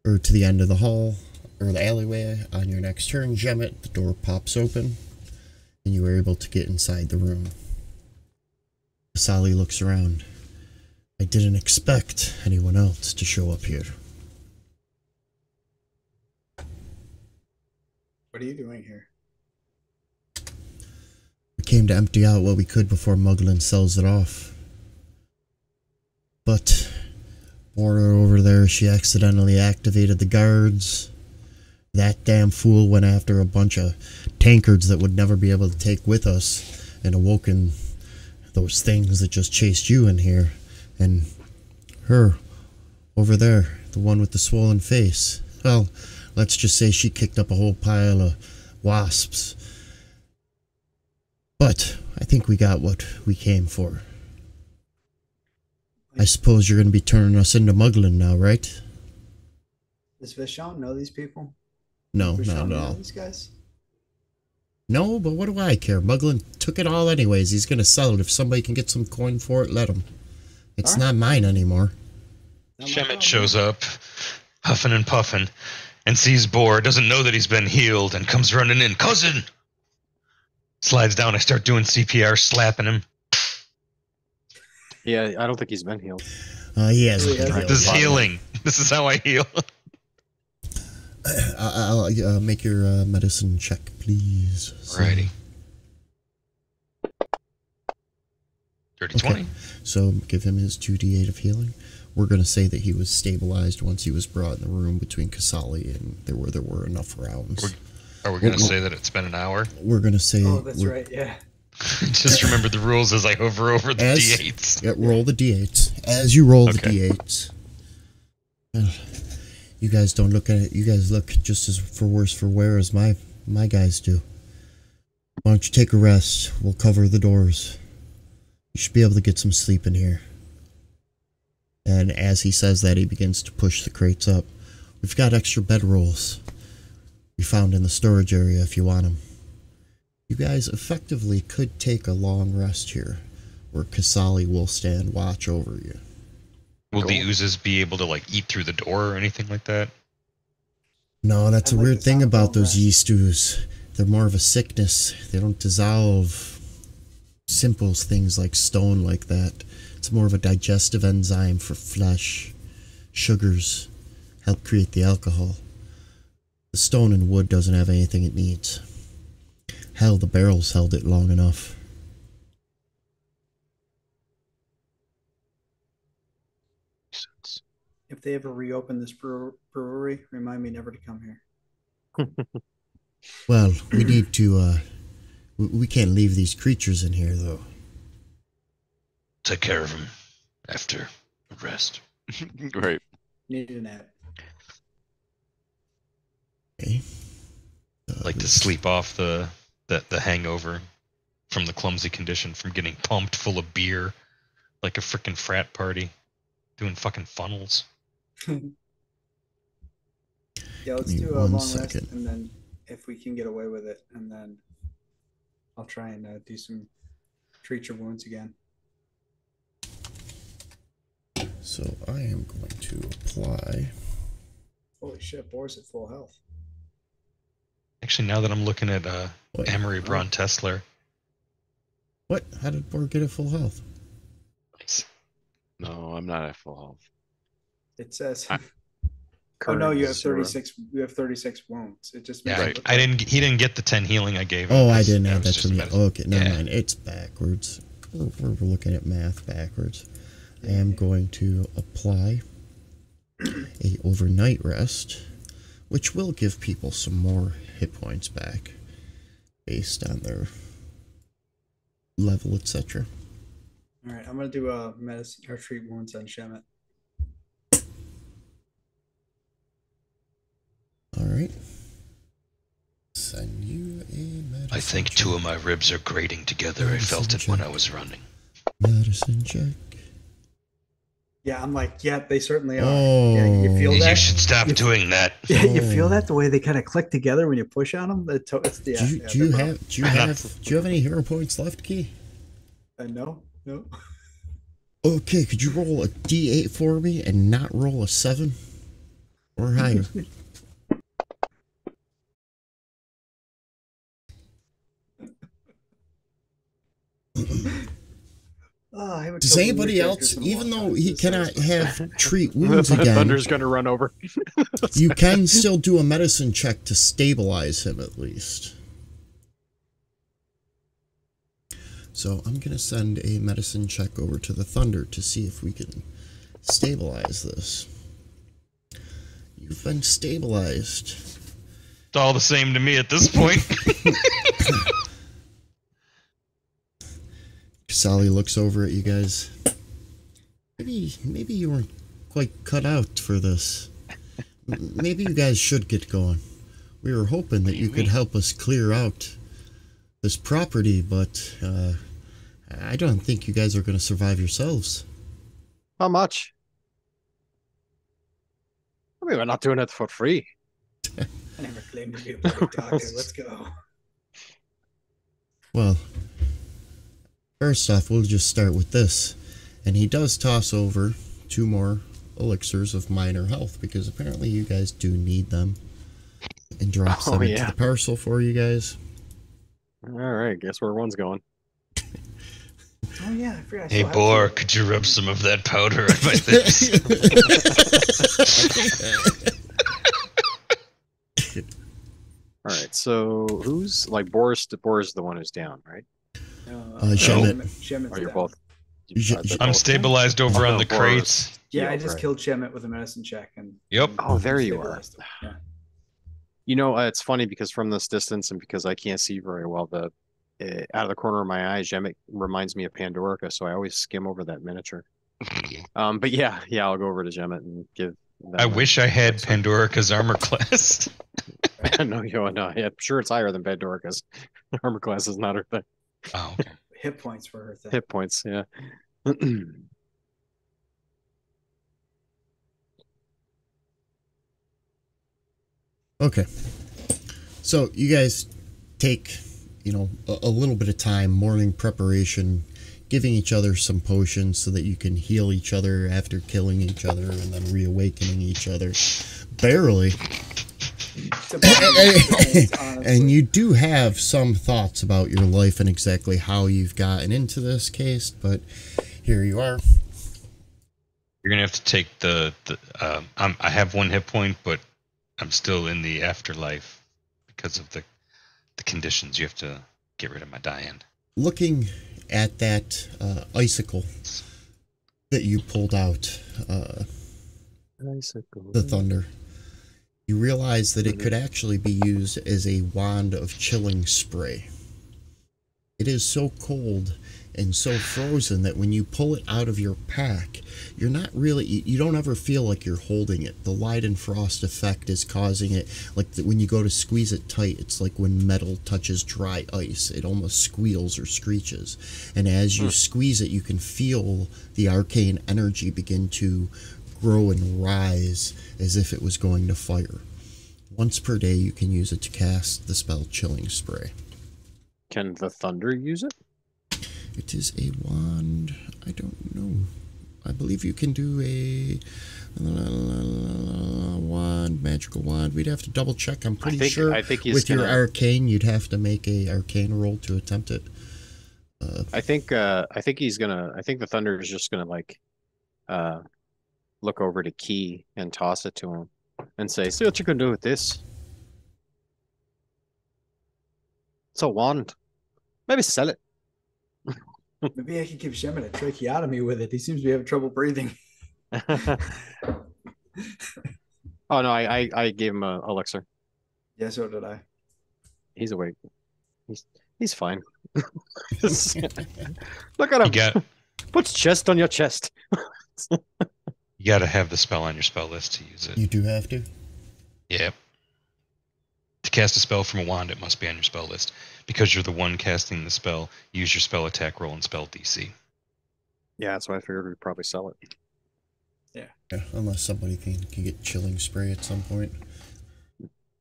or to the end of the hall, or the alleyway on your next turn, Jemet, the door pops open, and you are able to get inside the room. Kasali looks around. I didn't expect anyone else to show up here. What are you doing here? We came to empty out what we could before Muglin sells it off. But Border over there, she accidentally activated the guards. That damn fool went after a bunch of tankards that would never be able to take with us and awoken those things that just chased you in here. And her, over there, the one with the swollen face. Well, let's just say she kicked up a whole pile of wasps. But I think we got what we came for. I suppose you're going to be turning us into Muglin now, right? Does Vishon know these people? No, Vishon not at know all. these guys? No, but what do I care? Muglin took it all anyways. He's going to sell it. If somebody can get some coin for it, let him. It's not mine anymore. Shemet shows up, huffing and puffing, and sees Boar, doesn't know that he's been healed, and comes running in. Cousin! Slides down, I start doing CPR, slapping him. Yeah, I don't think he's been healed. He hasn't been Really healed. This is healing. This is how I heal. I'll make your medicine check, please. Alrighty. Dirty 20. So give him his 2d8 of healing. We're going to say that he was stabilized once he was brought in the room between Kasali and there were enough rounds. Are we going to say that it's been an hour? We're going to say... Oh, that's right, yeah. Just remember the rules as I hover over the d8s. Yeah, roll the d8s. As you roll the d8s... you guys don't look at it. You guys look just as for worse for wear as my guys do. Why don't you take a rest? We'll cover the doors. You should be able to get some sleep in here. And as he says that, he begins to push the crates up. We've got extra bedrolls we found in the storage area if you want them. You guys effectively could take a long rest here, where Kasali will stand watch over you. Will the oozes be able to like eat through the door or anything like that? No, that's a like weird the thing sound about of those rest. yeast ooze. They're more of a sickness. They don't dissolve simple things like stone like that. It's more of a digestive enzyme for flesh. Sugars help create the alcohol. The stone and wood doesn't have anything it needs. Hell, the barrels held it long enough. If they ever reopen this brewery, remind me never to come here. Well, we need to, we can't leave these creatures in here, though. Take care of them after a rest. Great. Need a nap. Okay. Like to sleep off the hangover from the clumsy condition from getting pumped full of beer like a frickin' frat party doing fucking funnels. Yeah, let's Give me do a one long second. rest, and then if we can get away with it, and then I'll try and do some treat your wounds again. So I am going to apply. Holy shit, Boar's at full health. Actually, now that I'm looking at What? Amory Braun Tessler, What? How did Bor get at full health? No, I'm not at full health. It says. I- Oh no, you have Zero. 36. You have 36 wounds. It just yeah, makes it look I like- didn't. He didn't get the 10 healing I gave him. Oh, I It's- didn't it add was that just to a me. medicine. Okay, never Yeah. mind. It's backwards. We're looking at math backwards. I am going to apply a overnight rest, which will give people some more hit points back based on their level, etc. All right, I'm gonna do a medicine or treat wounds on Shemet. All right. Send you a medicine I think two of my ribs are grating together. I felt it when I was running. medicine check. Yeah, I'm like, yeah, they certainly are. Oh. Yeah, you feel You that? should stop doing that. Yeah, you feel Oh. that the way they kind of click together when you push on them. Yeah, Do you have any hero points left, Key? No. Okay, could you roll a d8 for me and not roll a 7 or higher? Oh, I haven't Does killed one of anybody your else, characters in a even long though time. he This is cannot satisfying. have treat wounds again, Thunder's gonna run over. you can still do a medicine check to stabilize him at least. So I'm going to send a medicine check over to the Thunder to see if we can stabilize this. You've been stabilized. It's all the same to me at this point. Sally looks over at you guys. Maybe you weren't quite cut out for this. Maybe you guys should get going. We were hoping that you could help us clear out this property, but I don't think you guys are going to survive yourselves. How much? I mean, we're not doing it for free. I never claimed to be a bloody doctor. Let's go. Well, first off, we'll just start with this. And he does toss over 2 more elixirs of minor health, because apparently you guys do need them. And drops them into the parcel for you guys. All right, guess where one's going. Oh yeah, I forgot. I Hey, still have Boar, two. could you rub some of that powder on my lips? right. So who's like Boris? Boris is the one who's down, right? Shemet. Shemet's Or you're down. both. Sh- I'm stabilized over Oh, on no, the Boris. crates. Yeah, I Yep, just right. killed Shemet with a medicine check, and Yep. Oh, there you are. stabilized him. Yeah. You know, it's funny because from this distance and because I can't see very well, the out of the corner of my eye, Jemek reminds me of Pandorica, so I always skim over that miniature. But yeah, I'll go over to Jemet and give. I wish I had Pandorica's armor class. No, no, yeah, I'm sure it's higher than Pandorica's. Armor class is not her thing. Oh, okay. Hit points were her thing. Hit points, yeah. Okay. So you guys take, a little bit of time, morning preparation, giving each other some potions so that you can heal each other after killing each other and then reawakening each other. Barely. And you do have some thoughts about your life and exactly how you've gotten into this case, but here you are. You're gonna have to take I have 1 hit point, but I'm still in the afterlife because of the conditions. You have to get rid of my Diane. Looking at that icicle that you pulled out, the thunder, you realize that it could actually be used as a wand of chilling spray. It is so cold and so frozen that when you pull it out of your pack, you don't ever feel like you're holding it. The light and frost effect is causing it, when you go to squeeze it tight, it's like when metal touches dry ice. It almost squeals or screeches. And as you squeeze it, you can feel the arcane energy begin to grow and rise as if it was going to fire. Once per day, you can use it to cast the spell Chilling Spray. Can the thunder use it? It is a wand. I don't know. I believe you can do a wand, magical wand. We'd have to double check. I'm pretty sure I think with your arcane, you'd have to make a arcane roll to attempt it. I think the thunder is just gonna look over to Key and toss it to him and say, "See what you can do with this." It's a wand. Maybe sell it. Maybe I could give Shemet a tracheotomy with it. He seems to be having trouble breathing. Oh no, I gave him a elixir. Yeah, so did I. He's awake. He's fine. Look at him. Put chest on your chest. You got to have the spell on your spell list to use it. You do have to? Yep. To cast a spell from a wand, it must be on your spell list. Because you're the one casting the spell, use your spell attack roll and spell DC. Yeah, that's why I figured we'd probably sell it. Yeah, unless somebody can get Chilling Spray at some point.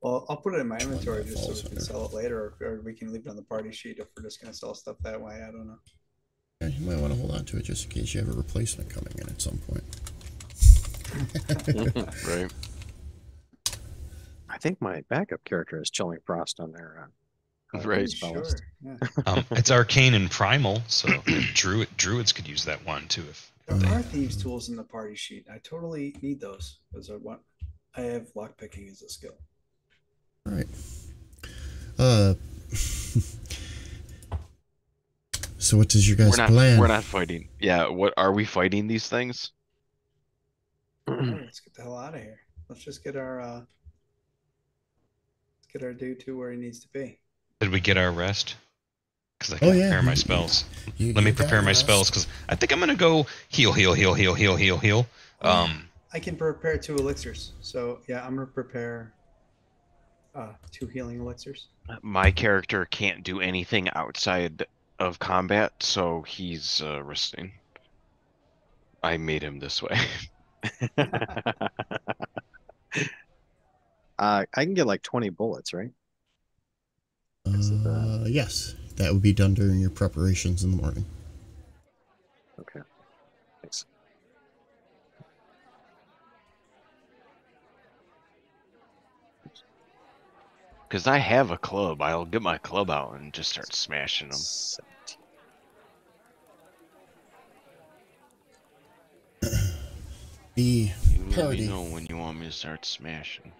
Well, I'll put it in my inventory just so we can sell it later, or we can leave it on the party sheet if we're just going to sell stuff that way. I don't know. Yeah, you might want to hold on to it just in case you have a replacement coming in at some point. Right. I think my backup character is Chilling Frost on their right. spell Sure. list. Yeah. It's arcane and primal, so druids could use that one too. There are thieves' tools in the party sheet. I totally need those because I have lockpicking as a skill. All right. So what is your guys' plan? We're not fighting. Yeah, what are we fighting these things? Let's get the hell out of here. Let's just get our dude to where he needs to be. Did we get our rest? Because I can prepare my spells. Let me prepare my spells because I think I'm gonna go heal. I can prepare 2 elixirs. So yeah, I'm gonna prepare 2 healing elixirs. My character can't do anything outside of combat, so he's resting. I made him this way. I can get like 20 bullets, right? Yes, that would be done during your preparations in the morning. Okay, thanks. Because I have a club. I'll get my club out and just start smashing them. 17. The You let me party know when you want me to start smashing.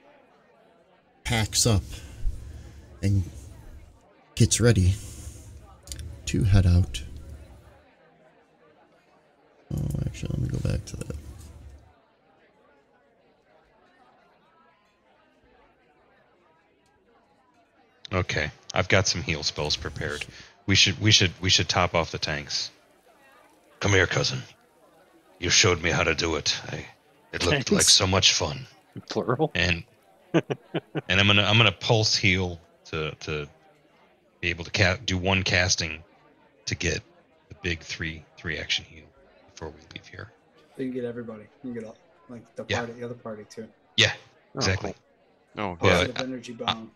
packs up and gets ready to head out. Oh, actually, let me go back to that. Okay, I've got some heal spells prepared. We should top off the tanks. Come here, cousin. You showed me how to do it. It looked Tanks? like so much fun. Plural. And I'm gonna pulse heal to be able to do one casting to get the big three action heal before we leave here. So you can get everybody. You can get all, like the Yeah. party, the other party too. Yeah, Oh, exactly. Oh, Yeah. good. Positive energy bomb.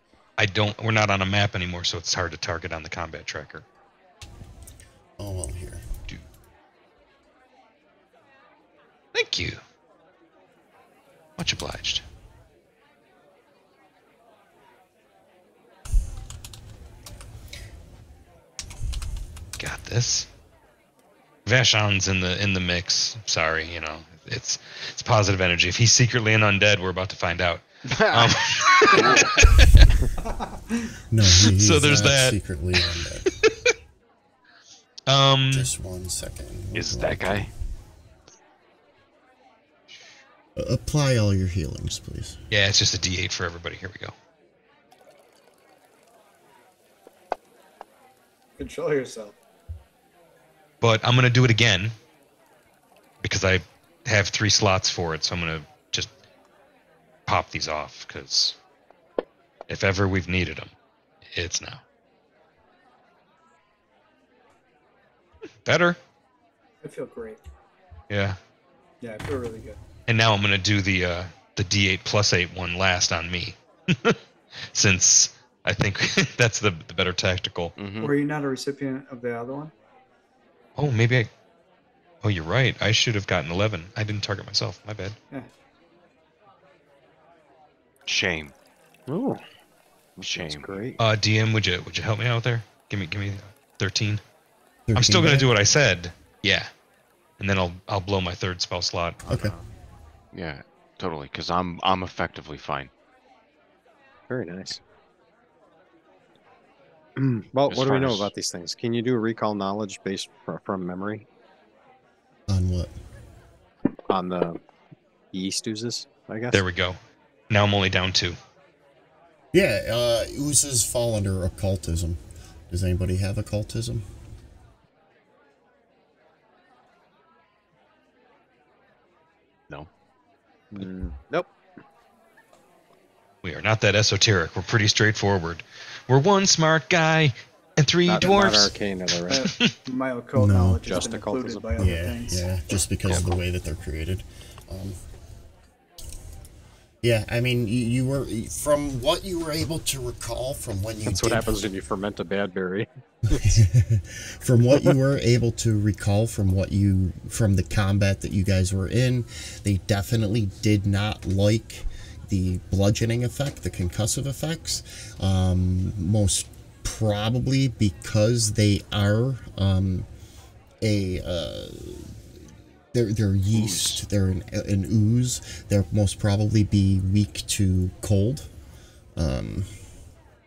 We're not on a map anymore, so it's hard to target on the combat tracker. Oh, well, here. Thank you. Much obliged. Got this. Vashon's in the mix. Sorry, it's positive energy. If he's secretly an undead, we're about to find out. No, he's So there's not that. secretly on that. Just 1 second. Is that guy? Apply all your healings, please. Yeah, it's just a D8 for everybody. Here we go. Control yourself. But I'm gonna do it again because I have 3 slots for it. So I'm gonna just pop these off because if ever we've needed them, it's now. Better. I feel great. Yeah. Yeah, I feel really good. And now I'm gonna do the D8 plus 8 one last on me, since I think that's the better tactical. Mhm. Were you not a recipient of the other one? Oh, maybe I. Oh, you're right. I should have gotten 11. I didn't target myself. My bad. Yeah. Shame. Oh, that's Shame. great. DM, would you help me out there? Give me 13. I'm 13 still gonna back? do what I said. Yeah, and then I'll blow my 3rd spell slot. Okay. Yeah, totally. Because I'm effectively fine. Very nice. Well, As what do we far know as- about these things? Can you do a recall knowledge based from memory On what? on the yeast oozes? I guess. There we go. Now I'm only down 2. Yeah, oozes fall under occultism. Does anybody have occultism? No. Nope. We are not that esoteric. We're pretty straightforward. We're 1 smart guy and 3 Not dwarfs. arcane, are they, right? My occult No. knowledge has Just been occultism. included by other Yeah, things. yeah, just because of the way that they're created. Yeah, I mean, you were, from what you were able to recall from when you That's what happens when you ferment a bad berry. from what you were able to recall from the combat that you guys were in, they definitely did not like the bludgeoning effect, the concussive effects, most probably because they are they're yeast, they're an ooze. They'll most probably be weak to cold.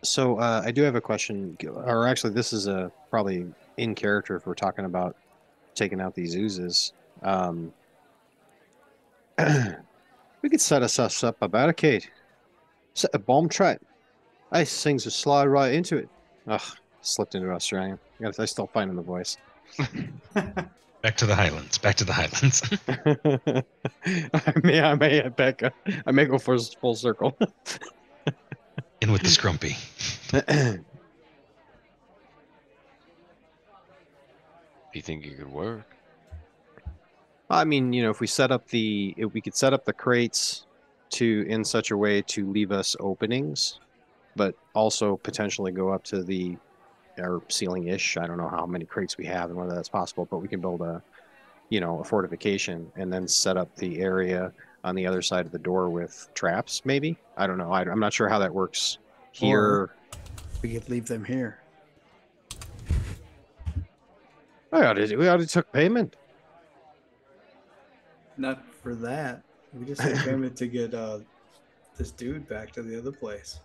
So I do have a question, or actually, this is probably in character if we're talking about taking out these oozes. We could set us up a barricade, set a bomb trap. Ice things would slide right into it. Ugh, slipped into Australian. I still finding the voice. Back to the Highlands. Back to the Highlands. I may head back. I may go for full circle. In with the scrumpy. Do you think it could work? I mean, if we set up if we could set up the crates in such a way to leave us openings, but also potentially go up to our ceiling-ish. I don't know how many crates we have and whether that's possible, but we can build a fortification and then set up the area on the other side of the door with traps, maybe. I don't know. I'm not sure how that works here. Or we could leave them here. We already took payment. Not for that. We just had payment to get this dude back to the other place.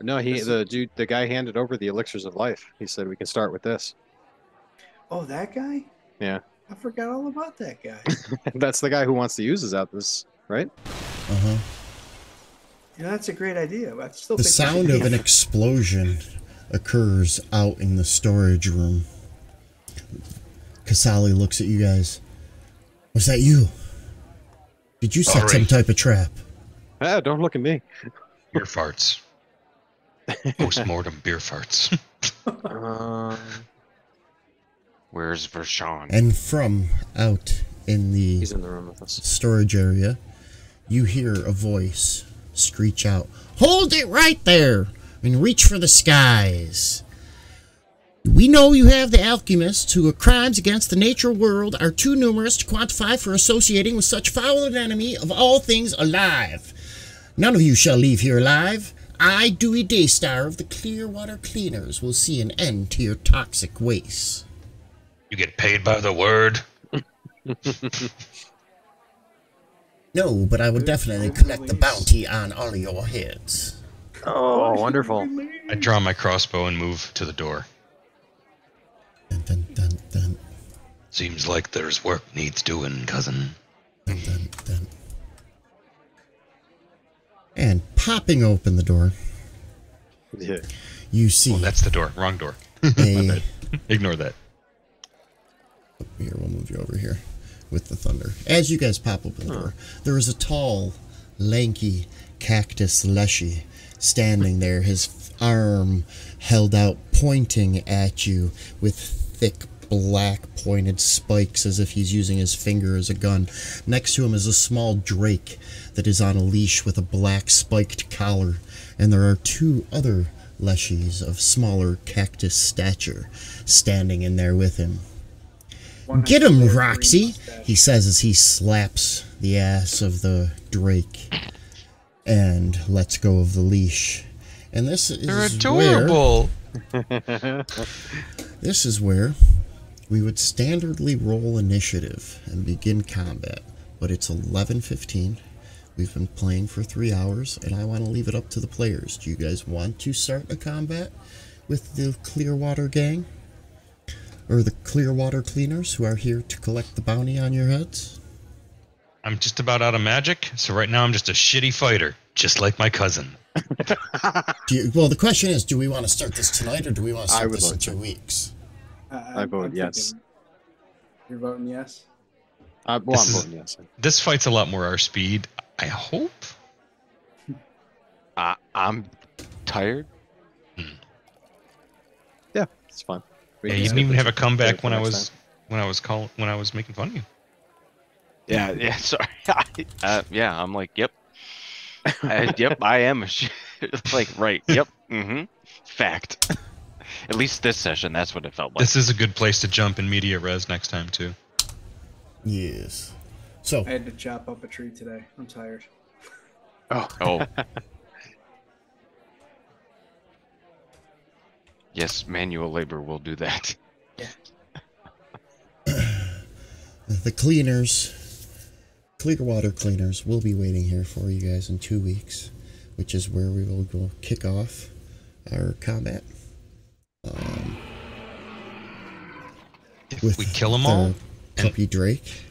No, the guy handed over the elixirs of life. He said we can start with this. Oh, that guy? Yeah. I forgot all about that guy. That's the guy who wants to use this, right? Uh-huh. That's a great idea. I still The think sound of an explosion occurs out in the storage room. Kasali looks at you guys. Was that you? Did you set some type of trap? Ah, don't look at me. Beer farts. Post-mortem beer farts. Where's Vershawn? And from out in the He's in the room with us. storage area, you hear a voice screech out, "Hold it right there and reach for the skies. We know you have the alchemists whose crimes against the natural world are too numerous to quantify for associating with such foul an enemy of all things alive. None of you shall leave here alive. I, Dewey Daystar of the Clearwater Cleaners, will see an end to your toxic waste." You get paid by the word. No, but I will definitely collect the bounty on all your heads. Oh, wonderful. I draw my crossbow and move to the door. Dun, dun, dun, dun, Seems like there's work needs doing, cousin. dun, dun, dun. And popping open the door, Yeah. you see Oh, that's the door. Wrong door. a... Ignore that. Here, we'll move you over here with the thunder. As you guys pop open the door, there is a tall, lanky cactus leshy standing there, his arm held out, pointing at you with thick black pointed spikes as if he's using his finger as a gun. Next to him is a small drake that is on a leash with a black spiked collar, and there are two other leshies of smaller cactus stature standing in there with him. "Get him, Roxy," he says as he slaps the ass of the drake and lets go of the leash. And this is They're adorable. This is where we would standardly roll initiative and begin combat, but it's 11:15. We've been playing for 3 hours, and I want to leave it up to the players. Do you guys want to start a combat with the Clearwater gang? Or the Clearwater Cleaners who are here to collect the bounty on your heads? I'm just about out of magic, so right now I'm just a shitty fighter, just like my cousin. Well, the question is, do we want to start this tonight, or do we want to I start would this in like 2 to. weeks? I vote yes. You're voting yes? I'm voting yes. This fight's a lot more our speed, I hope. I'm tired. Yeah, it's fine. Yeah, you didn't even have a comeback when I was making fun of you. Yeah, sorry. Yeah, I'm like, yep. Yep, I am. Like, right, yep, fact. At least this session, that's what it felt like. This is a good place to jump in media res next time, too. Yes. So, I had to chop up a tree today. I'm tired. Oh. Yes, manual labor will do that. the Clearwater Cleaners, will be waiting here for you guys in 2 weeks, which is where we will go kick off our combat. If we kill them all, Puppy Drake.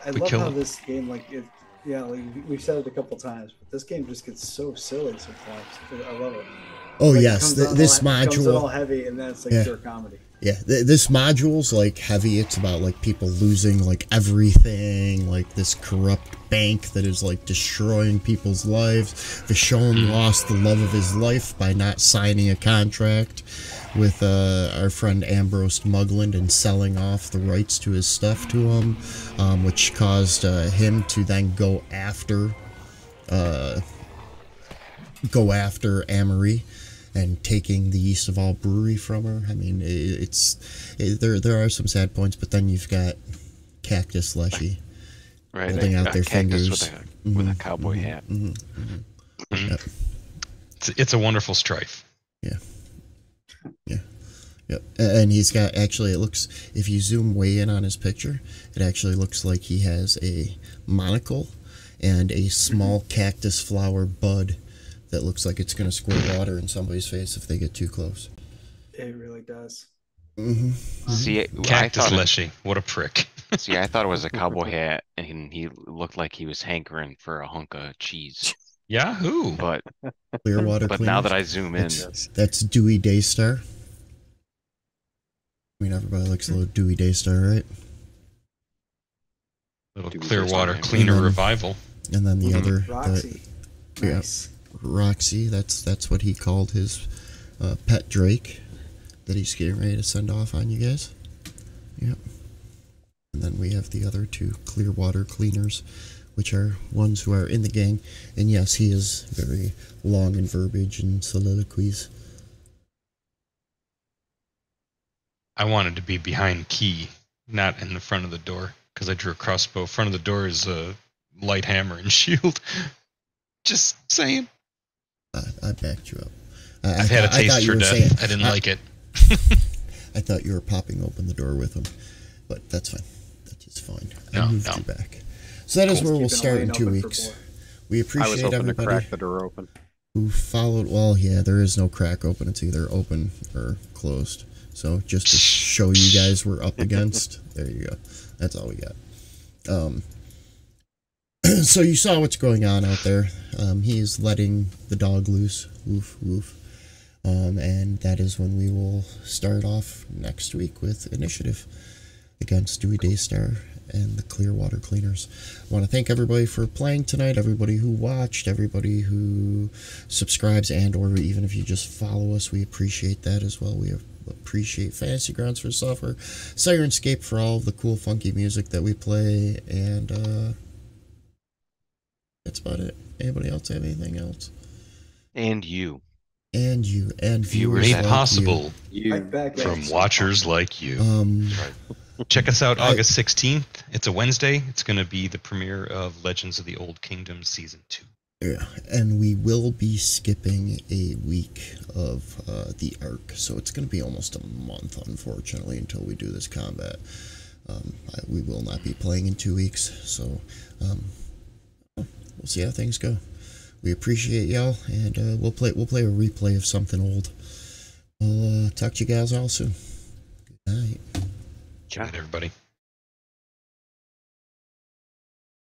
I love how this game, like, we've said it a couple times, but this game just gets so silly sometimes. I love it. Oh, Like, yes, this module. It comes in all heavy, and then it's like pure comedy. Yeah, this module's like heavy. It's about like people losing like everything, like this corrupt bank that is like destroying people's lives. Vashon lost the love of his life by not signing a contract with our friend Ambrose Mugland and selling off the rights to his stuff to him, which caused him to then go after Amory and taking the Yeast of All brewery from her. I mean, there are some sad points, but then you've got Cactus Leshy holding out their fingers with a cowboy hat. Yep. It's a wonderful strife. Yep. And he's got, actually, it looks, if you zoom way in on his picture, it actually looks like he has a monocle and a small cactus flower bud that looks like it's going to squirt water in somebody's face if they get too close. It really does. Mm-hmm. See, I Cactus thought Leshy. What a prick. see, I thought it was a cowboy hat, and he looked like he was hankering for a hunk of cheese. Yahoo! But Clearwater but cleaners. now that I zoom in, That's Dewey Daystar. I mean, everybody likes a little Dewey Daystar, right? Little Do we Clearwater just- Cleaner Mhm. revival. And then the Mhm. other, Roxy. Yeah. Nice. Roxy, that's what he called his pet Drake that he's getting ready to send off on you guys. Yep. And then we have the other two Clearwater Cleaners, which are ones who are in the gang. And yes, he is very long in verbiage and soliloquies. I wanted to be behind Key, not in the front of the door, because I drew a crossbow. Front of the door is a light hammer and shield. Just saying. I backed you up. I've had a I thought taste you for were death. saying- I didn't like it. I thought you were popping open the door with him, but that's fine. That is fine. No, I moved no. you back. So that is Just where we'll keeping a start lane in 2 open for weeks. boy. We I was appreciate hoping to everybody crack the door open. who followed. Well, yeah, there is no crack open. It's either open or closed. So just to show you guys we're up against. There you go. That's all we got. So you saw what's going on out there. He is letting the dog loose. Woof, woof. And that is when we will start off next week with initiative against Dewey Daystar and the Clearwater Cleaners. I want to thank everybody for playing tonight, everybody who watched, everybody who subscribes, and or even if you just follow us, we appreciate that as well. We appreciate Fantasy Grounds for software, Sirenscape for all of the cool funky music that we play, and that's about it. Anybody else have anything else? and you. And you, and viewers Made like possible Right back at from you. watchers like you. you. Check us out August 16th. It's a Wednesday. It's going to be the premiere of Legends of the Old Kingdom Season 2. Yeah, and we will be skipping a week of the arc, so it's going to be almost a month, unfortunately, until we do this combat. We will not be playing in 2 weeks, so we'll see how things go. We appreciate y'all, and we'll play a replay of something old. We'll talk to you guys all soon. Good night. Good night, everybody.